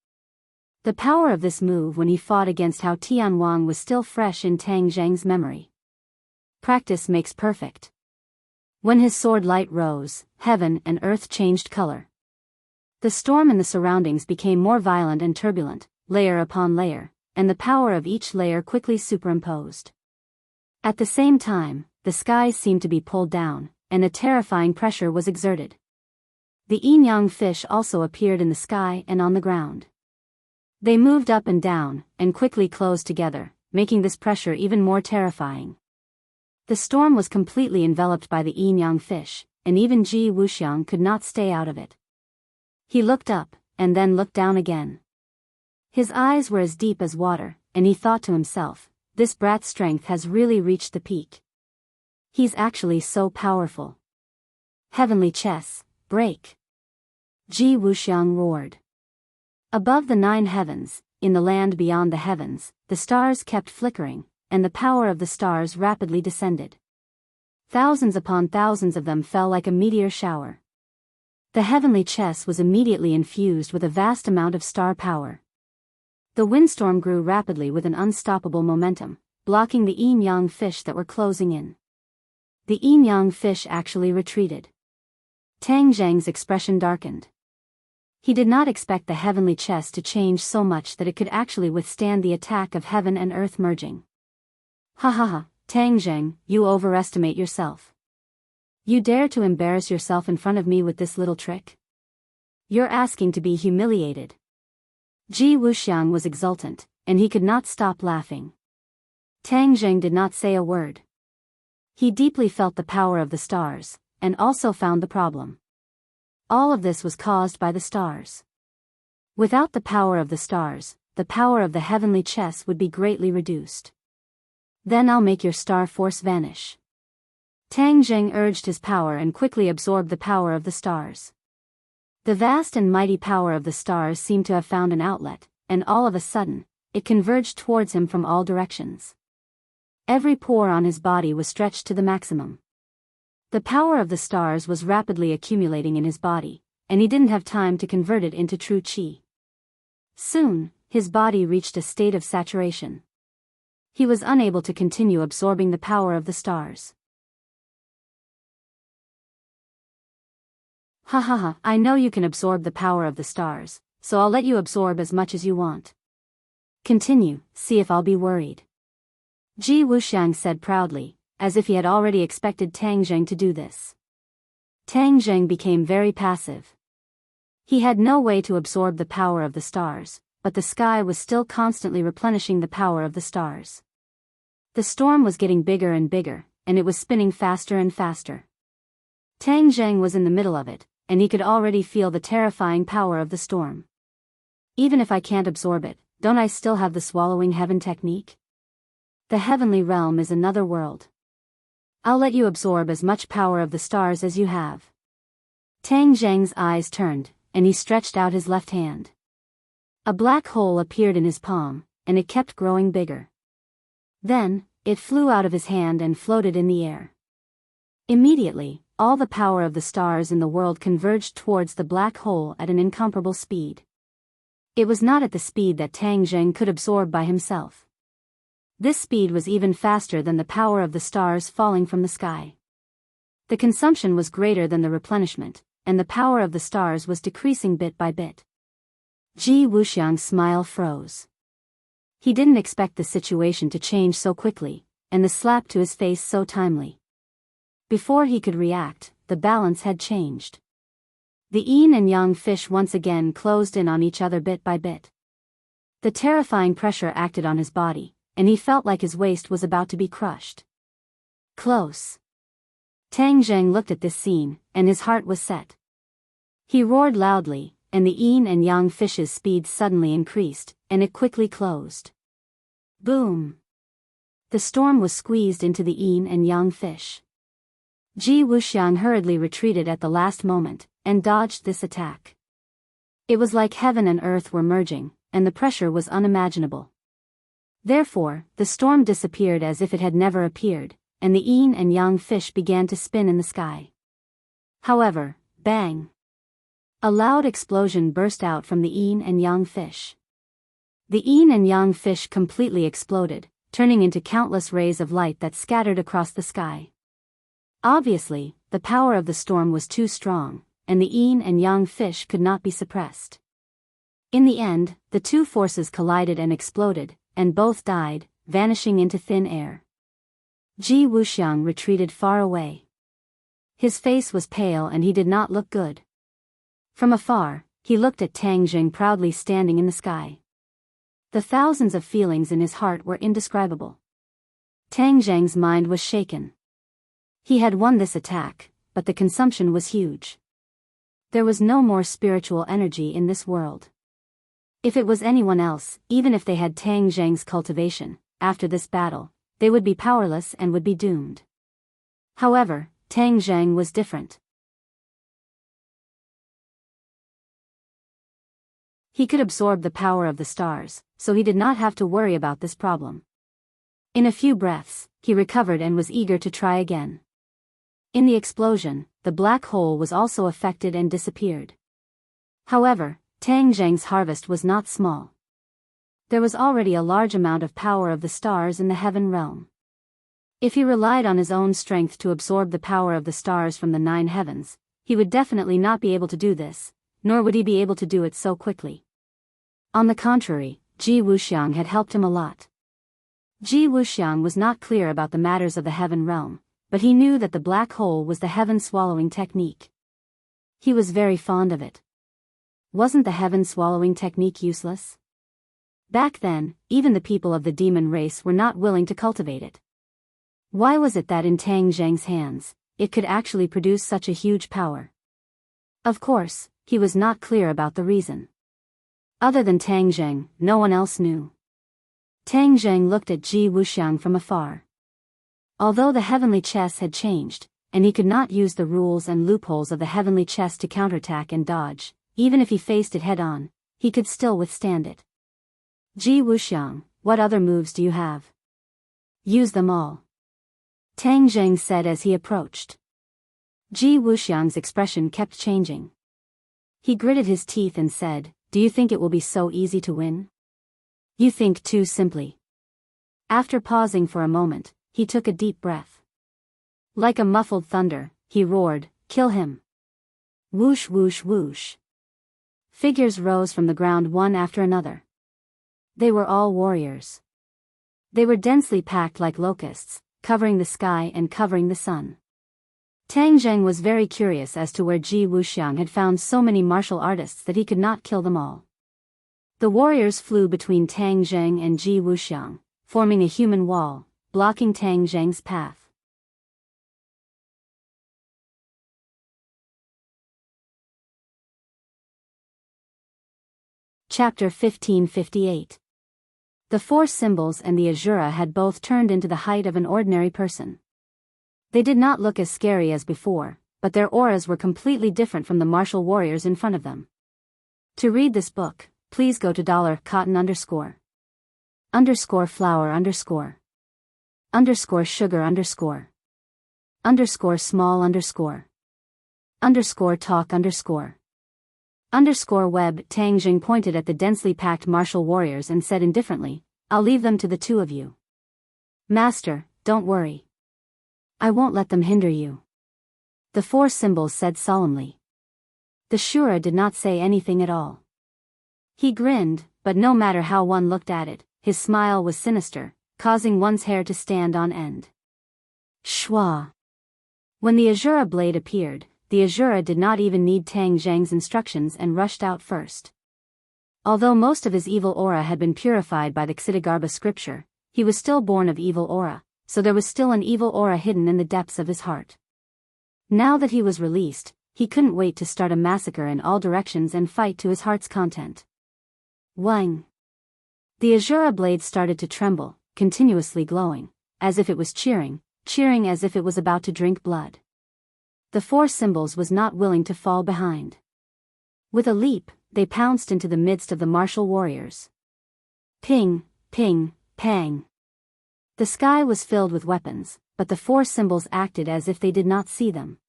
The power of this move when he fought against Hao Tianwang was still fresh in Tang Jing's memory. Practice makes perfect. When his sword light rose, heaven and earth changed color. The storm in the surroundings became more violent and turbulent, layer upon layer, and the power of each layer quickly superimposed. At the same time, the skies seemed to be pulled down, and a terrifying pressure was exerted. The yin-yang fish also appeared in the sky and on the ground. They moved up and down, and quickly closed together, making this pressure even more terrifying. The storm was completely enveloped by the yin-yang fish, and even Ji Wuxiang could not stay out of it. He looked up, and then looked down again. His eyes were as deep as water, and he thought to himself, this brat's strength has really reached the peak. He's actually so powerful. Heavenly chess, break! Ji Wuxiang roared. Above the 9 heavens, in the land beyond the heavens, the stars kept flickering, and the power of the stars rapidly descended. Thousands upon thousands of them fell like a meteor shower. The heavenly chess was immediately infused with a vast amount of star power. The windstorm grew rapidly with an unstoppable momentum, blocking the yin-yang fish that were closing in. The yin-yang fish actually retreated. Tang Jing's expression darkened. He did not expect the heavenly chess to change so much that it could actually withstand the attack of heaven and earth merging. Ha ha ha, Tang Jing, you overestimate yourself. You dare to embarrass yourself in front of me with this little trick? You're asking to be humiliated. Ji Wuxiang was exultant, and he could not stop laughing. Tang Jing did not say a word. He deeply felt the power of the stars, and also found the problem. All of this was caused by the stars. Without the power of the stars, the power of the heavenly chess would be greatly reduced. Then I'll make your star force vanish. Tang Jing urged his power and quickly absorbed the power of the stars. The vast and mighty power of the stars seemed to have found an outlet, and all of a sudden, it converged towards him from all directions. Every pore on his body was stretched to the maximum. The power of the stars was rapidly accumulating in his body, and he didn't have time to convert it into true qi. Soon, his body reached a state of saturation. He was unable to continue absorbing the power of the stars. Ha ha ha, I know you can absorb the power of the stars, so I'll let you absorb as much as you want. Continue, see if I'll be worried. Ji Wuxiang said proudly, as if he had already expected Tang Jing to do this. Tang Jing became very passive. He had no way to absorb the power of the stars, but the sky was still constantly replenishing the power of the stars. The storm was getting bigger and bigger, and it was spinning faster and faster. Tang Jing was in the middle of it, and he could already feel the terrifying power of the storm. Even if I can't absorb it, don't I still have the swallowing heaven technique? The heavenly realm is another world. I'll let you absorb as much power of the stars as you have. Tang Jing's eyes turned, and he stretched out his left hand. A black hole appeared in his palm, and it kept growing bigger. Then, it flew out of his hand and floated in the air. Immediately, all the power of the stars in the world converged towards the black hole at an incomparable speed. It was not at the speed that Tang Jing could absorb by himself. This speed was even faster than the power of the stars falling from the sky. The consumption was greater than the replenishment, and the power of the stars was decreasing bit by bit. Ji Wuxiang's smile froze. He didn't expect the situation to change so quickly, and the slap to his face so timely. Before he could react, the balance had changed. The yin and yang fish once again closed in on each other bit by bit. The terrifying pressure acted on his body, and he felt like his waist was about to be crushed. Close. Tang Jing looked at this scene, and his heart was set. He roared loudly, and the yin and yang fish's speed suddenly increased, and it quickly closed. Boom! The storm was squeezed into the yin and yang fish. Ji Wuxiang hurriedly retreated at the last moment, and dodged this attack. It was like heaven and earth were merging, and the pressure was unimaginable. Therefore, the storm disappeared as if it had never appeared, and the yin and yang fish began to spin in the sky. However, bang! A loud explosion burst out from the yin and yang fish. The yin and yang fish completely exploded, turning into countless rays of light that scattered across the sky. Obviously, the power of the storm was too strong, and the yin and yang fish could not be suppressed. In the end, the two forces collided and exploded, and both died, vanishing into thin air. Ji Wuxiang retreated far away. His face was pale and he did not look good. From afar, he looked at Tang Jing proudly standing in the sky. The thousands of feelings in his heart were indescribable. Tang Jing's mind was shaken. He had won this attack, but the consumption was huge. There was no more spiritual energy in this world. If it was anyone else, even if they had Tang Jing's cultivation, after this battle, they would be powerless and would be doomed. However, Tang Jing was different. He could absorb the power of the stars, so he did not have to worry about this problem. In a few breaths, he recovered and was eager to try again. In the explosion, the black hole was also affected and disappeared. However, Tang Jing's harvest was not small. There was already a large amount of power of the stars in the heaven realm. If he relied on his own strength to absorb the power of the stars from the 9 heavens, he would definitely not be able to do this, nor would he be able to do it so quickly. On the contrary, Ji Wuxiang had helped him a lot. Ji Wuxiang was not clear about the matters of the heaven realm, but he knew that the black hole was the heaven-swallowing technique. He was very fond of it. Wasn't the heaven-swallowing technique useless? Back then, even the people of the demon race were not willing to cultivate it. Why was it that in Tang Jing's hands, it could actually produce such a huge power? Of course, he was not clear about the reason. Other than Tang Jing, no one else knew. Tang Jing looked at Ji Wuxiang from afar. Although the heavenly chess had changed, and he could not use the rules and loopholes of the heavenly chess to counterattack and dodge, even if he faced it head-on, he could still withstand it. Ji Wuxiang, what other moves do you have? Use them all. Tang Jing said as he approached. Ji Wuxiang's expression kept changing. He gritted his teeth and said, "Do you think it will be so easy to win? You think too simply." After pausing for a moment, he took a deep breath. Like a muffled thunder, he roared, "Kill him!" Whoosh whoosh whoosh. Figures rose from the ground one after another. They were all warriors. They were densely packed like locusts, covering the sky and covering the sun. Tang Jing was very curious as to where Ji Wuxiang had found so many martial artists that he could not kill them all. The warriors flew between Tang Jing and Ji Wuxiang, forming a human wall, blocking Tang Jing's path. Chapter 1558. The 4 symbols and the Azura had both turned into the height of an ordinary person. They did not look as scary as before, but their auras were completely different from the martial warriors in front of them. To read this book, please go to $cotton_flower_sugar__talk_web. Tang Jing pointed at the densely packed martial warriors and said indifferently, "I'll leave them to the 2 of you. Master, don't worry. I won't let them hinder you." The 4 symbols said solemnly. The Shura did not say anything at all. He grinned, but no matter how one looked at it, his smile was sinister, causing one's hair to stand on end. Shwa. When the Azura blade appeared, the Azura did not even need Tang Jing's instructions and rushed out first. Although most of his evil aura had been purified by the Ksitigarbha scripture, he was still born of evil aura, so there was still an evil aura hidden in the depths of his heart. Now that he was released, he couldn't wait to start a massacre in all directions and fight to his heart's content. Wang! The Azura blade started to tremble, continuously glowing, as if it was cheering as if it was about to drink blood. The 4 symbols was not willing to fall behind. With a leap, they pounced into the midst of the martial warriors. Ping, ping, Pang! The sky was filled with weapons, but the four symbols acted as if they did not see them.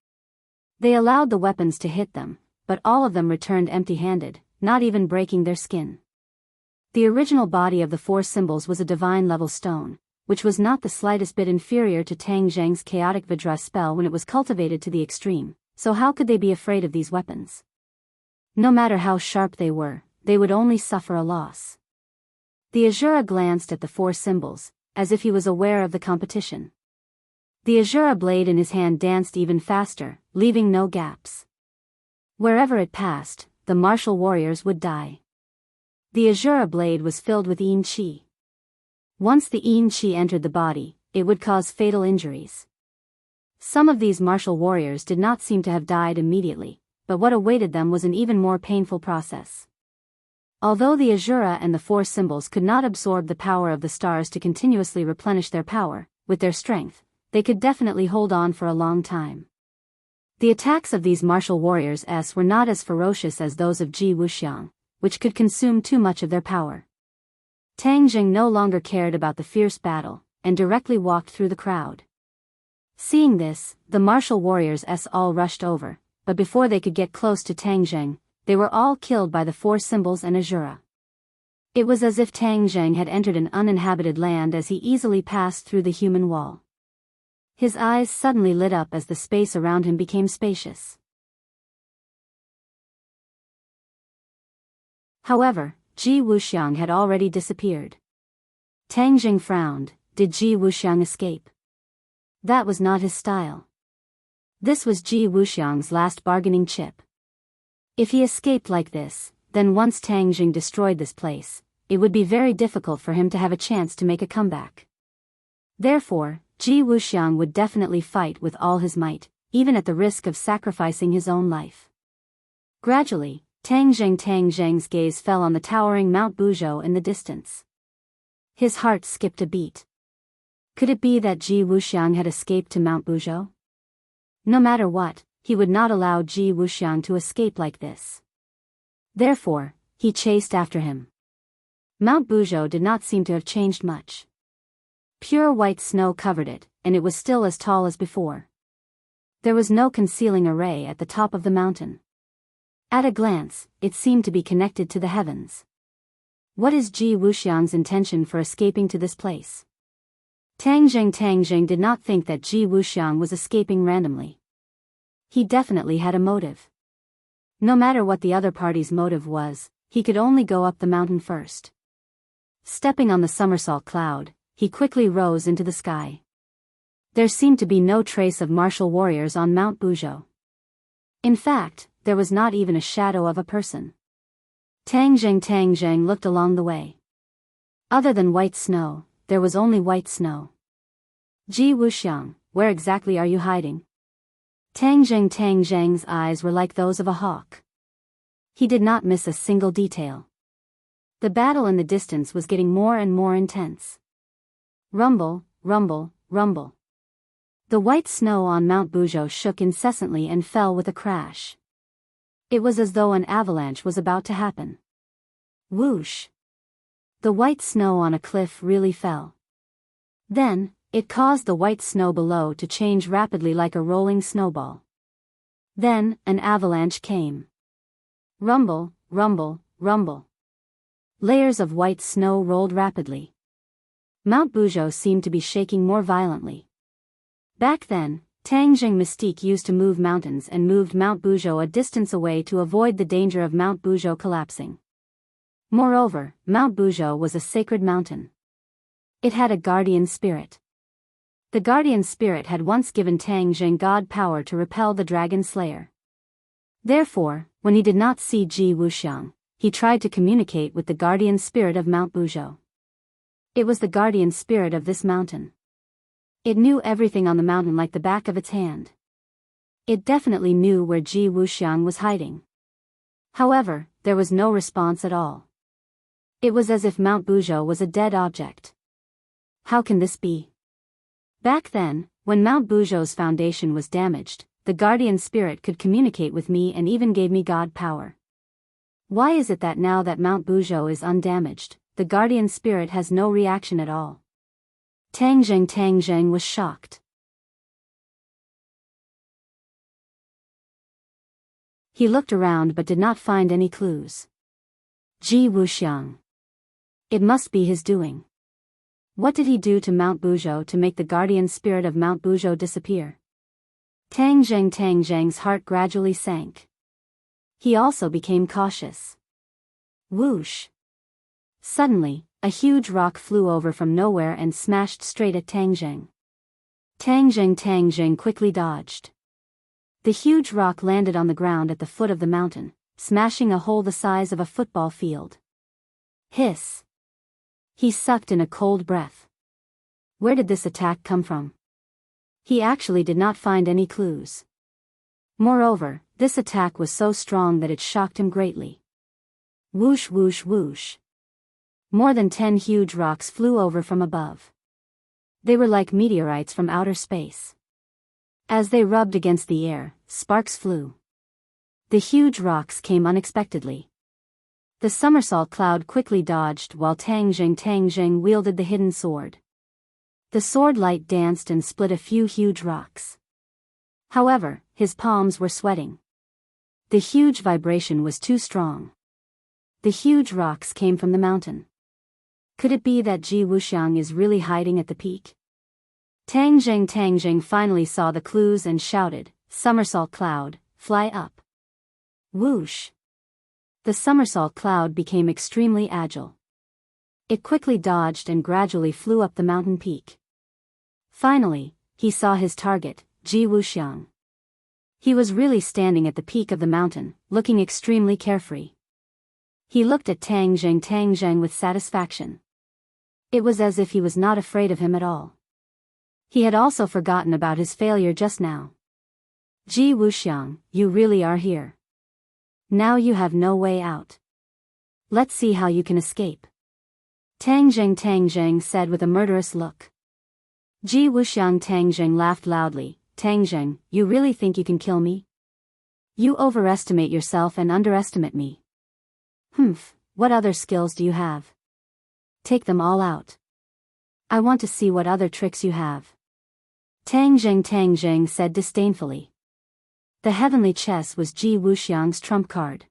They allowed the weapons to hit them, but all of them returned empty-handed, not even breaking their skin. The original body of the four symbols was a divine-level stone, which was not the slightest bit inferior to Tang Zheng's chaotic Vajra spell when it was cultivated to the extreme, so how could they be afraid of these weapons? No matter how sharp they were, they would only suffer a loss. The Azura glanced at the four symbols, as if he was aware of the competition. The Azura blade in his hand danced even faster, leaving no gaps. Wherever it passed, the martial warriors would die. The Azura blade was filled with Yin Qi. Once the Yin Qi entered the body, it would cause fatal injuries. Some of these martial warriors did not seem to have died immediately, but what awaited them was an even more painful process. Although the Azura and the four symbols could not absorb the power of the stars to continuously replenish their power, with their strength, they could definitely hold on for a long time. The attacks of these martial warriors were not as ferocious as those of Ji Wuxiang, which could consume too much of their power. Tang Jing no longer cared about the fierce battle, and directly walked through the crowd. Seeing this, the martial warriors all rushed over, but before they could get close to Tang Jing, they were all killed by the four symbols and Azura. It was as if Tang Jing had entered an uninhabited land as he easily passed through the human wall. His eyes suddenly lit up as the space around him became spacious. However, Ji Wuxiang had already disappeared. Tang Jing frowned. Did Ji Wuxiang escape? That was not his style. This was Ji Wuxiang's last bargaining chip. If he escaped like this, then once Tang Jing destroyed this place, it would be very difficult for him to have a chance to make a comeback. Therefore, Ji Wuxiang would definitely fight with all his might, even at the risk of sacrificing his own life. Gradually, Tang Zheng's gaze fell on the towering Mount Buzhou in the distance. His heart skipped a beat. Could it be that Ji Wuxiang had escaped to Mount Buzhou? No matter what, he would not allow Ji Wuxiang to escape like this. Therefore, he chased after him. Mount Buzhou did not seem to have changed much. Pure white snow covered it, and it was still as tall as before. There was no concealing a ray at the top of the mountain. At a glance, it seemed to be connected to the heavens. What is Ji Wuxiang's intention for escaping to this place? Tang Jing did not think that Ji Wuxiang was escaping randomly. He definitely had a motive. No matter what the other party's motive was, he could only go up the mountain first. Stepping on the somersault cloud, he quickly rose into the sky. There seemed to be no trace of martial warriors on Mount Buzhou. In fact, there was not even a shadow of a person. Tang Jing looked along the way. Other than white snow, there was only white snow. Ji Wuxiang, where exactly are you hiding? Tang Jing's eyes were like those of a hawk. He did not miss a single detail. The battle in the distance was getting more and more intense. Rumble, rumble, rumble. The white snow on Mount Buzhou shook incessantly and fell with a crash. It was as though an avalanche was about to happen. Whoosh! The white snow on a cliff really fell. Then, it caused the white snow below to change rapidly like a rolling snowball. Then, an avalanche came. Rumble, rumble, rumble. Layers of white snow rolled rapidly. Mount Buzhou seemed to be shaking more violently. Back then, Tang Jing mystique used to move mountains and moved Mount Buzhou a distance away to avoid the danger of Mount Buzhou collapsing. Moreover, Mount Buzhou was a sacred mountain. It had a guardian spirit. The guardian spirit had once given Tang Jing god power to repel the dragon slayer. Therefore, when he did not see Ji Wuxiang, he tried to communicate with the guardian spirit of Mount Buzhou. It was the guardian spirit of this mountain. It knew everything on the mountain like the back of its hand. It definitely knew where Ji Wuxiang was hiding. However, there was no response at all. It was as if Mount Buzhou was a dead object. How can this be? Back then, when Mount Buzhou's foundation was damaged, the guardian spirit could communicate with me and even gave me god power. Why is it that now that Mount Buzhou is undamaged, the guardian spirit has no reaction at all. Tang Zheng was shocked. He looked around but did not find any clues. Ji Wuxiang. It must be his doing. What did he do to Mount Buzhou to make the guardian spirit of Mount Buzhou disappear? Tang Zheng's heart gradually sank. He also became cautious. Whoosh! Suddenly, a huge rock flew over from nowhere and smashed straight at Tang Zheng. Tang Zheng quickly dodged. The huge rock landed on the ground at the foot of the mountain, smashing a hole the size of a football field. Hiss! He sucked in a cold breath. Where did this attack come from? He actually did not find any clues. Moreover, this attack was so strong that it shocked him greatly. Whoosh whoosh whoosh. More than 10 huge rocks flew over from above. They were like meteorites from outer space. As they rubbed against the air, sparks flew. The huge rocks came unexpectedly. The somersault cloud quickly dodged while Tang Zheng wielded the hidden sword. The sword light danced and split a few huge rocks. However, his palms were sweating. The huge vibration was too strong. The huge rocks came from the mountain. Could it be that Ji Wuxiang is really hiding at the peak? Tang Zheng finally saw the clues and shouted, "Somersault cloud, fly up." Whoosh! The somersault cloud became extremely agile. It quickly dodged and gradually flew up the mountain peak. Finally, he saw his target, Ji Wuxiang. He was really standing at the peak of the mountain, looking extremely carefree. He looked at Tang Zheng with satisfaction. It was as if he was not afraid of him at all. He had also forgotten about his failure just now. Ji Wuxiang, you really are here. Now you have no way out. Let's see how you can escape. Tang Zheng said with a murderous look. Ji Wuxiang Tang Zheng laughed loudly. Tang Zheng, you really think you can kill me? You overestimate yourself and underestimate me. What other skills do you have? Take them all out. I want to see what other tricks you have. Tang Zheng said disdainfully. The heavenly chess was Ji Wuxiang's trump card.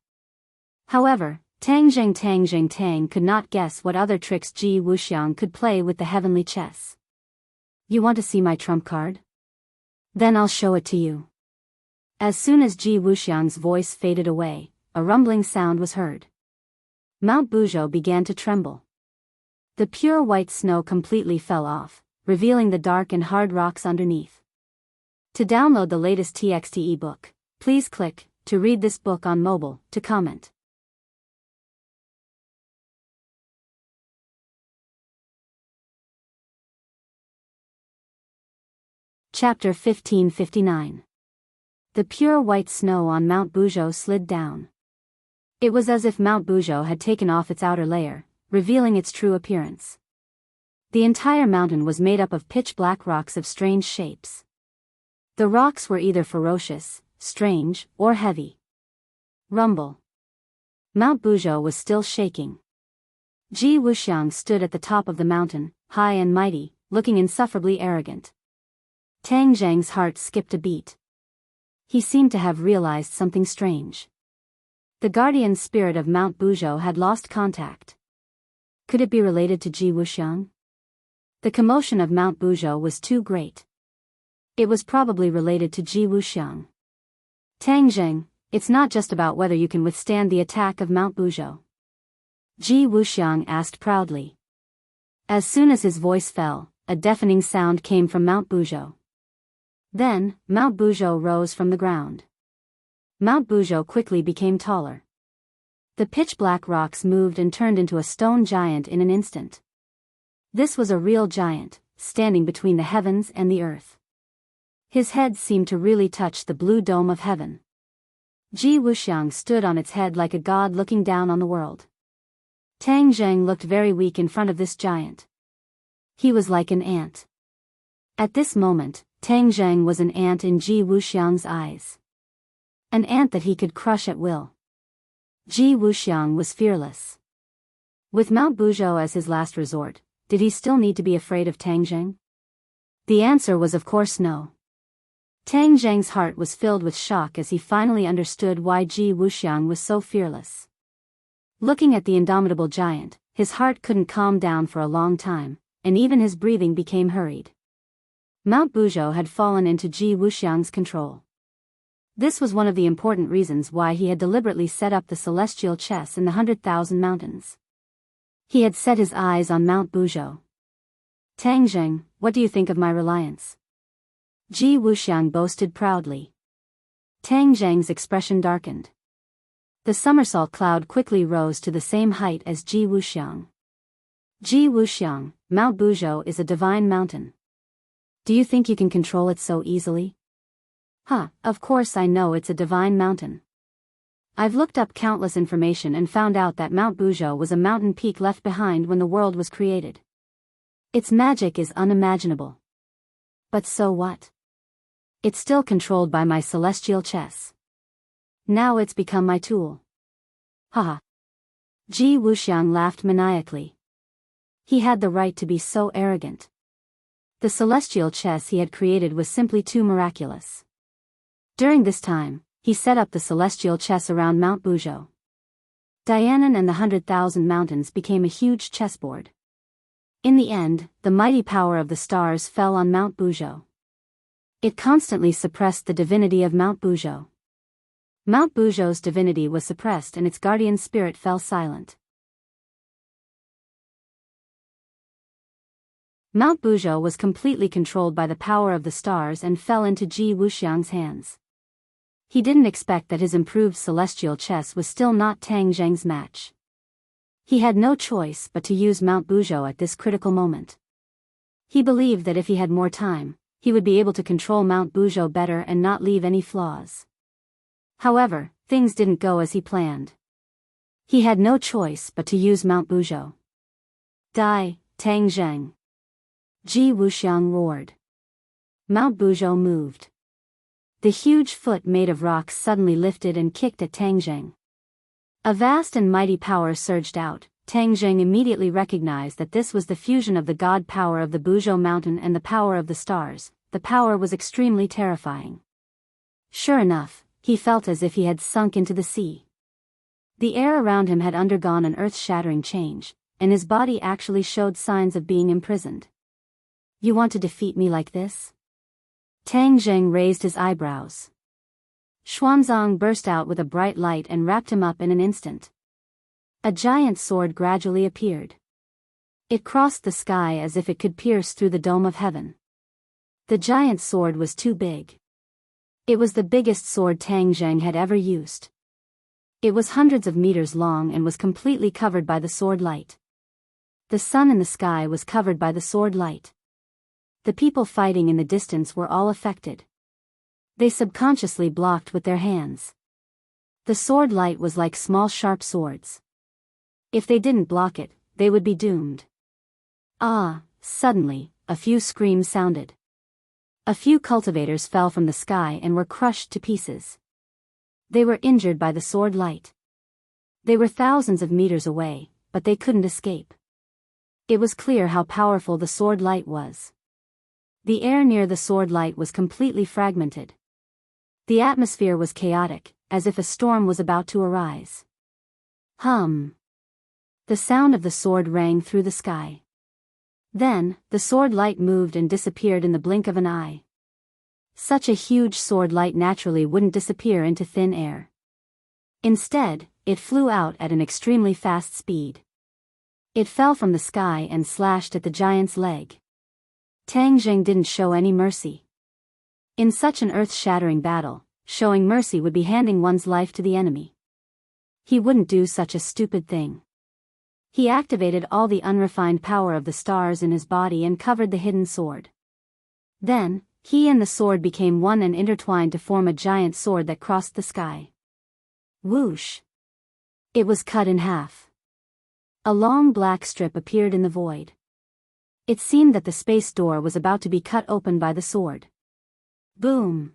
However, Tang Zheng could not guess what other tricks Ji Wuxiang could play with the heavenly chess. You want to see my trump card? Then I'll show it to you. As soon as Ji Wuxiang's voice faded away, a rumbling sound was heard. Mount Buzhou began to tremble. The pure white snow completely fell off, revealing the dark and hard rocks underneath. To download the latest TXT ebook, please click to read this book on mobile to comment. Chapter 1559. The pure white snow on Mount Buzhou slid down. It was as if Mount Buzhou had taken off its outer layer, revealing its true appearance. The entire mountain was made up of pitch-black rocks of strange shapes. The rocks were either ferocious, strange, or heavy. Rumble. Mount Buzhou was still shaking. Ji Wuxiang stood at the top of the mountain, high and mighty, looking insufferably arrogant. Tang Zheng's heart skipped a beat. He seemed to have realized something strange. The guardian spirit of Mount Buzhou had lost contact. Could it be related to Ji Wuxiang? The commotion of Mount Buzhou was too great. It was probably related to Ji Wuxiang. Tang Zheng, it's not just about whether you can withstand the attack of Mount Buzhou. Ji Wuxiang asked proudly. As soon as his voice fell, a deafening sound came from Mount Buzhou. Then, Mount Buzhou rose from the ground. Mount Buzhou quickly became taller. The pitch-black rocks moved and turned into a stone giant in an instant. This was a real giant, standing between the heavens and the earth. His head seemed to really touch the blue dome of heaven. Ji Wuxiang stood on its head like a god looking down on the world. Tang Zheng looked very weak in front of this giant. He was like an ant. At this moment, Tang Zheng was an ant in Ji Wuxiang's eyes. An ant that he could crush at will. Ji Wuxiang was fearless. With Mount Buzhou as his last resort, did he still need to be afraid of Tang Zheng? The answer was of course no. Tang Zheng's heart was filled with shock as he finally understood why Ji Wuxiang was so fearless. Looking at the indomitable giant, his heart couldn't calm down for a long time, and even his breathing became hurried. Mount Buzhou had fallen into Ji Wuxiang's control. This was one of the important reasons why he had deliberately set up the celestial chess in the 100,000 mountains. He had set his eyes on Mount Buzhou. Tang Zheng, what do you think of my reliance? Ji Wuxiang boasted proudly. Tang Zheng's expression darkened. The somersault cloud quickly rose to the same height as Ji Wuxiang. Ji Wuxiang, Mount Buzhou is a divine mountain. Do you think you can control it so easily? Of course I know it's a divine mountain. I've looked up countless information and found out that Mount Buzhou was a mountain peak left behind when the world was created. Its magic is unimaginable. But so what? It's still controlled by my celestial chess. Now it's become my tool. Haha. Ji Wuxiang laughed maniacally. He had the right to be so arrogant. The celestial chess he had created was simply too miraculous. During this time, he set up the celestial chess around Mount Buzhou. Dianan and the 100,000 mountains became a huge chessboard. In the end, the mighty power of the stars fell on Mount Buzhou. It constantly suppressed the divinity of Mount Buzhou. Mount Buzhou's divinity was suppressed and its guardian spirit fell silent. Mount Buzhou was completely controlled by the power of the stars and fell into Ji Wuxiang's hands. He didn't expect that his improved celestial chess was still not Tang Zheng's match. He had no choice but to use Mount Buzhou at this critical moment. He believed that if he had more time, he would be able to control Mount Buzhou better and not leave any flaws. However, things didn't go as he planned. He had no choice but to use Mount Buzhou. Die, Tang Zheng! Ji Wuxiang roared. Mount Buzhou moved. The huge foot made of rocks suddenly lifted and kicked at Tang Zheng. A vast and mighty power surged out. Tang Zheng immediately recognized that this was the fusion of the god power of the Buzhou mountain and the power of the stars. The power was extremely terrifying. Sure enough, he felt as if he had sunk into the sea. The air around him had undergone an earth-shattering change, and his body actually showed signs of being imprisoned. You want to defeat me like this? Tang Zheng raised his eyebrows. Xuanzang burst out with a bright light and wrapped him up in an instant. A giant sword gradually appeared. It crossed the sky as if it could pierce through the dome of heaven. The giant sword was too big. It was the biggest sword Tang Zheng had ever used. It was hundreds of meters long and was completely covered by the sword light. The sun in the sky was covered by the sword light. The people fighting in the distance were all affected. They subconsciously blocked with their hands. The sword light was like small sharp swords. If they didn't block it, they would be doomed. Suddenly, a few screams sounded. A few cultivators fell from the sky and were crushed to pieces. They were injured by the sword light. They were thousands of meters away, but they couldn't escape. It was clear how powerful the sword light was. The air near the sword light was completely fragmented. The atmosphere was chaotic, as if a storm was about to arise. Hum. The sound of the sword rang through the sky. Then, the sword light moved and disappeared in the blink of an eye. Such a huge sword light naturally wouldn't disappear into thin air. Instead, it flew out at an extremely fast speed. It fell from the sky and slashed at the giant's leg. Tang Zheng didn't show any mercy. In such an earth-shattering battle, showing mercy would be handing one's life to the enemy. He wouldn't do such a stupid thing. He activated all the unrefined power of the stars in his body and covered the hidden sword. Then, he and the sword became one and intertwined to form a giant sword that crossed the sky. Whoosh! It was cut in half. A long black strip appeared in the void. It seemed that the space door was about to be cut open by the sword. Boom!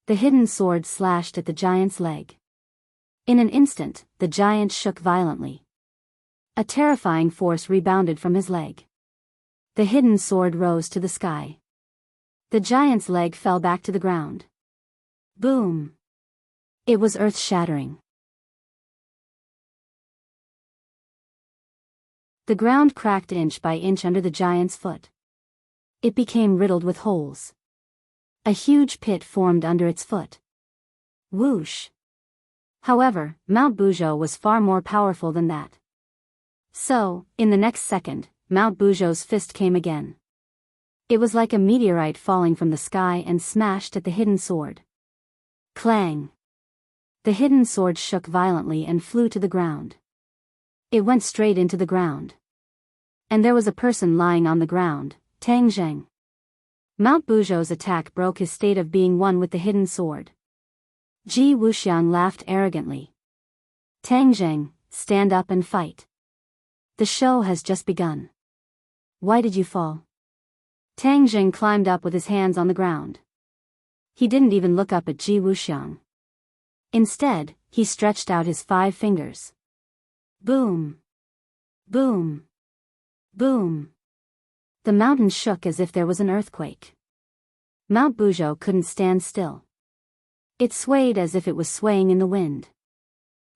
The hidden sword slashed at the giant's leg. In an instant, the giant shook violently. A terrifying force rebounded from his leg. The hidden sword rose to the sky. The giant's leg fell back to the ground. Boom! It was earth-shattering. The ground cracked inch by inch under the giant's foot. It became riddled with holes. A huge pit formed under its foot. Whoosh! However, Mount Bujo was far more powerful than that. So, in the next second, Mount Bujo's fist came again. It was like a meteorite falling from the sky and smashed at the hidden sword. Clang! The hidden sword shook violently and flew to the ground. It went straight into the ground. And there was a person lying on the ground, Tang Zheng. Mount Bujo's attack broke his state of being one with the hidden sword. Ji Wuxiang laughed arrogantly. Tang Zheng, stand up and fight. The show has just begun. Why did you fall? Tang Zheng climbed up with his hands on the ground. He didn't even look up at Ji Wuxiang. Instead, he stretched out his 5 fingers. Boom! Boom! Boom! The mountain shook as if there was an earthquake. Mount Bujo couldn't stand still. It swayed as if it was swaying in the wind.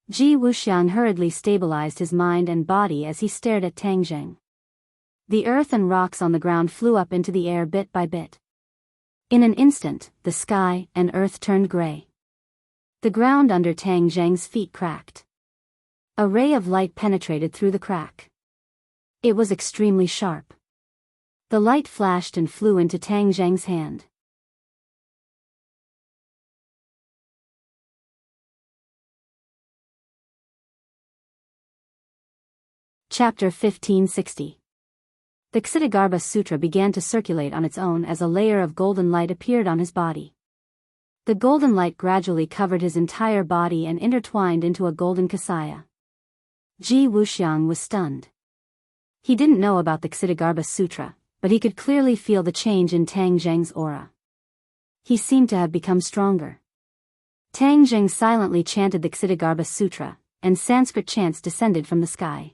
Ji Wuxiang hurriedly stabilized his mind and body as he stared at Tang Zheng. The earth and rocks on the ground flew up into the air bit by bit. In an instant, the sky and earth turned gray. The ground under Tang Zheng's feet cracked. A ray of light penetrated through the crack. It was extremely sharp. The light flashed and flew into Tang Zheng's hand. Chapter 1560. The Ksitigarbha Sutra began to circulate on its own as a layer of golden light appeared on his body. The golden light gradually covered his entire body and intertwined into a golden kasaya. Ji Wuxiang was stunned. He didn't know about the Ksitigarbha Sutra, but he could clearly feel the change in Tang Zheng's aura. He seemed to have become stronger. Tang Zheng silently chanted the Ksitigarbha Sutra, and Sanskrit chants descended from the sky.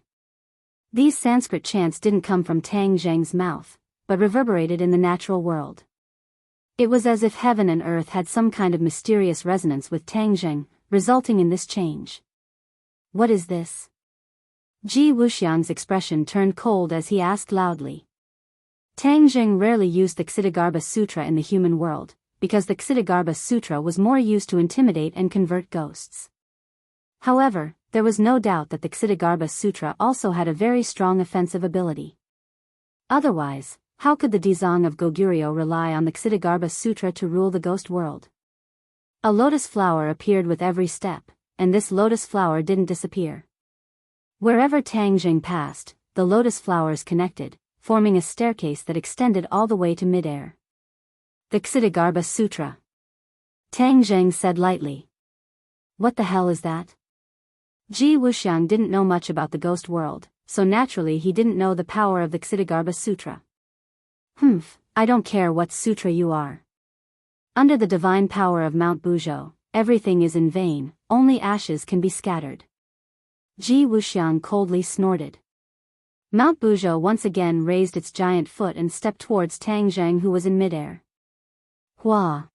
These Sanskrit chants didn't come from Tang Zheng's mouth, but reverberated in the natural world. It was as if heaven and earth had some kind of mysterious resonance with Tang Zheng, resulting in this change. What is this? Ji Wuxiang's expression turned cold as he asked loudly. Tang Zheng rarely used the Ksitigarbha Sutra in the human world, because the Ksitigarbha Sutra was more used to intimidate and convert ghosts. However, there was no doubt that the Ksitigarbha Sutra also had a very strong offensive ability. Otherwise, how could the Dizang of Goguryeo rely on the Ksitigarbha Sutra to rule the ghost world? A lotus flower appeared with every step, and this lotus flower didn't disappear. Wherever Tang Zheng passed, the lotus flowers connected, forming a staircase that extended all the way to midair. The Ksitigarbha Sutra. Tang Zheng said lightly. What the hell is that? Ji Wuxiang didn't know much about the ghost world, so naturally he didn't know the power of the Ksitigarbha Sutra. I don't care what sutra you are. Under the divine power of Mount Bujo, everything is in vain, only ashes can be scattered. Ji Wuxiang coldly snorted. Mount Bujo once again raised its giant foot and stepped towards Tang Zheng, who was in midair. Hua!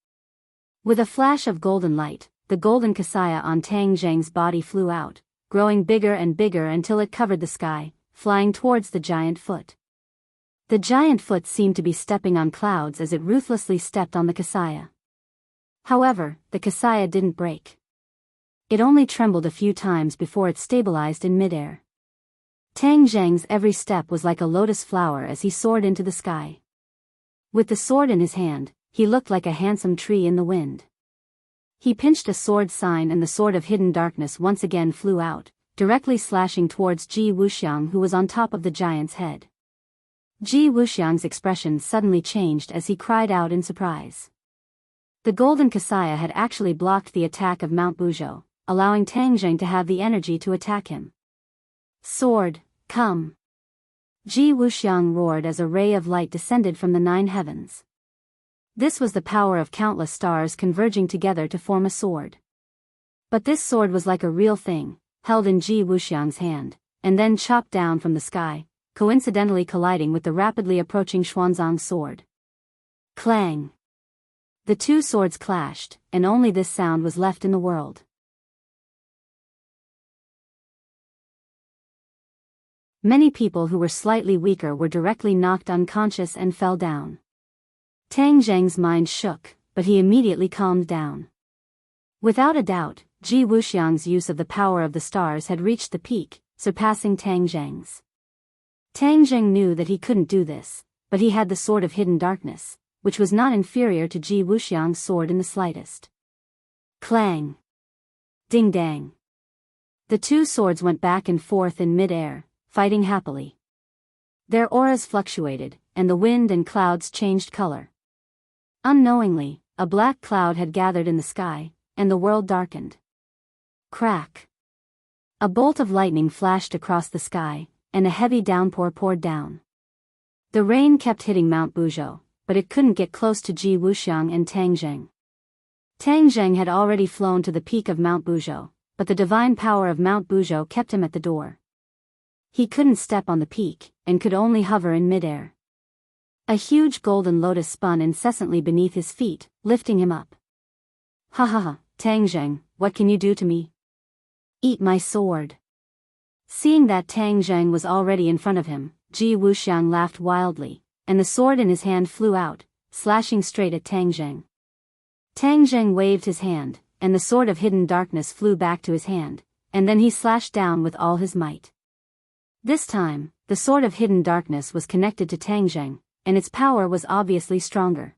With a flash of golden light, the golden kasaya on Tang Zheng's body flew out, growing bigger and bigger until it covered the sky, flying towards the giant foot. The giant foot seemed to be stepping on clouds as it ruthlessly stepped on the kasaya. However, the kasaya didn't break. It only trembled a few times before it stabilized in midair. Tang Zheng's every step was like a lotus flower as he soared into the sky. With the sword in his hand, he looked like a handsome tree in the wind. He pinched a sword sign and the sword of hidden darkness once again flew out, directly slashing towards Ji Wuxiang, who was on top of the giant's head. Ji Wuxiang's expression suddenly changed as he cried out in surprise. The golden kasaya had actually blocked the attack of Mount Bujo, allowing Tang Zheng to have the energy to attack him. Sword, come! Ji Wuxiang roared as a ray of light descended from the 9 heavens. This was the power of countless stars converging together to form a sword. But this sword was like a real thing, held in Ji Wuxiang's hand, and then chopped down from the sky, coincidentally colliding with the rapidly approaching Xuanzang's sword. Clang! The two swords clashed, and only this sound was left in the world. Many people who were slightly weaker were directly knocked unconscious and fell down. Tang Zheng's mind shook, but he immediately calmed down. Without a doubt, Ji Wuxiang's use of the power of the stars had reached the peak, surpassing Tang Zheng's. Tang Zheng knew that he couldn't do this, but he had the Sword of Hidden Darkness, which was not inferior to Ji Wuxiang's sword in the slightest. Clang! Ding dang! The two swords went back and forth in mid-air, fighting happily. Their auras fluctuated, and the wind and clouds changed color. Unknowingly, a black cloud had gathered in the sky, and the world darkened. Crack! A bolt of lightning flashed across the sky, and a heavy downpour poured down. The rain kept hitting Mount Buzhou, but it couldn't get close to Ji Wuxiang and Tang Zheng. Tang Zheng had already flown to the peak of Mount Buzhou, but the divine power of Mount Buzhou kept him at the door. He couldn't step on the peak, and could only hover in midair. A huge golden lotus spun incessantly beneath his feet, lifting him up. Ha ha ha, Tang Zheng, what can you do to me? Eat my sword. Seeing that Tang Zheng was already in front of him, Ji Wuxiang laughed wildly, and the sword in his hand flew out, slashing straight at Tang Zheng. Tang Zheng waved his hand, and the Sword of Hidden Darkness flew back to his hand, and then he slashed down with all his might. This time, the Sword of Hidden Darkness was connected to Tang Zheng, and its power was obviously stronger.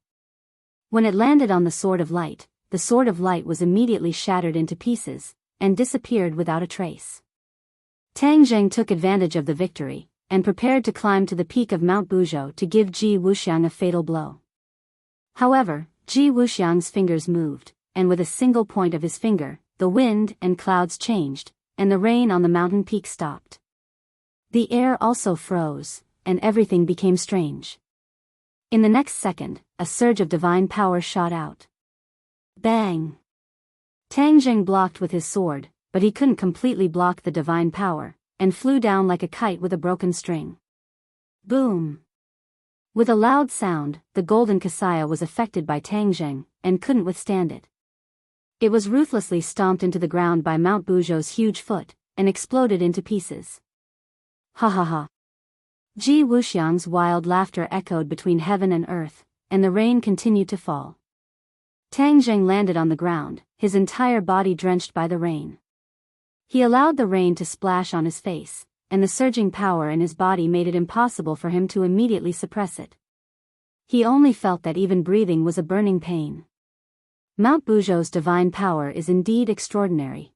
When it landed on the Sword of Light, the Sword of Light was immediately shattered into pieces, and disappeared without a trace. Tang Zheng took advantage of the victory, and prepared to climb to the peak of Mount Buzhou to give Ji Wuxiang a fatal blow. However, Ji Wuxiang's fingers moved, and with a single point of his finger, the wind and clouds changed, and the rain on the mountain peak stopped. The air also froze, and everything became strange. In the next second, a surge of divine power shot out. Bang! Tang Zheng blocked with his sword, but he couldn't completely block the divine power, and flew down like a kite with a broken string. Boom! With a loud sound, the golden Kasaya was affected by Tang Zheng, and couldn't withstand it. It was ruthlessly stomped into the ground by Mount Buzhou's huge foot, and exploded into pieces. Ha ha ha! Ji Wuxiang's wild laughter echoed between heaven and earth, and the rain continued to fall. Tang Zheng landed on the ground, his entire body drenched by the rain. He allowed the rain to splash on his face, and the surging power in his body made it impossible for him to immediately suppress it. He only felt that even breathing was a burning pain. Mount Buzhou's divine power is indeed extraordinary.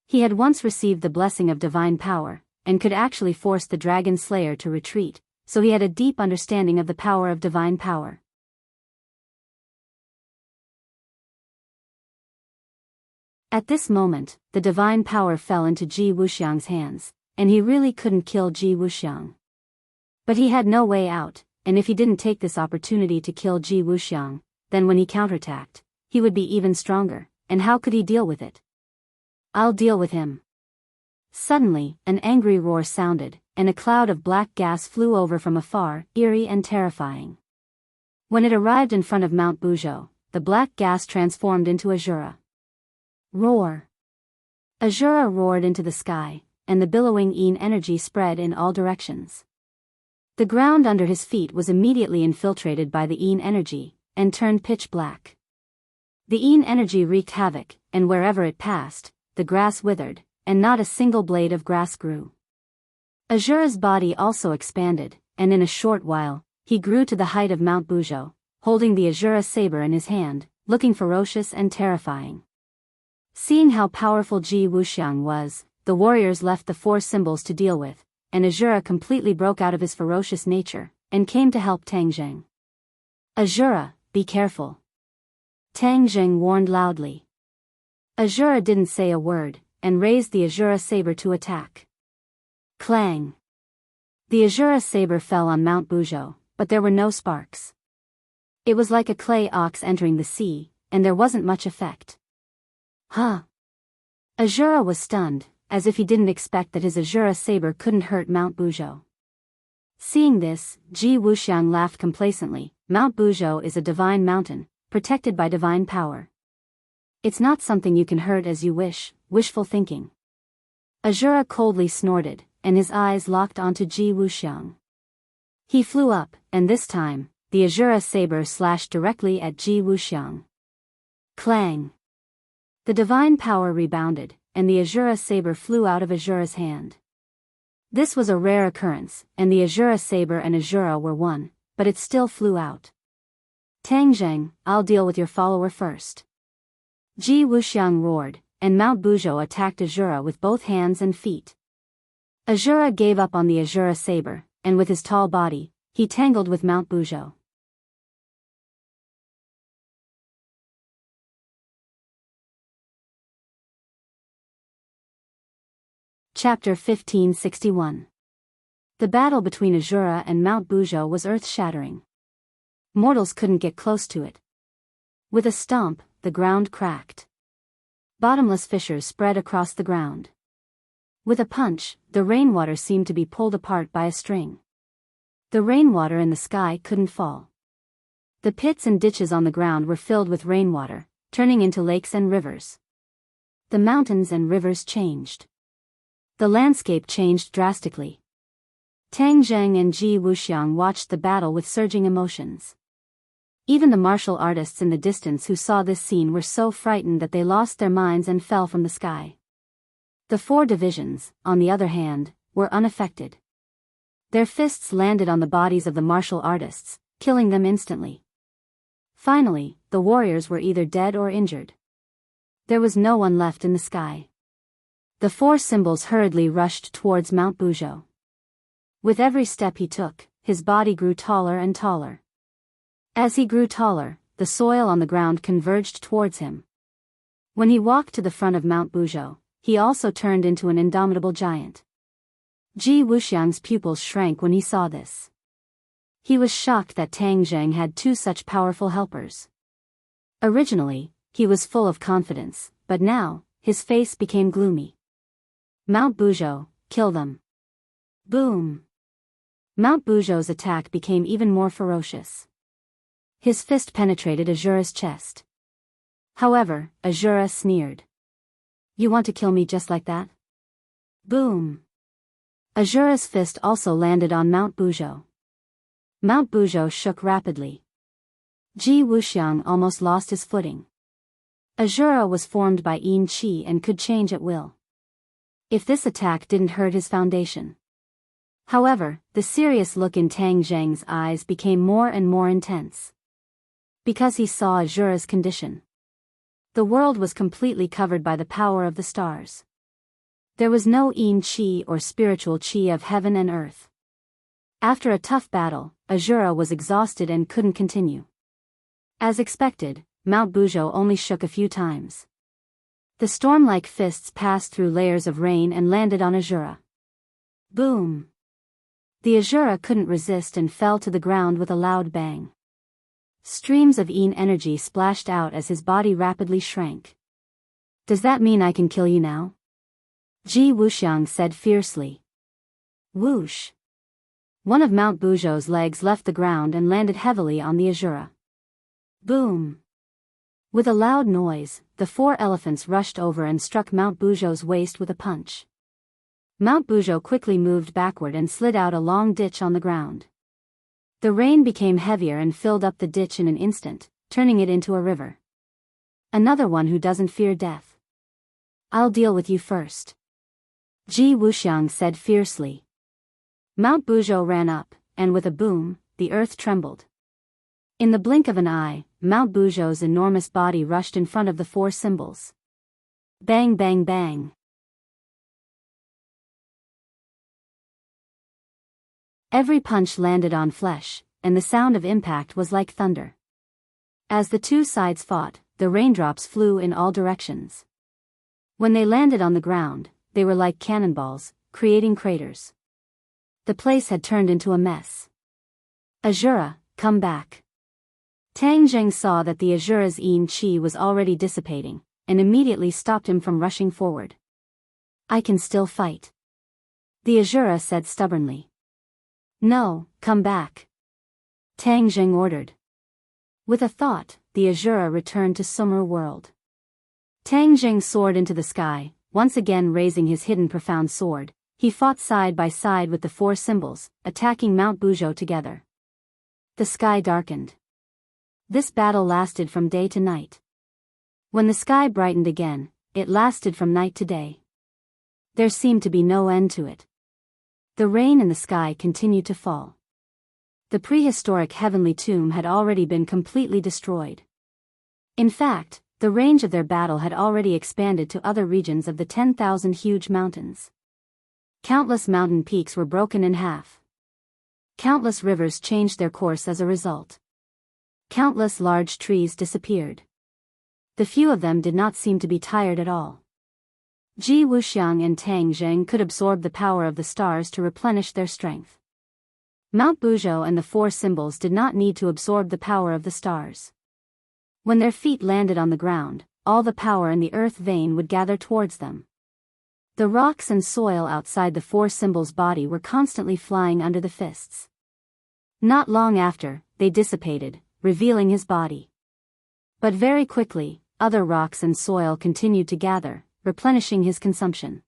He had once received the blessing of divine power, and could actually force the dragon slayer to retreat, so he had a deep understanding of the power of divine power. At this moment, the divine power fell into Ji Wuxiang's hands, and he really couldn't kill Ji Wuxiang. But he had no way out, and if he didn't take this opportunity to kill Ji Wuxiang, then when he counterattacked, he would be even stronger, and how could he deal with it? I'll deal with him. Suddenly, an angry roar sounded, and a cloud of black gas flew over from afar, eerie and terrifying. When it arrived in front of Mount Buzhou, the black gas transformed into Azura. Roar! Azura roared into the sky, and the billowing Yin energy spread in all directions. The ground under his feet was immediately infiltrated by the Yin energy, and turned pitch black. The Yin energy wreaked havoc, and wherever it passed, the grass withered, and not a single blade of grass grew. Azura's body also expanded, and in a short while, he grew to the height of Mount Buzhou, holding the Azura saber in his hand, looking ferocious and terrifying. Seeing how powerful Ji Wuxiang was, the warriors left the four symbols to deal with, and Azura completely broke out of his ferocious nature, and came to help Tang Zheng. Azura, be careful. Tang Zheng warned loudly. Azura didn't say a word, and raised the Azura saber to attack. Clang! The Azura saber fell on Mount Buzhou, but there were no sparks. It was like a clay ox entering the sea, and there wasn't much effect. Huh! Azura was stunned, as if he didn't expect that his Azura saber couldn't hurt Mount Buzhou. Seeing this, Ji Wuxiang laughed complacently. Mount Buzhou is a divine mountain, protected by divine power. It's not something you can hurt as you wish, wishful thinking. Azura coldly snorted, and his eyes locked onto Ji Wuxiang. He flew up, and this time, the Azura saber slashed directly at Ji Wuxiang. Clang! The divine power rebounded, and the Azura saber flew out of Azura's hand. This was a rare occurrence, and the Azura saber and Azura were one, but it still flew out. Tang Zheng, I'll deal with your follower first. Ji Wuxiang roared, and Mount Buzhou attacked Azura with both hands and feet. Azura gave up on the Azura saber, and with his tall body, he tangled with Mount Buzhou. Chapter 1561. The battle between Azura and Mount Buzhou was earth-shattering. Mortals couldn't get close to it. With a stomp, the ground cracked. Bottomless fissures spread across the ground. With a punch, the rainwater seemed to be pulled apart by a string. The rainwater in the sky couldn't fall. The pits and ditches on the ground were filled with rainwater, turning into lakes and rivers. The mountains and rivers changed. The landscape changed drastically. Tang Zheng and Ji Wuxiang watched the battle with surging emotions. Even the martial artists in the distance who saw this scene were so frightened that they lost their minds and fell from the sky. The four divisions, on the other hand, were unaffected. Their fists landed on the bodies of the martial artists, killing them instantly. Finally, the warriors were either dead or injured. There was no one left in the sky. The four symbols hurriedly rushed towards Mount Buzhou. With every step he took, his body grew taller and taller. As he grew taller, the soil on the ground converged towards him. When he walked to the front of Mount Buzhou, he also turned into an indomitable giant. Ji Wuxiang's pupils shrank when he saw this. He was shocked that Tang Zheng had two such powerful helpers. Originally, he was full of confidence, but now, his face became gloomy. Mount Buzhou, kill them. Boom! Mount Buzhou's attack became even more ferocious. His fist penetrated Azura's chest. However, Azura sneered. You want to kill me just like that? Boom! Azura's fist also landed on Mount Buzhou. Mount Buzhou shook rapidly. Ji Wuxiang almost lost his footing. Azura was formed by Yin Qi and could change at will. If this attack didn't hurt his foundation. However, the serious look in Tang Zheng's eyes became more and more intense. Because he saw Azura's condition. The world was completely covered by the power of the stars. There was no Yin Qi or spiritual Qi of heaven and earth. After a tough battle, Azura was exhausted and couldn't continue. As expected, Mount Buzhou only shook a few times. The storm-like fists passed through layers of rain and landed on Azura. Boom! The Azura couldn't resist and fell to the ground with a loud bang. Streams of Yin energy splashed out as his body rapidly shrank. Does that mean I can kill you now? Ji Wuxiang said fiercely. Whoosh! One of Mount Buzhou's legs left the ground and landed heavily on the Azura. Boom! With a loud noise, the four elephants rushed over and struck Mount Buzhou's waist with a punch. Mount Buzhou quickly moved backward and slid out a long ditch on the ground. The rain became heavier and filled up the ditch in an instant, turning it into a river. Another one who doesn't fear death. I'll deal with you first. Ji Wuxiang said fiercely. Mount Buzhou ran up, and with a boom, the earth trembled. In the blink of an eye, Mount Buzhou's enormous body rushed in front of the four symbols. Bang bang bang. Every punch landed on flesh, and the sound of impact was like thunder. As the two sides fought, the raindrops flew in all directions. When they landed on the ground, they were like cannonballs, creating craters. The place had turned into a mess. Azura, come back. Tang Zheng saw that the Azura's Yin Qi was already dissipating, and immediately stopped him from rushing forward. I can still fight. The Azura said stubbornly. No, come back. Tang Jing ordered. With a thought, the Azura returned to Summer World. Tang Jing soared into the sky, once again raising his hidden profound sword. He fought side by side with the four symbols, attacking Mount Buzhou together. The sky darkened. This battle lasted from day to night. When the sky brightened again, it lasted from night to day. There seemed to be no end to it. The rain in the sky continued to fall. The prehistoric heavenly tomb had already been completely destroyed. In fact, the range of their battle had already expanded to other regions of the 10,000 huge mountains. Countless mountain peaks were broken in half. Countless rivers changed their course as a result. Countless large trees disappeared. The few of them did not seem to be tired at all. Ji Wuxiang and Tang Jing could absorb the power of the stars to replenish their strength. Mount Buzhou and the four symbols did not need to absorb the power of the stars. When their feet landed on the ground, all the power in the earth vein would gather towards them. The rocks and soil outside the four symbols' body were constantly flying under the fists. Not long after, they dissipated, revealing his body. But very quickly, other rocks and soil continued to gather, replenishing his consumption.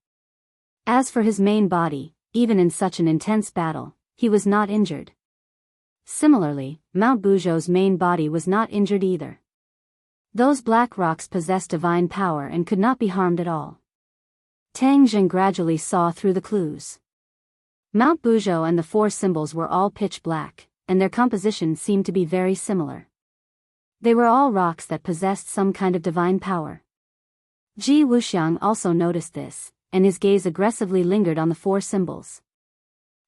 As for his main body, even in such an intense battle, he was not injured. Similarly, Mount Buzhou's main body was not injured either. Those black rocks possessed divine power and could not be harmed at all. Tang Jing gradually saw through the clues. Mount Buzhou and the four symbols were all pitch black, and their composition seemed to be very similar. They were all rocks that possessed some kind of divine power. Ji Wuxiang also noticed this, and his gaze aggressively lingered on the four symbols.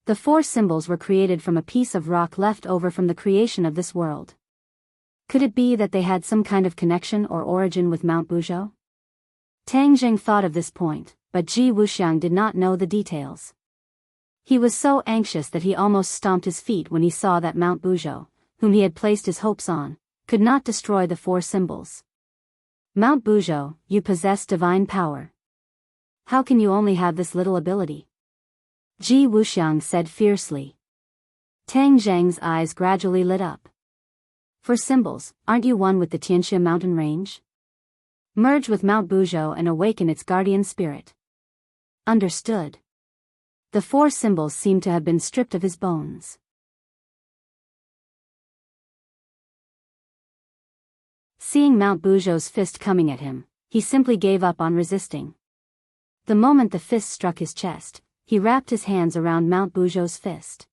The four symbols were created from a piece of rock left over from the creation of this world. Could it be that they had some kind of connection or origin with Mount Buzhou? Tang Jing thought of this point, but Ji Wuxiang did not know the details. He was so anxious that he almost stomped his feet when he saw that Mount Buzhou, whom he had placed his hopes on, could not destroy the four symbols. Mount Buzhou, you possess divine power. How can you only have this little ability? Ji Wuxiang said fiercely. Tang Jing's eyes gradually lit up. For symbols, aren't you one with the Tianxia mountain range? Merge with Mount Buzhou and awaken its guardian spirit. Understood. The four symbols seemed to have been stripped of his bones. Seeing Mount Buzhou's fist coming at him, he simply gave up on resisting. The moment the fist struck his chest, he wrapped his hands around Mount Buzhou's fist.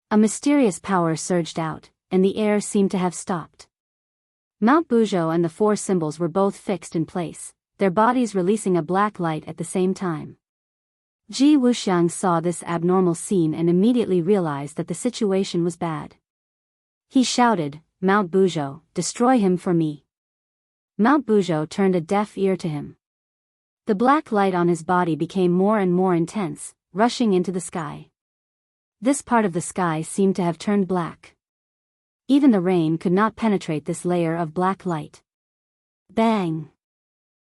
A mysterious power surged out, and the air seemed to have stopped. Mount Buzhou and the four symbols were both fixed in place, their bodies releasing a black light at the same time. Ji Wuxiang saw this abnormal scene and immediately realized that the situation was bad. He shouted, Mount Buzhou, destroy him for me. Mount Buzhou turned a deaf ear to him. The black light on his body became more and more intense, rushing into the sky. This part of the sky seemed to have turned black. Even the rain could not penetrate this layer of black light. Bang!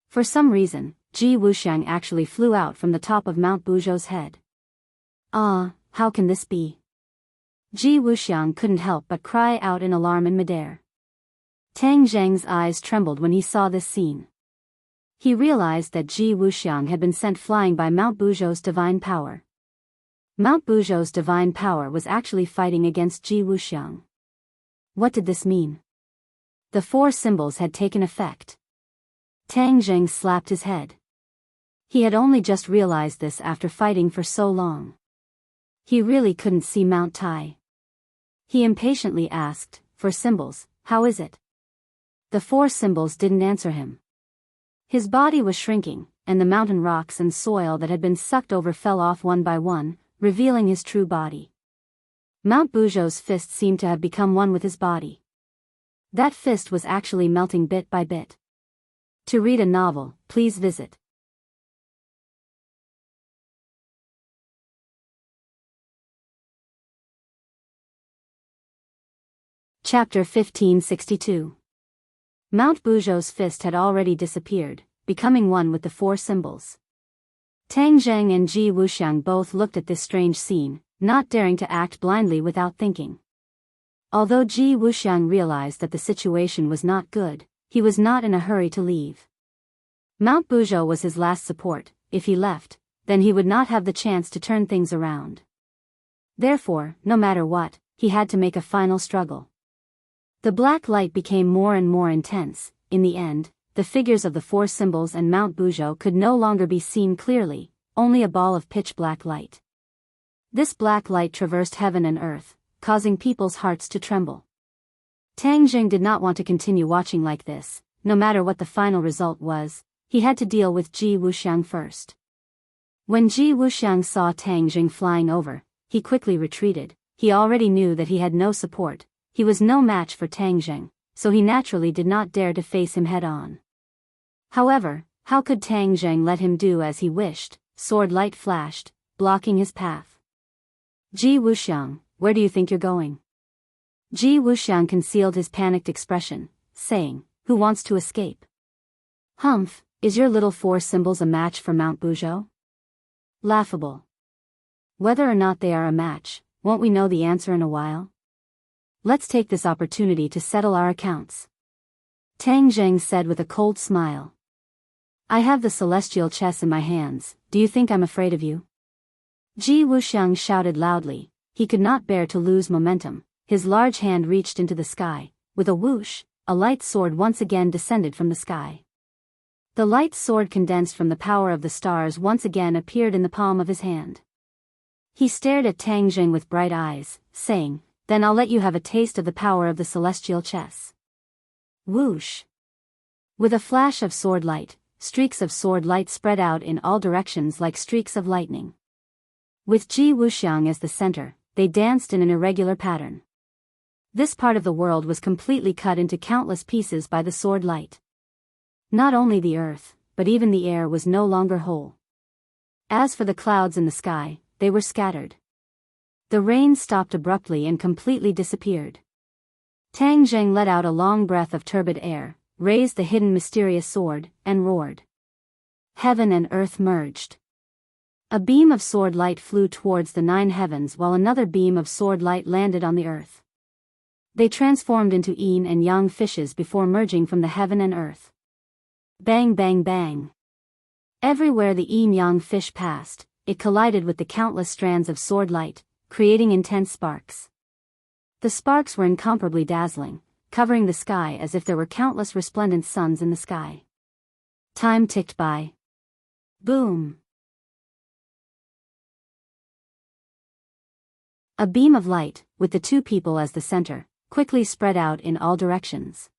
For some reason, Ji Wuxiang actually flew out from the top of Mount Buzhou's head. Ah, how can this be? Ji Wuxiang couldn't help but cry out in alarm in midair. Tang Jing's eyes trembled when he saw this scene. He realized that Ji Wuxiang had been sent flying by Mount Buzhou's divine power. Mount Buzhou's divine power was actually fighting against Ji Wuxiang. What did this mean? The four symbols had taken effect. Tang Jing slapped his head. He had only just realized this after fighting for so long. He really couldn't see Mount Tai. He impatiently asked, for symbols, how is it? The four symbols didn't answer him. His body was shrinking, and the mountain rocks and soil that had been sucked over fell off one by one, revealing his true body. Mount Buzhou's fist seemed to have become one with his body. That fist was actually melting bit by bit. To read a novel, please visit Chapter 1562. Mount Buzhou's fist had already disappeared, becoming one with the four symbols. Tang Zheng and Ji Wuxiang both looked at this strange scene, not daring to act blindly without thinking. Although Ji Wuxiang realized that the situation was not good, he was not in a hurry to leave. Mount Buzhou was his last support. If he left, then he would not have the chance to turn things around. Therefore, no matter what, he had to make a final struggle. The black light became more and more intense. In the end, the figures of the four symbols and Mount Buzhou could no longer be seen clearly, only a ball of pitch-black light. This black light traversed heaven and earth, causing people's hearts to tremble. Tang Jing did not want to continue watching like this. No matter what the final result was, he had to deal with Ji Wuxiang first. When Ji Wuxiang saw Tang Jing flying over, he quickly retreated. He already knew that he had no support. He was no match for Tang Jing, so he naturally did not dare to face him head-on. However, how could Tang Jing let him do as he wished? Sword light flashed, blocking his path. Ji Wuxiang, where do you think you're going? Ji Wuxiang concealed his panicked expression, saying, who wants to escape? Humph, is your little four symbols a match for Mount Buzhou? Laughable. Whether or not they are a match, won't we know the answer in a while? Let's take this opportunity to settle our accounts. Tang Zheng said with a cold smile. I have the celestial chess in my hands, do you think I'm afraid of you? Ji Wuxiang shouted loudly. He could not bear to lose momentum. His large hand reached into the sky. With a whoosh, a light sword once again descended from the sky. The light sword condensed from the power of the stars once again appeared in the palm of his hand. He stared at Tang Jing with bright eyes, saying, then I'll let you have a taste of the power of the celestial chess. Whoosh! With a flash of sword light, streaks of sword light spread out in all directions like streaks of lightning. With Ji Wuxiang as the center, they danced in an irregular pattern. This part of the world was completely cut into countless pieces by the sword light. Not only the earth, but even the air was no longer whole. As for the clouds in the sky, they were scattered. The rain stopped abruptly and completely disappeared. Tang Zheng let out a long breath of turbid air, raised the hidden mysterious sword, and roared. Heaven and earth merged. A beam of sword light flew towards the 9 heavens while another beam of sword light landed on the earth. They transformed into yin and yang fishes before merging from the heaven and earth. Bang bang bang. Everywhere the yin-yang fish passed, it collided with the countless strands of sword light, creating intense sparks. The sparks were incomparably dazzling, covering the sky as if there were countless resplendent suns in the sky. Time ticked by. Boom! A beam of light, with the 2 people as the center, quickly spread out in all directions.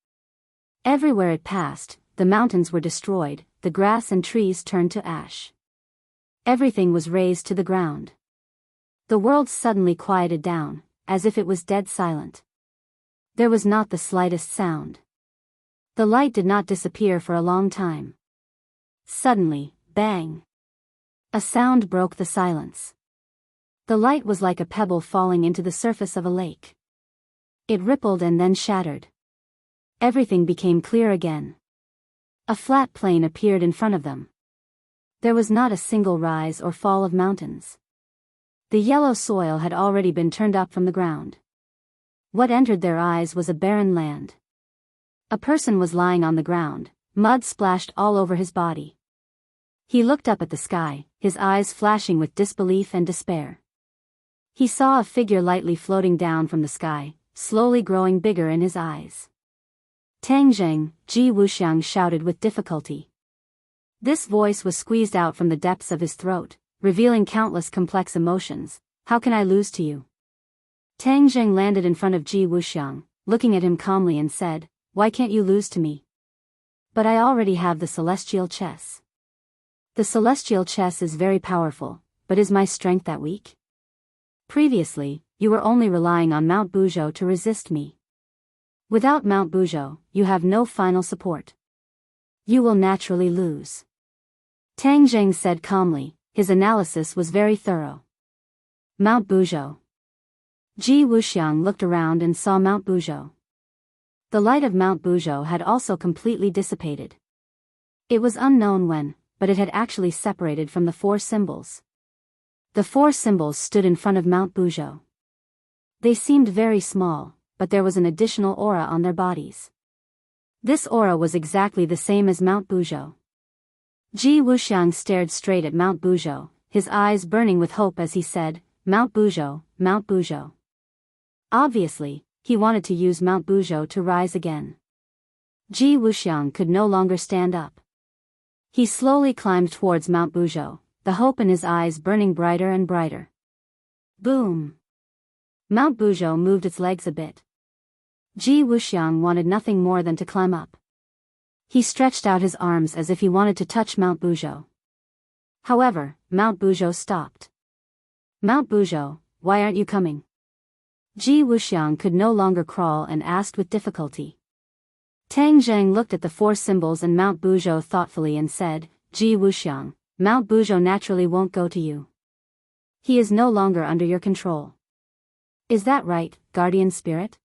Everywhere it passed, the mountains were destroyed, the grass and trees turned to ash. Everything was razed to the ground. The world suddenly quieted down, as if it was dead silent. There was not the slightest sound. The light did not disappear for a long time. Suddenly, bang! A sound broke the silence. The light was like a pebble falling into the surface of a lake. It rippled and then shattered. Everything became clear again. A flat plain appeared in front of them. There was not a single rise or fall of mountains. The yellow soil had already been turned up from the ground. What entered their eyes was a barren land. A person was lying on the ground, mud splashed all over his body. He looked up at the sky, his eyes flashing with disbelief and despair. He saw a figure lightly floating down from the sky, slowly growing bigger in his eyes. Tang Zheng, Ji Wuxiang shouted with difficulty. This voice was squeezed out from the depths of his throat, revealing countless complex emotions. How can I lose to you? Tang Zheng landed in front of Ji Wuxiang, looking at him calmly and said, why can't you lose to me? But I already have the celestial chess. The celestial chess is very powerful, but is my strength that weak? Previously, you were only relying on Mount Buzhou to resist me. Without Mount Buzhou, you have no final support. You will naturally lose. Tang Zheng said calmly. His analysis was very thorough. Mount Buzhou. Ji Wuxiang looked around and saw Mount Buzhou. The light of Mount Buzhou had also completely dissipated. It was unknown when, but it had actually separated from the four symbols. The four symbols stood in front of Mount Buzhou. They seemed very small, but there was an additional aura on their bodies. This aura was exactly the same as Mount Buzhou. Ji Wuxiang stared straight at Mount Buzhou, his eyes burning with hope as he said, Mount Buzhou, Mount Buzhou. Obviously, he wanted to use Mount Buzhou to rise again. Ji Wuxiang could no longer stand up. He slowly climbed towards Mount Buzhou, the hope in his eyes burning brighter and brighter. Boom! Mount Buzhou moved its legs a bit. Ji Wuxiang wanted nothing more than to climb up. He stretched out his arms as if he wanted to touch Mount Buzhou. However, Mount Buzhou stopped. Mount Buzhou, why aren't you coming? Ji Wuxiang could no longer crawl and asked with difficulty. Tang Zheng looked at the four symbols and Mount Buzhou thoughtfully and said, Ji Wuxiang, Mount Buzhou naturally won't go to you. He is no longer under your control. Is that right, guardian spirit?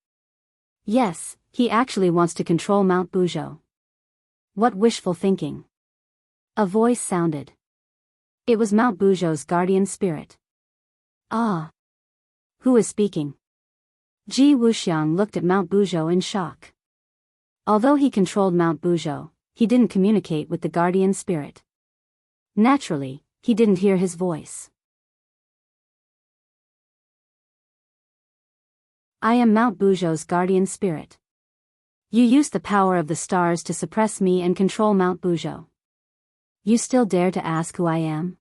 Yes, he actually wants to control Mount Buzhou. What wishful thinking. A voice sounded. It was Mount Buzhou's guardian spirit. Ah. Who is speaking? Ji Wuxiang looked at Mount Buzhou in shock. Although he controlled Mount Buzhou, he didn't communicate with the guardian spirit. Naturally, he didn't hear his voice. I am Mount Buzhou's guardian spirit. You used the power of the stars to suppress me and control Mount Buzhou. You still dare to ask who I am?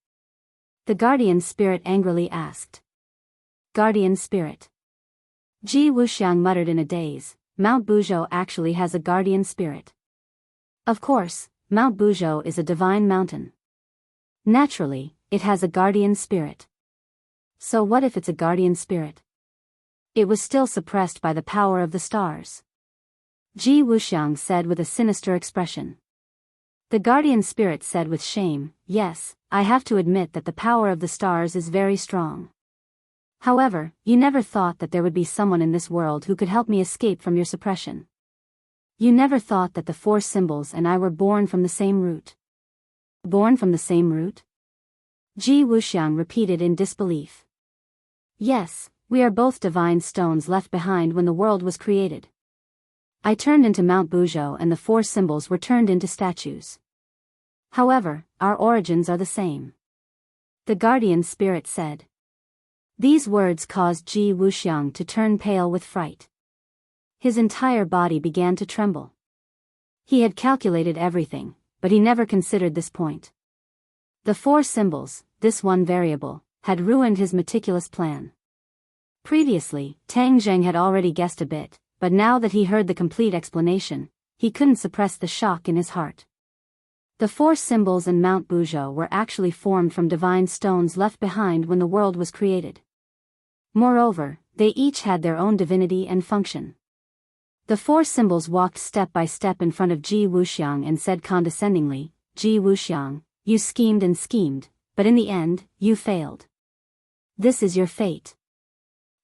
The guardian spirit angrily asked. Guardian spirit. Ji Wuxiang muttered in a daze, Mount Buzhou actually has a guardian spirit. Of course, Mount Buzhou is a divine mountain. Naturally, it has a guardian spirit. So what if it's a guardian spirit? It was still suppressed by the power of the stars. Ji Wuxiang said with a sinister expression. The guardian spirit said with shame, yes, I have to admit that the power of the stars is very strong. However, you never thought that there would be someone in this world who could help me escape from your suppression. You never thought that the four symbols and I were born from the same root. Born from the same root? Ji Wuxiang repeated in disbelief. Yes, we are both divine stones left behind when the world was created. I turned into Mount Buzhou and the four symbols were turned into statues. However, our origins are the same. The guardian spirit said. These words caused Ji Wuxiang to turn pale with fright. His entire body began to tremble. He had calculated everything, but he never considered this point. The four symbols, this one variable, had ruined his meticulous plan. Previously, Tang Zheng had already guessed a bit, but now that he heard the complete explanation, he couldn't suppress the shock in his heart. The four symbols in Mount Buzhou were actually formed from divine stones left behind when the world was created. Moreover, they each had their own divinity and function. The four symbols walked step by step in front of Ji Wuxiang and said condescendingly, Ji Wuxiang, you schemed, but in the end, you failed. This is your fate.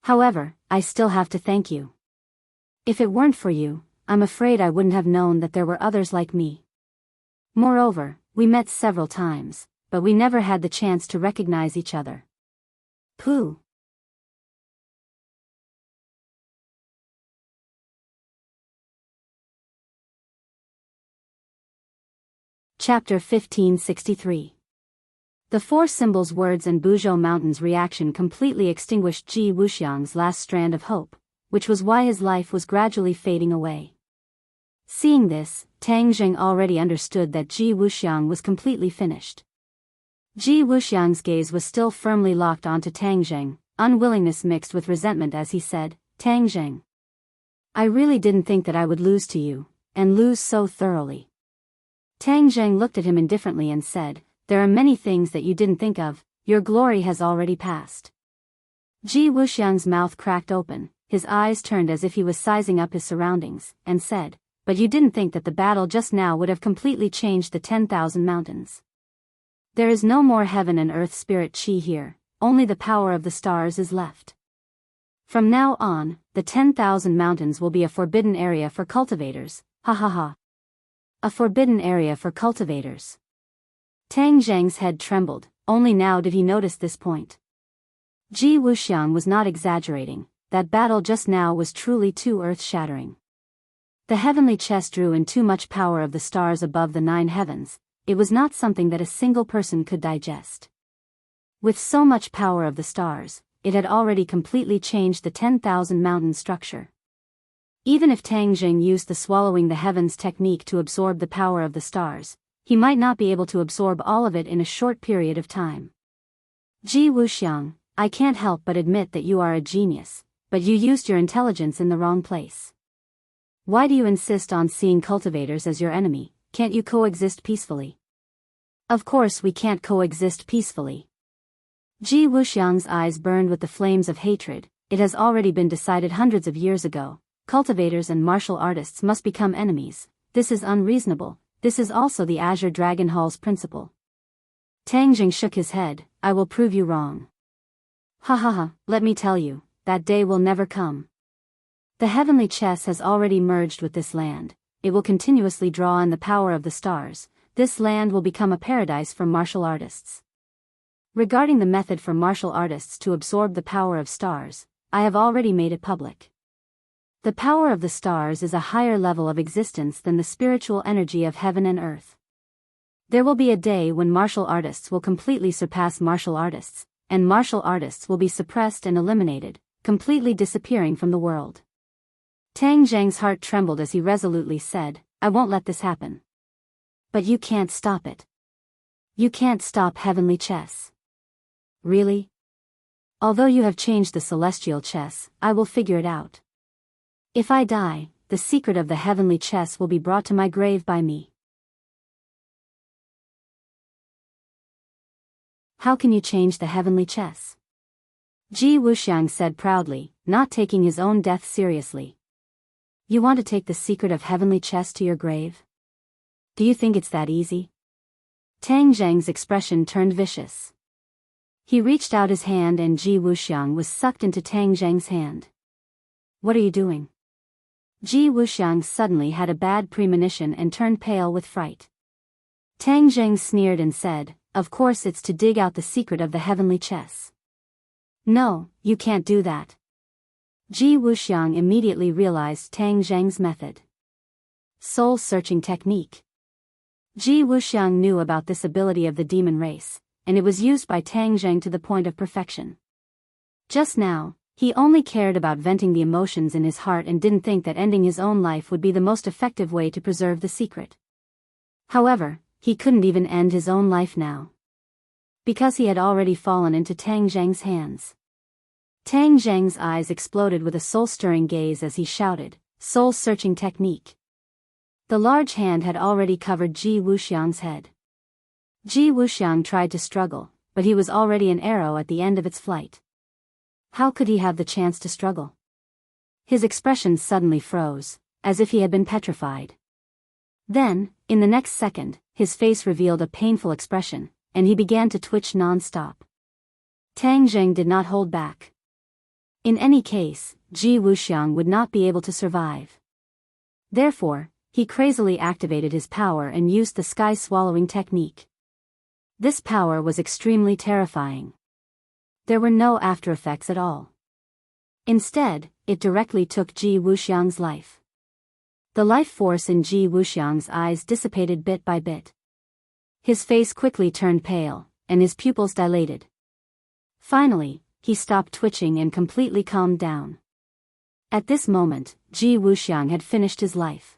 However, I still have to thank you. If it weren't for you, I'm afraid I wouldn't have known that there were others like me. Moreover, we met several times, but we never had the chance to recognize each other. Pooh. Chapter 1563. The four symbols' words and Buzhou Mountain's reaction completely extinguished Ji Wuxiang's last strand of hope, which was why his life was gradually fading away. Seeing this, Tang Zheng already understood that Ji Wuxiang was completely finished. Ji Wuxiang's gaze was still firmly locked onto Tang Zheng, unwillingness mixed with resentment as he said, Tang Zheng. I really didn't think that I would lose to you, and lose so thoroughly. Tang Zheng looked at him indifferently and said, there are many things that you didn't think of, your glory has already passed. Ji Wuxiang's mouth cracked open, his eyes turned as if he was sizing up his surroundings, and said, but you didn't think that the battle just now would have completely changed the 10,000 mountains. There is no more heaven and earth spirit chi here, only the power of the stars is left. From now on, the 10,000 mountains will be a forbidden area for cultivators, ha ha ha. A forbidden area for cultivators. Tang Zhang's head trembled, only now did he notice this point. Ji Wuxiang was not exaggerating, that battle just now was truly too earth-shattering. The heavenly chest drew in too much power of the stars above the 9 heavens, it was not something that a single person could digest. With so much power of the stars, it had already completely changed the 10,000 mountain structure. Even if Tang Jing used the swallowing the heavens technique to absorb the power of the stars, he might not be able to absorb all of it in a short period of time. Ji Wuxiang, I can't help but admit that you are a genius, but you used your intelligence in the wrong place. Why do you insist on seeing cultivators as your enemy? Can't you coexist peacefully? Of course we can't coexist peacefully. Ji Wuxiang's eyes burned with the flames of hatred. It has already been decided hundreds of years ago. Cultivators and martial artists must become enemies. This is unreasonable. This is also the Azure Dragon Hall's principle. Tang Jing shook his head. I will prove you wrong. Ha ha ha, let me tell you, that day will never come. The heavenly chess has already merged with this land. It will continuously draw in the power of the stars. This land will become a paradise for martial artists. Regarding the method for martial artists to absorb the power of stars, I have already made it public. The power of the stars is a higher level of existence than the spiritual energy of heaven and earth. There will be a day when martial artists will completely surpass martial artists, and martial artists will be suppressed and eliminated, completely disappearing from the world. Tang Zhang's heart trembled as he resolutely said, I won't let this happen. But you can't stop it. You can't stop heavenly chess. Really? Although you have changed the celestial chess, I will figure it out. If I die, the secret of the heavenly chess will be brought to my grave by me. How can you change the heavenly chess? Ji Wuxiang said proudly, not taking his own death seriously. You want to take the secret of heavenly chess to your grave? Do you think it's that easy? Tang Zhang's expression turned vicious. He reached out his hand and Ji Wuxiang was sucked into Tang Zhang's hand. What are you doing? Ji Wuxiang suddenly had a bad premonition and turned pale with fright. Tang Zhang sneered and said, of course it's to dig out the secret of the heavenly chess. No, you can't do that. Ji Wuxiang immediately realized Tang Zhang's method. Soul-searching technique. Ji Wuxiang knew about this ability of the demon race, and it was used by Tang Zhang to the point of perfection. Just now, he only cared about venting the emotions in his heart and didn't think that ending his own life would be the most effective way to preserve the secret. However, he couldn't even end his own life now, because he had already fallen into Tang Zhang's hands. Tang Zhang's eyes exploded with a soul-stirring gaze as he shouted, soul-searching technique. The large hand had already covered Ji Wuxiang's head. Ji Wuxiang tried to struggle, but he was already an arrow at the end of its flight. How could he have the chance to struggle? His expression suddenly froze, as if he had been petrified. Then, in the next second, his face revealed a painful expression, and he began to twitch non-stop. Tang Zhang did not hold back. In any case, Ji Wuxiang would not be able to survive. Therefore, he crazily activated his power and used the sky-swallowing technique. This power was extremely terrifying. There were no after-effects at all. Instead, it directly took Ji Wuxiang's life. The life force in Ji Wuxiang's eyes dissipated bit by bit. His face quickly turned pale, and his pupils dilated. Finally, he stopped twitching and completely calmed down. At this moment, Ji Wuxiang had finished his life.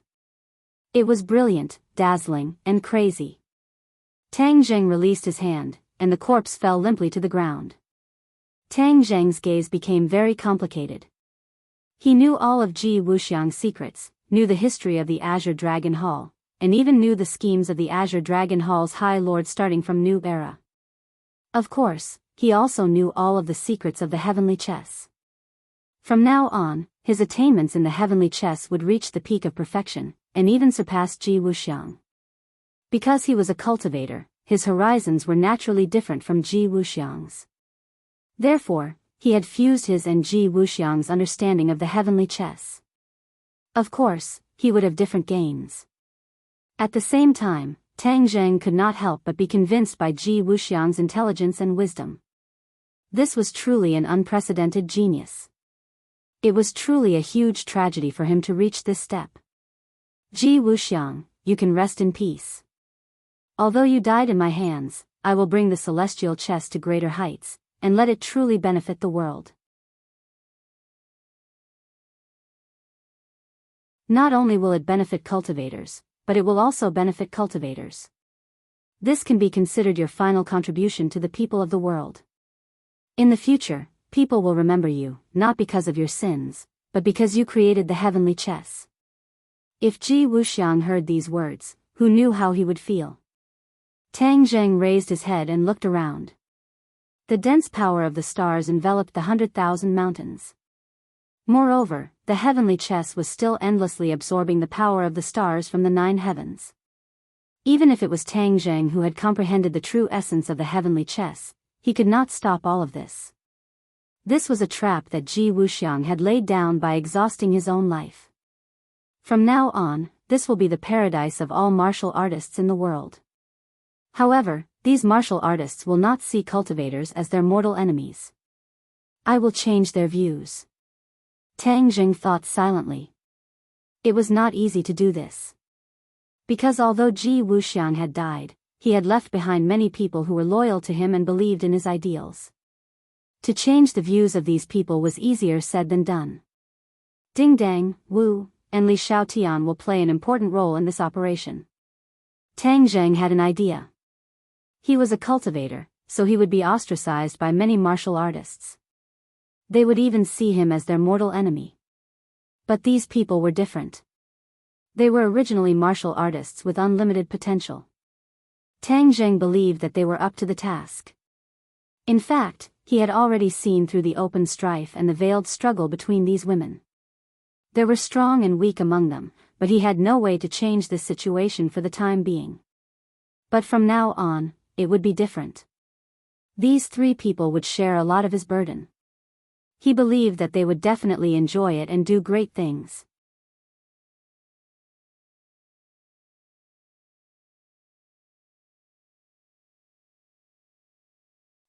It was brilliant, dazzling, and crazy. Tang Zhang released his hand, and the corpse fell limply to the ground. Tang Zhang's gaze became very complicated. He knew all of Ji Wuxiang's secrets, knew the history of the Azure Dragon Hall, and even knew the schemes of the Azure Dragon Hall's High Lord starting from New Era. Of course, he also knew all of the secrets of the heavenly chess. From now on, his attainments in the heavenly chess would reach the peak of perfection, and even surpass Ji Wuxiang. Because he was a cultivator, his horizons were naturally different from Ji Wuxiang's. Therefore, he had fused his and Ji Wuxiang's understanding of the heavenly chess. Of course, he would have different gains. At the same time, Tang Zheng could not help but be convinced by Ji Wuxiang's intelligence and wisdom. This was truly an unprecedented genius. It was truly a huge tragedy for him to reach this step. Ji Wuxiang, you can rest in peace. Although you died in my hands, I will bring the celestial chest to greater heights, and let it truly benefit the world. Not only will it benefit cultivators, but it will also benefit cultivators. This can be considered your final contribution to the people of the world. In the future, people will remember you, not because of your sins, but because you created the heavenly chess. If Ji Wuxiang heard these words, who knew how he would feel? Tang Zheng raised his head and looked around. The dense power of the stars enveloped the 100,000 mountains. Moreover, the heavenly chess was still endlessly absorbing the power of the stars from the 9 heavens. Even if it was Tang Zheng who had comprehended the true essence of the heavenly chess, he could not stop all of this. This was a trap that Ji Wuxiang had laid down by exhausting his own life. From now on, this will be the paradise of all martial artists in the world. However, these martial artists will not see cultivators as their mortal enemies. I will change their views. Tang Zheng thought silently. It was not easy to do this. Because although Ji Wuxiang had died, he had left behind many people who were loyal to him and believed in his ideals. To change the views of these people was easier said than done. Ding Dang, Wu, and Li Xiaotian will play an important role in this operation. Tang Zheng had an idea. He was a cultivator, so he would be ostracized by many martial artists. They would even see him as their mortal enemy. But these people were different. They were originally martial artists with unlimited potential. Tang Zheng believed that they were up to the task. In fact, he had already seen through the open strife and the veiled struggle between these women. There were strong and weak among them, but he had no way to change this situation for the time being. But from now on, it would be different. These 3 people would share a lot of his burden. He believed that they would definitely enjoy it and do great things.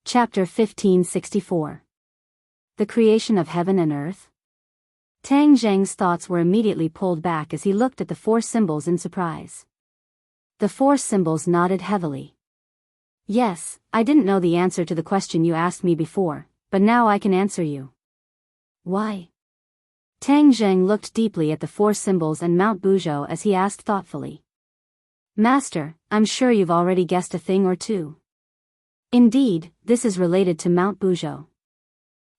Chapter 1564. The Creation of Heaven and Earth. Tang Zheng's thoughts were immediately pulled back as he looked at the 4 symbols in surprise. The 4 symbols nodded heavily. Yes, I didn't know the answer to the question you asked me before, but now I can answer you. Why? Tang Zheng looked deeply at the 4 symbols and Mount Buzhou as he asked thoughtfully. Master, I'm sure you've already guessed a thing or two. Indeed, this is related to Mount Buzhou.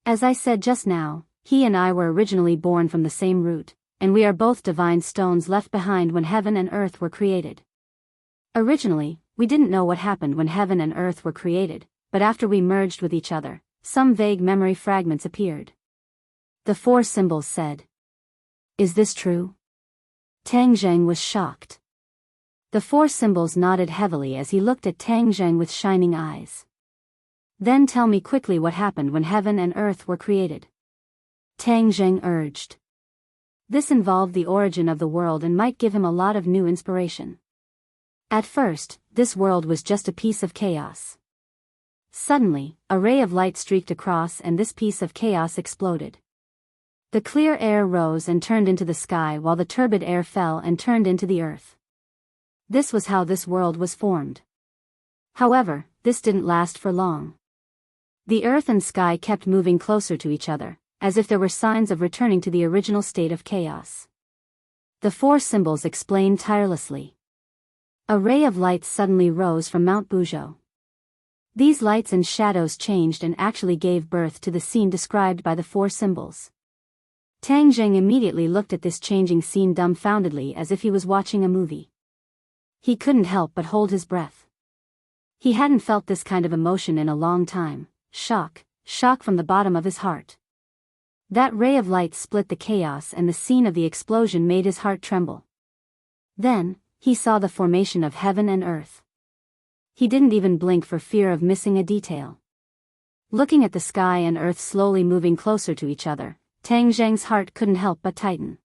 As I said just now, he and I were originally born from the same root, and we are both divine stones left behind when heaven and earth were created. Originally, we didn't know what happened when heaven and earth were created, but after we merged with each other, some vague memory fragments appeared. The 4 symbols said. Is this true? Tang Zheng was shocked. The 4 symbols nodded heavily as he looked at Tang Zheng with shining eyes. Then tell me quickly what happened when heaven and earth were created. Tang Zheng urged. This involved the origin of the world and might give him a lot of new inspiration. At first, this world was just a piece of chaos. Suddenly, a ray of light streaked across and this piece of chaos exploded. The clear air rose and turned into the sky while the turbid air fell and turned into the earth. This was how this world was formed. However, this didn't last for long. The earth and sky kept moving closer to each other, as if there were signs of returning to the original state of chaos. The 4 symbols explained tirelessly. A ray of light suddenly rose from Mount Buzhou. These lights and shadows changed and actually gave birth to the scene described by the 4 symbols. Tang Zheng immediately looked at this changing scene dumbfoundedly as if he was watching a movie. He couldn't help but hold his breath. He hadn't felt this kind of emotion in a long time. Shock from the bottom of his heart. That ray of light split the chaos and the scene of the explosion made his heart tremble. Then, he saw the formation of heaven and earth. He didn't even blink for fear of missing a detail. Looking at the sky and earth slowly moving closer to each other, Tang Zheng's heart couldn't help but tighten.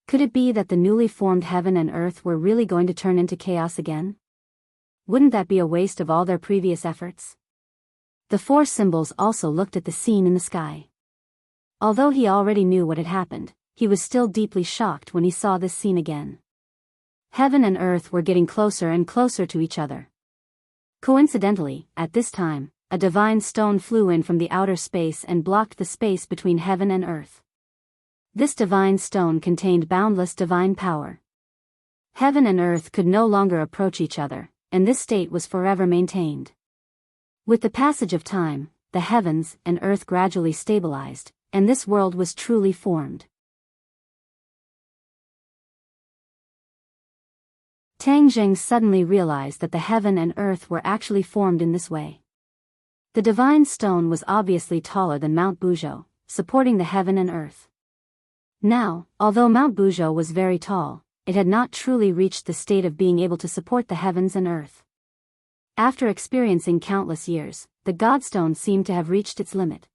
Could it be that the newly formed heaven and earth were really going to turn into chaos again? Wouldn't that be a waste of all their previous efforts? The four symbols also looked at the scene in the sky. Although he already knew what had happened, he was still deeply shocked when he saw this scene again. Heaven and earth were getting closer and closer to each other. Coincidentally, at this time, a divine stone flew in from the outer space and blocked the space between heaven and earth. This divine stone contained boundless divine power. Heaven and earth could no longer approach each other, and this state was forever maintained. With the passage of time, the heavens and earth gradually stabilized, and this world was truly formed. Tang Jing suddenly realized that the heaven and earth were actually formed in this way. The divine stone was obviously taller than Mount Buzhou, supporting the heaven and earth. Now, although Mount Buzhou was very tall, it had not truly reached the state of being able to support the heavens and earth. After experiencing countless years, the Godstone seemed to have reached its limit.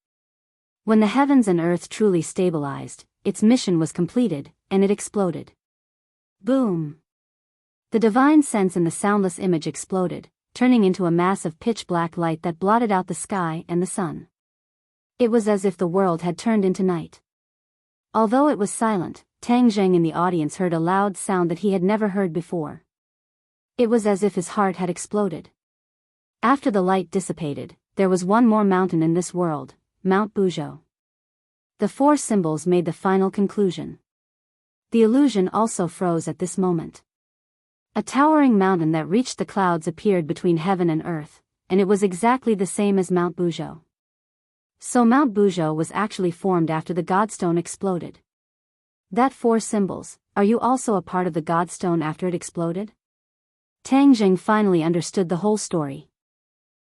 When the heavens and earth truly stabilized, its mission was completed, and it exploded. Boom! The divine sense in the soundless image exploded, turning into a mass of pitch-black light that blotted out the sky and the sun. It was as if the world had turned into night. Although it was silent, Tang Zheng in the audience heard a loud sound that he had never heard before. It was as if his heart had exploded. After the light dissipated, there was one more mountain in this world, Mount Buzhou. The four symbols made the final conclusion. The illusion also froze at this moment. A towering mountain that reached the clouds appeared between heaven and earth, and it was exactly the same as Mount Buzhou. So Mount Buzhou was actually formed after the Godstone exploded. That four symbols, are you also a part of the Godstone after it exploded? Tang Jing finally understood the whole story.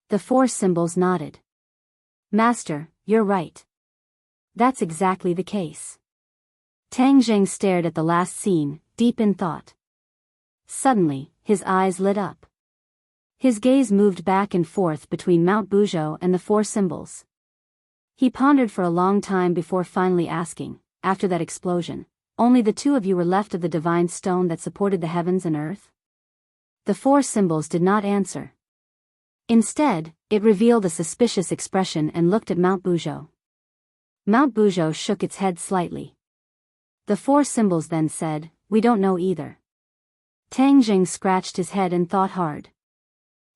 The four symbols nodded. Master, you're right. That's exactly the case. Tang Jing stared at the last scene, deep in thought. Suddenly, his eyes lit up. His gaze moved back and forth between Mount Buzhou and the four symbols. He pondered for a long time before finally asking, after that explosion, only the two of you were left of the divine stone that supported the heavens and earth? The four symbols did not answer. Instead, it revealed a suspicious expression and looked at Mount Buzhou. Mount Buzhou shook its head slightly. The four symbols then said, "We don't know either." Tang Jing scratched his head and thought hard.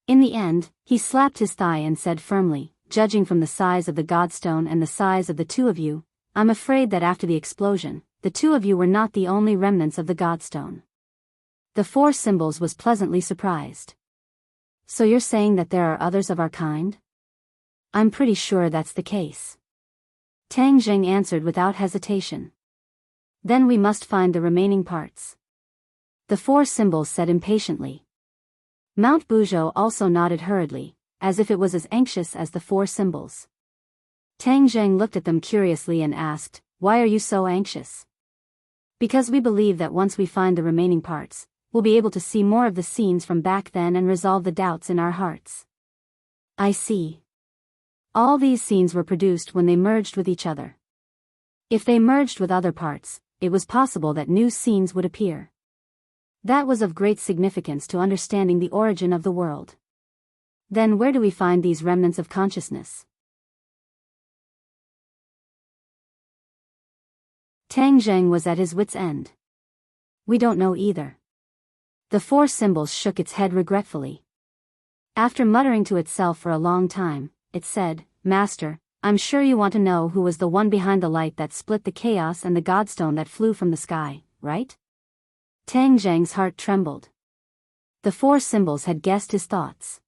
In the end, he slapped his thigh and said firmly, "Judging from the size of the Godstone and the size of the two of you, I'm afraid that after the explosion, the two of you were not the only remnants of the Godstone." The four symbols was pleasantly surprised. "So you're saying that there are others of our kind?" "I'm pretty sure that's the case." Tang Jing answered without hesitation. "Then we must find the remaining parts." The four symbols said impatiently. Mount Buzhou also nodded hurriedly, as if it was as anxious as the four symbols. Tang Zheng looked at them curiously and asked, "Why are you so anxious?" "Because we believe that once we find the remaining parts, we'll be able to see more of the scenes from back then and resolve the doubts in our hearts." "I see. All these scenes were produced when they merged with each other. If they merged with other parts, it was possible that new scenes would appear. That was of great significance to understanding the origin of the world. Then where do we find these remnants of consciousness?" Tang Zheng was at his wit's end. "We don't know either." The four symbols shook its head regretfully. After muttering to itself for a long time, it said, "Master, I'm sure you want to know who was the one behind the light that split the chaos and the Godstone that flew from the sky, right?" Tang Zheng's heart trembled. The four symbols had guessed his thoughts.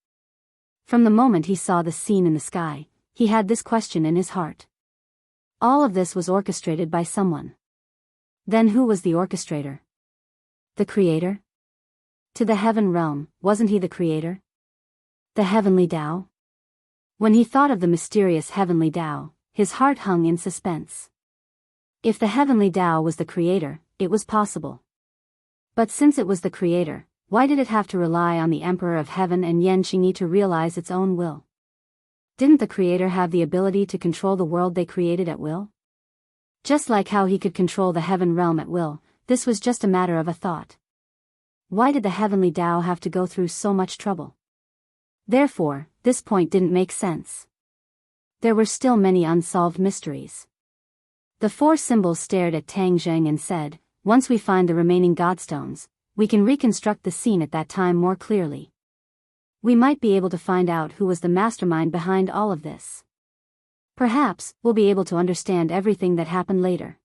From the moment he saw the scene in the sky, he had this question in his heart. All of this was orchestrated by someone. Then who was the orchestrator? The Creator? To the heaven realm, wasn't he the Creator? The Heavenly Tao? When he thought of the mysterious Heavenly Tao, his heart hung in suspense. If the Heavenly Tao was the Creator, it was possible. But since it was the Creator, why did it have to rely on the Emperor of Heaven and Yan Qingyi to realize its own will? Didn't the Creator have the ability to control the world they created at will? Just like how he could control the heaven realm at will, this was just a matter of a thought. Why did the Heavenly Tao have to go through so much trouble? Therefore, this point didn't make sense. There were still many unsolved mysteries. The four symbols stared at Tang Zheng and said, "Once we find the remaining godstones, we can reconstruct the scene at that time more clearly. We might be able to find out who was the mastermind behind all of this. Perhaps, we'll be able to understand everything that happened later.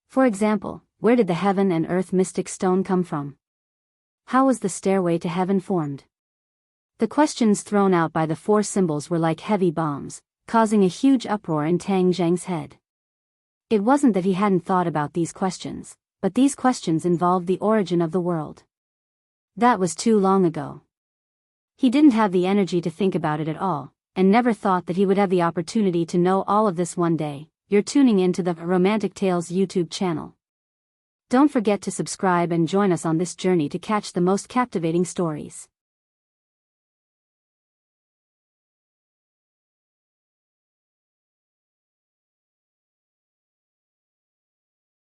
For example, where did the heaven and earth mystic stone come from? How was the stairway to heaven formed?" The questions thrown out by the four symbols were like heavy bombs, causing a huge uproar in Tang Zheng's head. It wasn't that he hadn't thought about these questions, but these questions involved the origin of the world. That was too long ago. He didn't have the energy to think about it at all, and never thought that he would have the opportunity to know all of this one day. You're tuning into the Romantic Tales YouTube channel. Don't forget to subscribe and join us on this journey to catch the most captivating stories.